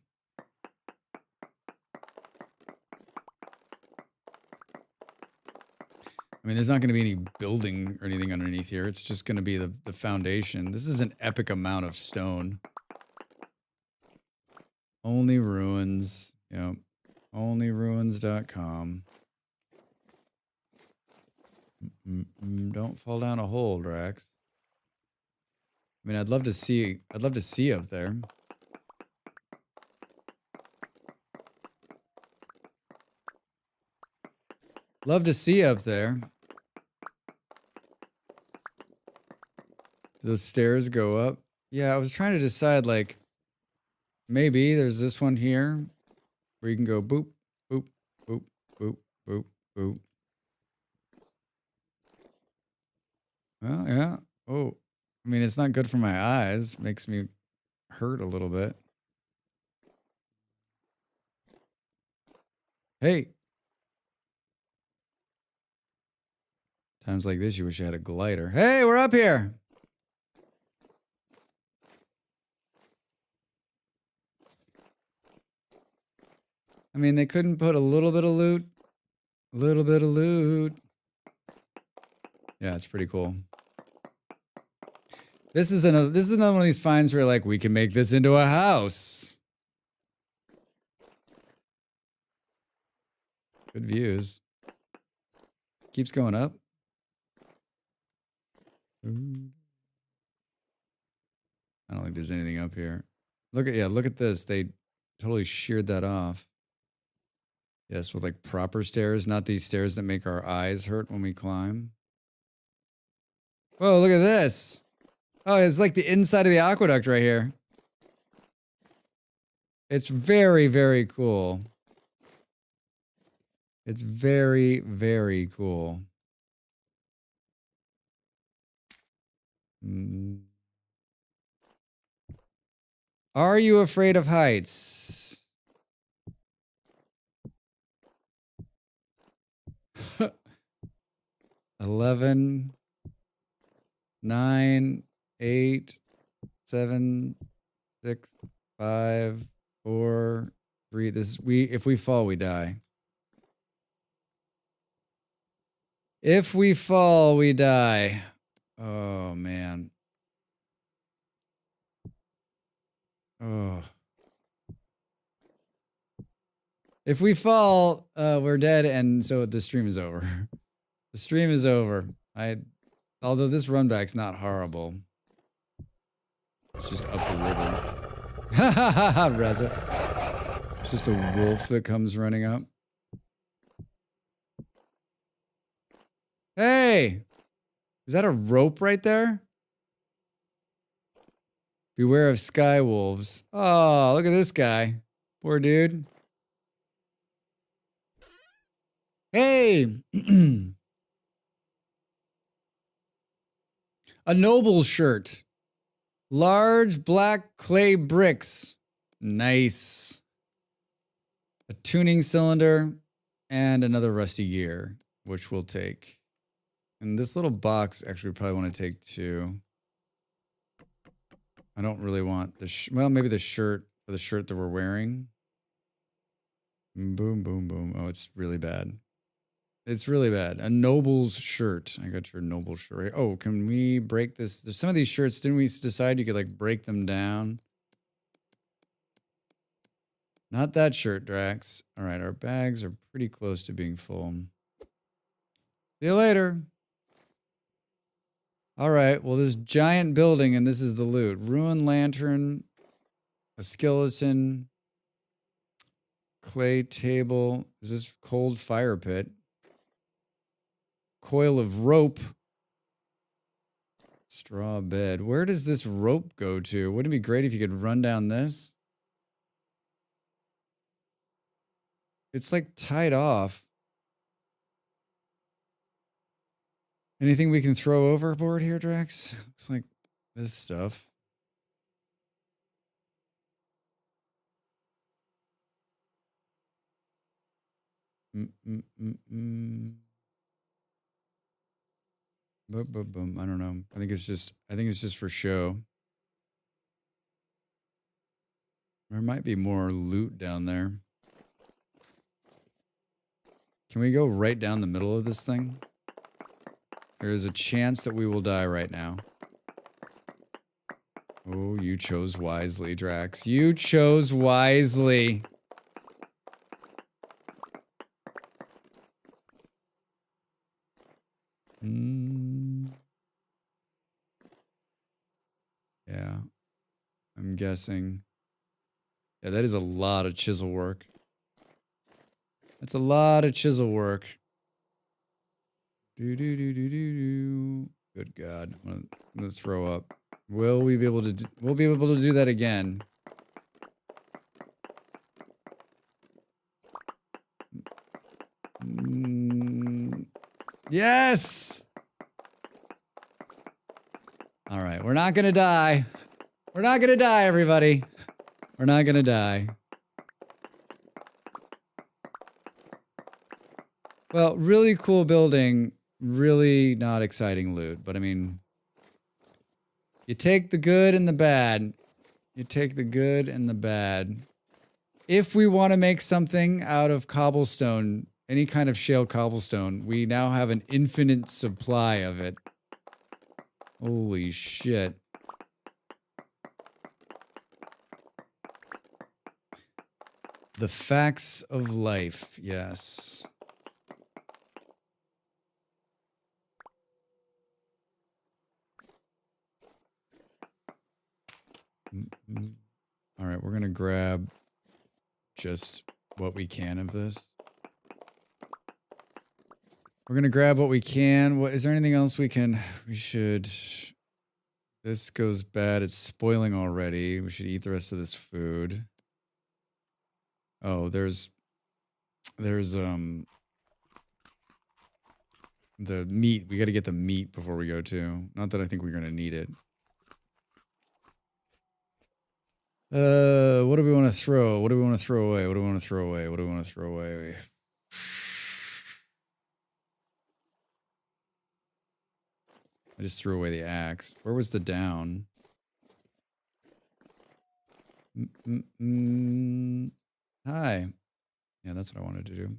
A: I mean, there's not going to be any building or anything underneath here. It's just going to be the foundation. This is an epic amount of stone. Only ruins. Yep. Onlyruins.com. Don't fall down a hole, Drax. I mean, I'd love to see up there. Love to see up there. Do those stairs go up? Yeah, I was trying to decide, like, maybe there's this one here where you can go boop, boop, boop, boop, boop, boop. Well, yeah. Oh, I mean, it's not good for my eyes. Makes me hurt a little bit. Hey. Times like this, you wish you had a glider. Hey, we're up here. I mean, they couldn't put a little bit of loot. A little bit of loot. Yeah, it's pretty cool. This is another one of these finds where, like, we can make this into a house. Good views. Keeps going up. Ooh. I don't think there's anything up here. Look at this. They totally sheared that off. Yes, with like proper stairs, not these stairs that make our eyes hurt when we climb. Whoa, look at this. Oh, it's like the inside of the aqueduct right here. It's very, very cool. It's very, very cool. Are you afraid of heights? 11, 9, 8, 7, 6, 5, 4, 3. If we fall, we die. If we fall, we die. Oh man. Oh. If we fall, we're dead, and so the stream is over. The stream is over. Although this run back's not horrible. It's just up the river. Ha ha ha ha, Reza. It's just a wolf that comes running up. Hey! Is that a rope right there? Beware of sky wolves. Oh, look at this guy. Poor dude. Hey! A noble shirt. Large black clay bricks. Nice. A tuning cylinder and another rusty gear, which we'll take. And this little box, actually, we probably want to take two. I don't really want the well, maybe the shirt for the shirt that we're wearing. Boom, boom, boom. Oh, it's really bad. It's really bad. A noble's shirt. I got your noble shirt. Right? Oh, can we break this? There's some of these shirts, didn't we decide you could like break them down? Not that shirt, Drax. All right, our bags are pretty close to being full. See you later. All right, well, this giant building, and this is the loot. Ruined lantern, a skeleton, clay table. Is this cold fire pit? Coil of rope. Straw bed. Where does this rope go to? Wouldn't it be great if you could run down this? It's like tied off. Anything we can throw overboard here, Drax? Looks like this stuff. Boom. I don't know. I think it's just for show. There might be more loot down there. Can we go right down the middle of this thing? There is a chance that we will die right now. Oh, you chose wisely, Drax. You chose wisely. Yeah. I'm guessing. Yeah, that is a lot of chisel work. That's a lot of chisel work. Good God. I'm gonna throw up. Will we be able to we'll be able to do that again. Yes! All right, we're not gonna die. We're not gonna die, everybody. We're not gonna die. Well, really cool building, really not exciting loot, but I mean, you take the good and the bad. You take the good and the bad. If we want to make something out of cobblestone, any kind of shale cobblestone, we now have an infinite supply of it. Holy shit. The facts of life, yes. All right, we're going to grab just what we can of this. We're going to grab what we can. What is there anything else we should this goes bad. It's spoiling already. We should eat the rest of this food. Oh, there's the meat. We got to get the meat before we go to. Not that I think we're going to need it. What do we want to throw? What do we want to throw away? What do we want to throw away? What do we want to throw away? I just threw away the axe. Where was the down? Hi. Yeah, that's what I wanted to do.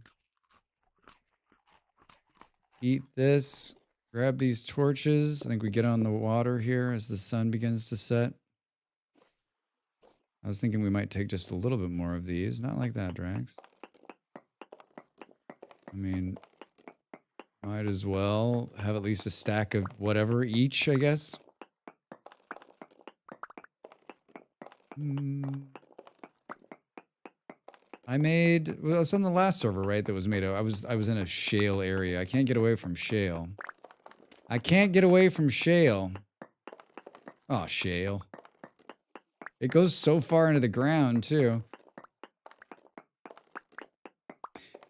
A: Eat this. Grab these torches. I think we get on the water here as the sun begins to set. I was thinking we might take just a little bit more of these. Not like that, Drax. I mean, might as well have at least a stack of whatever each, I guess. I was on the last server, right? That was made of. I was in a shale area. I can't get away from shale. I can't get away from shale. Oh, shale. It goes so far into the ground, too.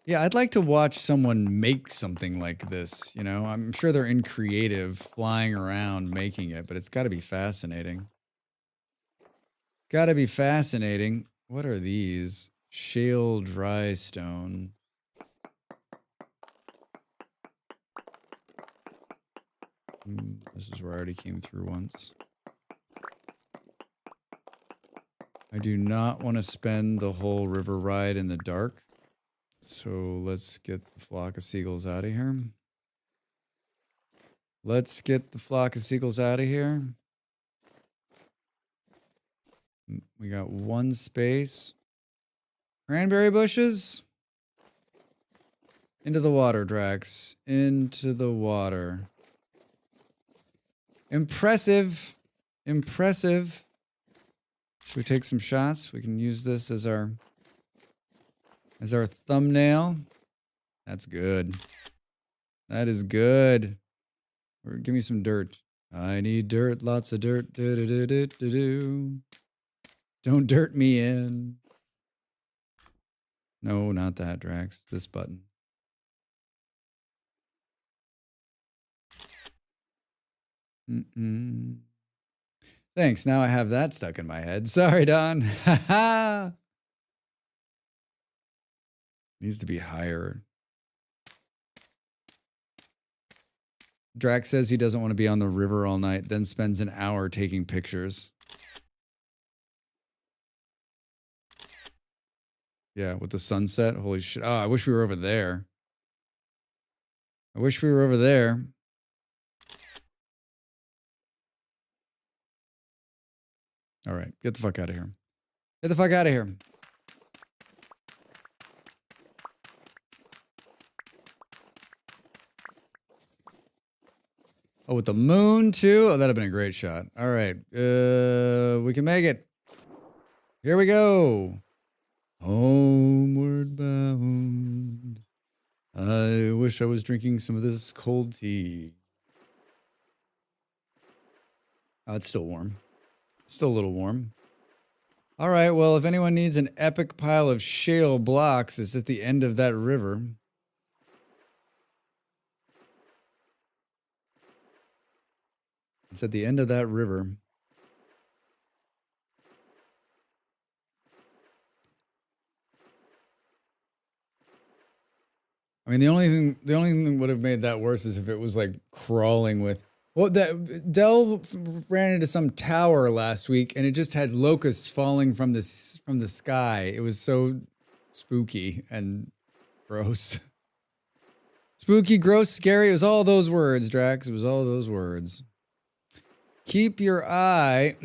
A: Yeah, I'd like to watch someone make something like this, you know? I'm sure they're in creative, flying around making it, but it's got to be fascinating. Got to be fascinating. What are these? Shale dry stone. This is where I already came through once. I do not want to spend the whole river ride in the dark. So let's get the flock of seagulls out of here. Let's get the flock of seagulls out of here. We got one space. Cranberry bushes. Into the water, Drax. Into the water. Impressive. Impressive. Should we take some shots? We can use this as our thumbnail. That's good. That is good. Or give me some dirt. I need dirt, lots of dirt. Do. Don't dirt me in. No, not that, Drax. This button. Thanks. Now I have that stuck in my head. Sorry, Don. Needs to be higher. Drax says he doesn't want to be on the river all night, then spends an hour taking pictures. Yeah, with the sunset. Holy shit. Oh, I wish we were over there. I wish we were over there. All right, get the fuck out of here. Get the fuck out of here. Oh, with the moon too? Oh, that'd have been a great shot. All right, we can make it. Here we go. Homeward bound. I wish I was drinking some of this cold tea. Oh, it's still warm. Still a little warm. All right, well, if anyone needs an epic pile of shale blocks, it's at the end of that river. It's at the end of that river. I mean, the only thing that would have made that worse is if it was like crawling with. Well, that Dell ran into some tower last week, and it just had locusts falling from the sky. It was so spooky and gross. Spooky, gross, scary. It was all those words, Drax. It was all those words. Keep your eye.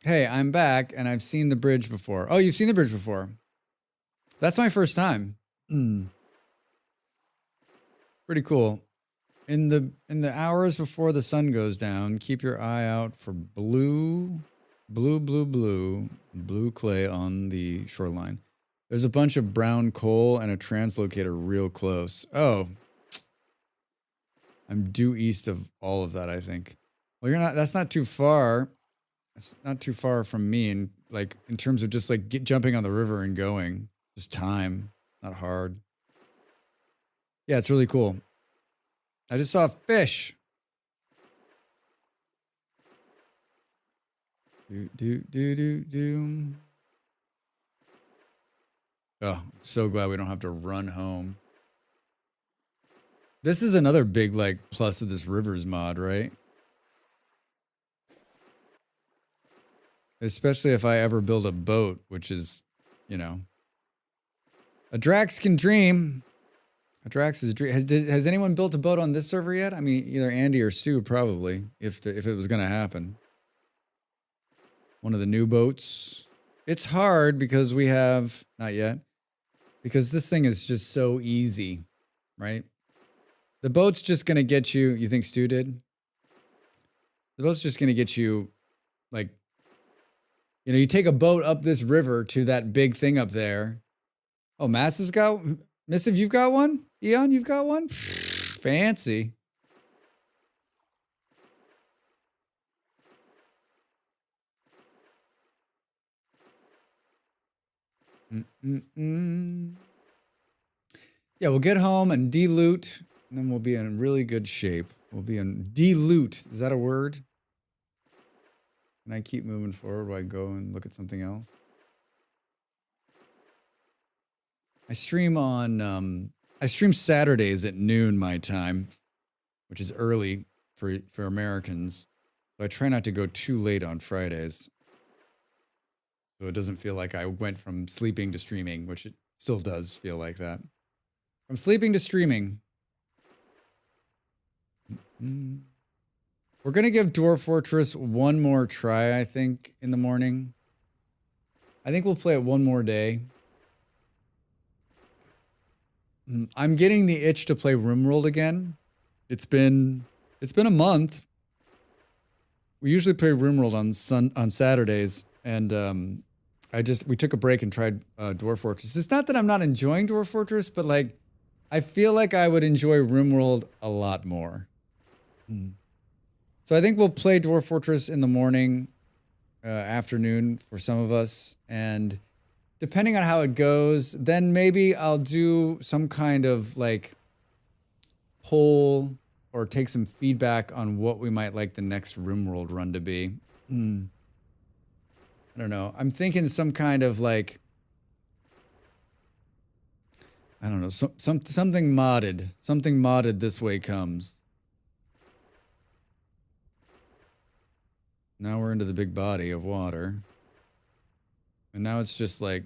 A: Hey, I'm back, and I've seen the bridge before. Oh, you've seen the bridge before. That's my first time. Pretty cool. In the hours before the sun goes down, keep your eye out for blue clay on the shoreline. There's a bunch of brown coal and a translocator real close. Oh. I'm due east of all of that, I think. Well, that's not too far. It's not too far from me in terms of just like jumping on the river and going. Just time, not hard. Yeah, it's really cool. I just saw a fish. Do. Oh, I'm so glad we don't have to run home. This is another big plus of this rivers mod, right? Especially if I ever build a boat, which is, a Drax can dream. A Drax is a dream. Has anyone built a boat on this server yet? I mean, either Andy or Stu probably, if it was going to happen. One of the new boats. It's hard because we have, not yet, because this thing is just so easy, right? The boat's just going to get you, you think Stu did? The boat's just going to get you, you take a boat up this river to that big thing up there. Oh, Missive, you've got one? Eon, you've got one? Fancy. Yeah, we'll get home and de-loot, and then we'll be in really good shape. We'll be in de-loot. Is that a word? Can I keep moving forward while I go and look at something else? I stream Saturdays at noon my time, which is early for Americans. So I try not to go too late on Fridays. So it doesn't feel like I went from sleeping to streaming, which it still does feel like that. From sleeping to streaming. We're going to give Dwarf Fortress one more try, I think, in the morning. I think we'll play it one more day. I'm getting the itch to play RimWorld again. It's been a month. we usually play RimWorld on Saturdays, and we took a break and tried Dwarf Fortress. It's not that I'm not enjoying Dwarf Fortress, but like I feel like I would enjoy RimWorld a lot more. So I think we'll play Dwarf Fortress in the morning, afternoon for some of us, and depending on how it goes, then maybe I'll do some kind of like poll or take some feedback on what we might like the next RimWorld run to be. I don't know. I'm thinking some kind of like, I don't know, something modded. Something modded this way comes. Now we're into the big body of water. And now it's just like,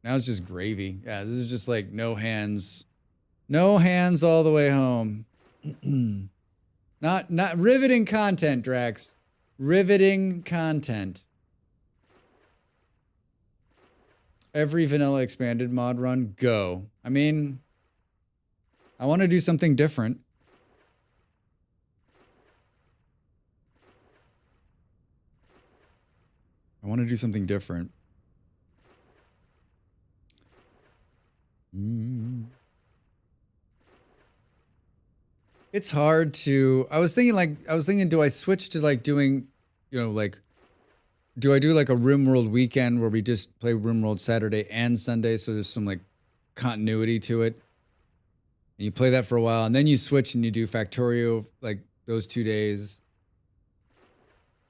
A: now it's just gravy. Yeah, this is just like no hands all the way home. Not riveting content, Drax. Riveting content. Every vanilla expanded mod run, go. I mean, I want to do something different. I want to do something different. It's hard to, I was thinking, do I switch to like doing, you know, like, do I do like a RimWorld weekend where we just play RimWorld Saturday and Sunday, so there's some like continuity to it? And you play that for a while, and then you switch and you do Factorio like those 2 days.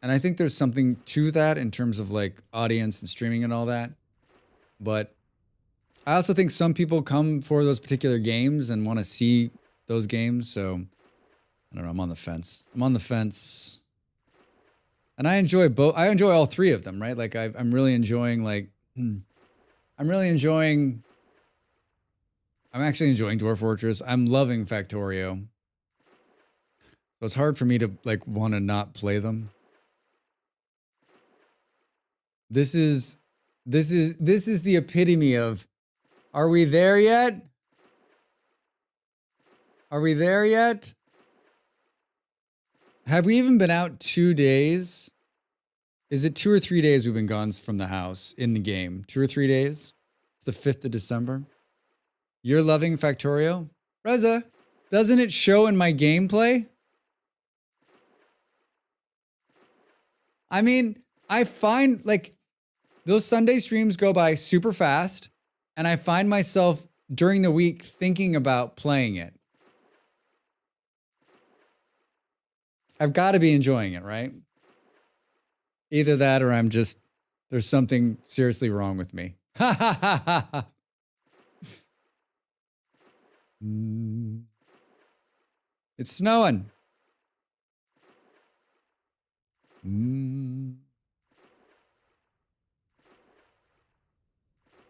A: And I think there's something to that in terms of like audience and streaming and all that. But I also think some people come for those particular games and want to see those games. So I don't know. I'm on the fence. And I enjoy both. I enjoy all three of them, right? Like I'm really enjoying like, I'm actually enjoying Dwarf Fortress. I'm loving Factorio. So it's hard for me to like want to not play them. This is the epitome of, are we there yet? Are we there yet? Have we even been out 2 days? Is it 2 or 3 days we've been gone from the house in the game? 2 or 3 days? It's the 5th of December. You're loving Factorio? Reza, doesn't it show in my gameplay? I mean, I find like those Sunday streams go by super fast, and I find myself during the week thinking about playing it. I've got to be enjoying it, right? Either that or I'm just, there's something seriously wrong with me. It's snowing.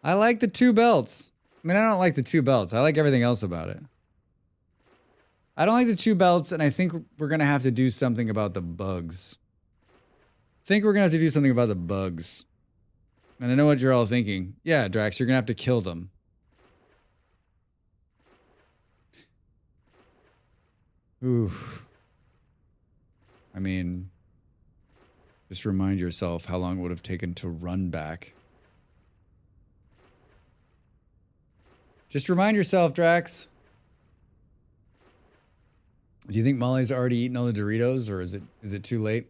A: I like the 2 belts. I mean, I don't like the 2 belts. I like everything else about it. I don't like the 2 belts, and I think we're going to have to do something about the bugs. And I know what you're all thinking. Yeah, Drax, you're going to have to kill them. Ooh. I mean, just remind yourself how long it would have taken to run back. Just remind yourself, Drax. Do you think Molly's already eaten all the Doritos, or is it too late?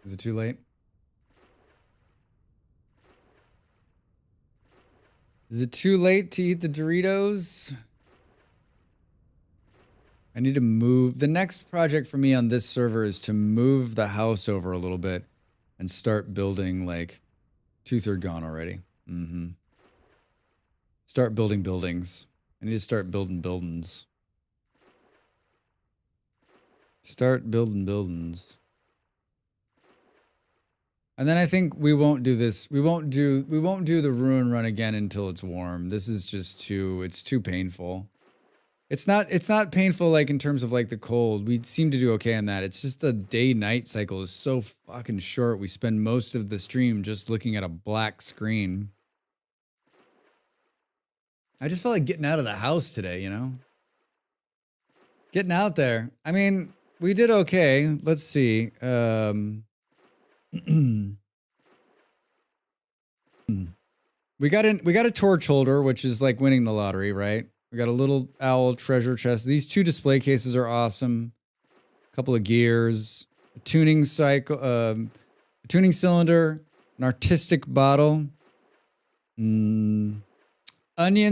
A: Is it too late? Is it too late to eat the Doritos? I need to move. The next project for me on this server is to move the house over a little bit and start building like 2/3 gone already. Start building buildings. I need to start building buildings. Start building buildings. And then I think we won't do this. We won't do the ruin run again until it's warm. This is just it's too painful. It's not painful like in terms of like the cold. We seem to do okay on that. It's just the day-night cycle is so fucking short. We spend most of the stream just looking at a black screen. I just felt like getting out of the house today, you know? Getting out there. I mean, we did okay. Let's see. We got a torch holder, which is like winning the lottery, right? We got a little owl treasure chest. These 2 display cases are awesome. A couple of gears, a tuning cycle, a tuning cylinder, an artistic bottle. Onion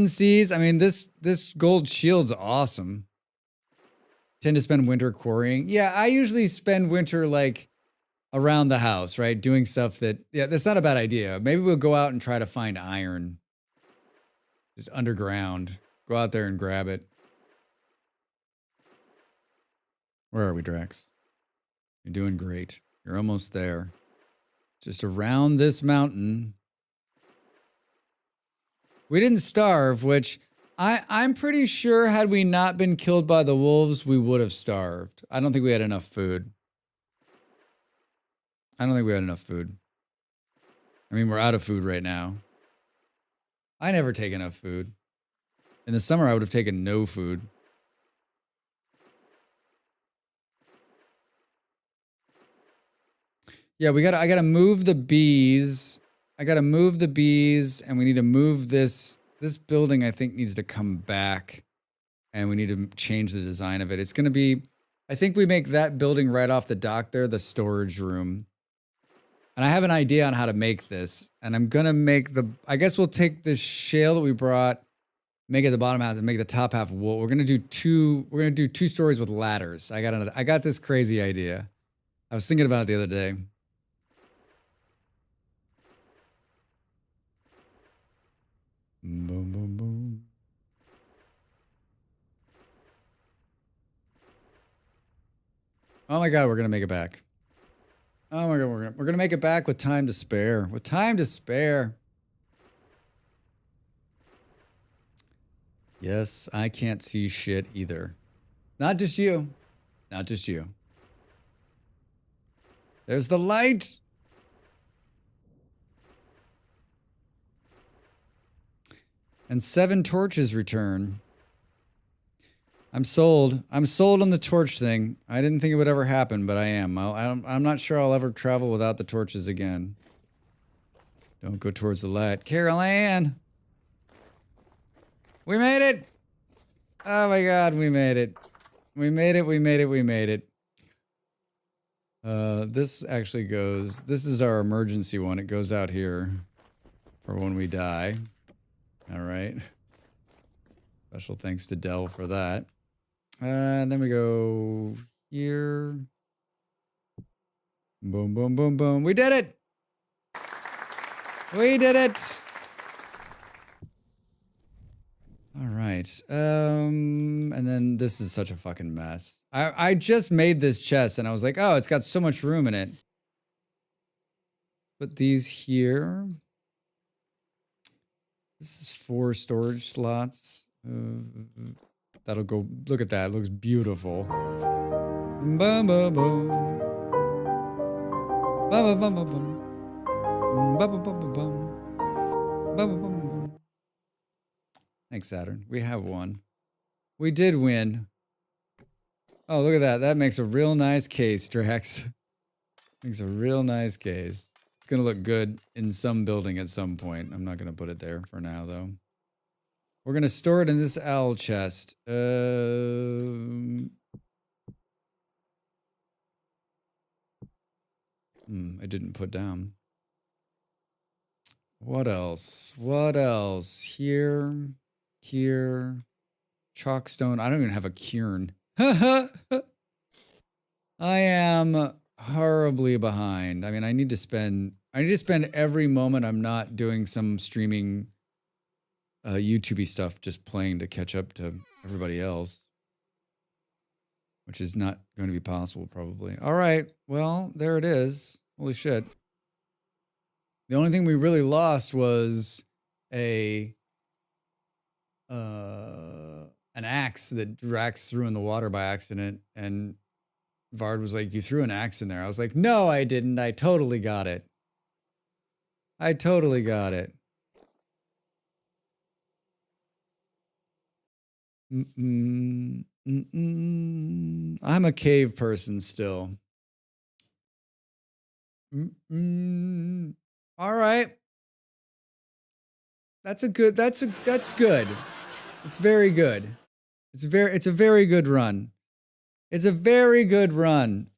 A: seeds. I mean, this gold shield's awesome. Tend to spend winter quarrying. Yeah, I usually spend winter like around the house, right? Doing stuff that, yeah, that's not a bad idea. Maybe we'll go out and try to find iron. Just underground. Go out there and grab it. Where are we, Drax? You're doing great. You're almost there. Just around this mountain. We didn't starve, which I'm pretty sure had we not been killed by the wolves, we would have starved. I don't think we had enough food. I don't think we had enough food. I mean, we're out of food right now. I never take enough food. In the summer, I would have taken no food. Yeah, I gotta move the bees. I gotta move the bees, and we need to move this. This building, I think, needs to come back, and we need to change the design of it. It's gonna be, I think we make that building right off the dock there, the storage room. And I have an idea on how to make this, and I'm gonna make I guess we'll take this shale that we brought, make it the bottom half, and make the top half wool. We're gonna do 2 stories with ladders. I got this crazy idea. I was thinking about it the other day. Boom, boom, boom. Oh my God, we're gonna make it back. Oh my God, we're gonna make it back with time to spare. With time to spare. Yes, I can't see shit either. Not just you. Not just you. There's the light. And 7 torches return. I'm sold. I'm sold on the torch thing. I didn't think it would ever happen, but I am. I'm not sure I'll ever travel without the torches again. Don't go towards the light. Carol Ann! We made it! Oh my God, we made it. We made it, we made it, we made it. This actually goes... This is our emergency one. It goes out here for when we die. All right. Special thanks to Dell for that. And then we go here. Boom, boom, boom, boom. We did it! We did it! All right. And then this is such a fucking mess. I just made this chest and I was like, oh, it's got so much room in it. Put these here. This is 4 storage slots. That'll go. Look at that. It looks beautiful. Bum, bum, bum. Bum, bum, bum, bum, bum. Bum, bum, bum, bum, bum. Bum, bum, bum, bum. Thanks, Saturn. We have one. We did win. Oh, look at that. That makes a real nice case, Drax. Makes a real nice case. It's going to look good in some building at some point. I'm not going to put it there for now, though. We're going to store it in this owl chest. I didn't put down. What else? What else? Here. Here. Chalkstone. I don't even have a cairn. I am horribly behind. I mean, I need to spend every moment I'm not doing some streaming YouTube-y stuff just playing to catch up to everybody else, which is not going to be possible probably. All right. Well, there it is. Holy shit. The only thing we really lost was an axe that Drax threw in the water by accident, and Vard was like, "You threw an axe in there." I was like, "No, I didn't. I totally got it. I totally got it." I'm a cave person still. All right. That's good. It's very good. It's a very good run. It's a very good run.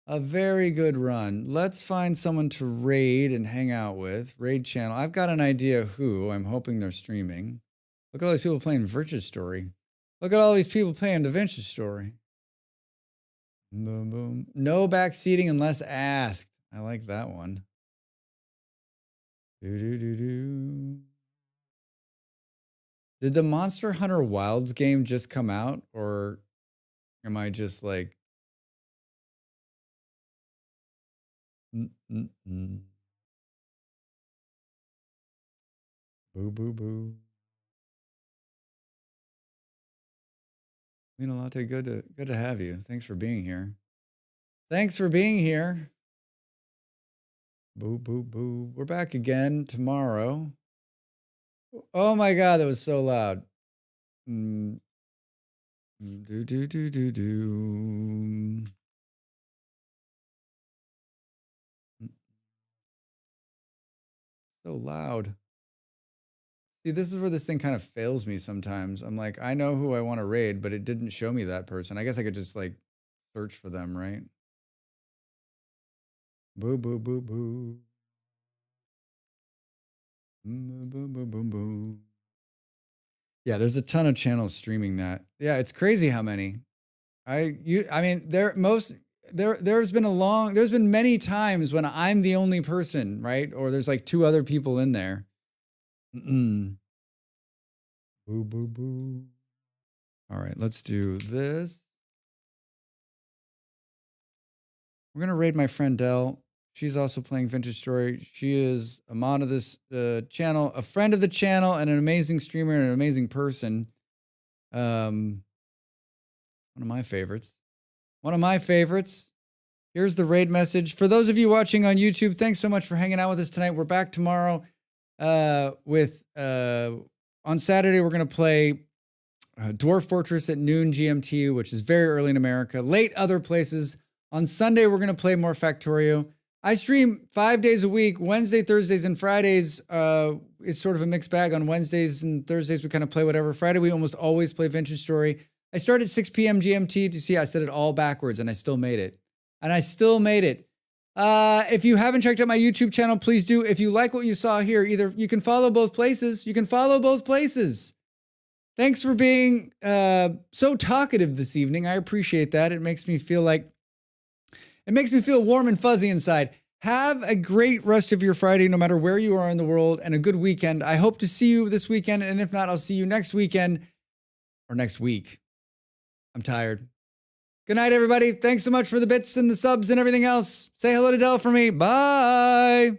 A: A very good run. Let's find someone to raid and hang out with. Raid channel. I've got an idea who. I'm hoping they're streaming. Look at all these people playing Virtue's Story. Look at all these people playing DaVinci's Story. Boom, boom. No backseating unless asked. I like that one. Do. Did the Monster Hunter Wilds game just come out? Or am I just like... Boo, boo, boo. Lena Latte, good to have you. Thanks for being here. Thanks for being here. Boo, boo, boo. We're back again tomorrow. Oh my God, that was so loud. Do. So loud. See, this is where this thing kind of fails me sometimes. I'm like, I know who I want to raid, but it didn't show me that person. I guess I could just like search for them, right? Boo, boo, boo, boo. Boom, boom, boom, boom, boom. Yeah, there's a ton of channels streaming that. Yeah, it's crazy how many. I mean, there's been many times when I'm the only person, right? Or there's like two other people in there. Boo, boo, boo. All right, let's do this. We're going to raid my friend Dell. She's also playing Vintage Story. She is a mod of this channel, a friend of the channel, and an amazing streamer and an amazing person. One of my favorites. One of my favorites. Here's the raid message. For those of you watching on YouTube, thanks so much for hanging out with us tonight. We're back tomorrow on Saturday, we're going to play Dwarf Fortress at noon GMT, which is very early in America, late other places. On Sunday, we're going to play more Factorio. I stream 5 days a week. Wednesday, Thursdays, and Fridays is sort of a mixed bag. On Wednesdays and Thursdays, we kind of play whatever. Friday, we almost always play Vintage Story. I started 6 p.m. GMT to see I said it all backwards, and I still made it. If you haven't checked out my YouTube channel, please do. If you like what you saw here, either you can follow both places. Thanks for being so talkative this evening. I appreciate that. It makes me feel warm and fuzzy inside. Have a great rest of your Friday, no matter where you are in the world, and a good weekend. I hope to see you this weekend, and if not, I'll see you next weekend or next week. I'm tired. Good night, everybody. Thanks so much for the bits and the subs and everything else. Say hello to Dell for me. Bye.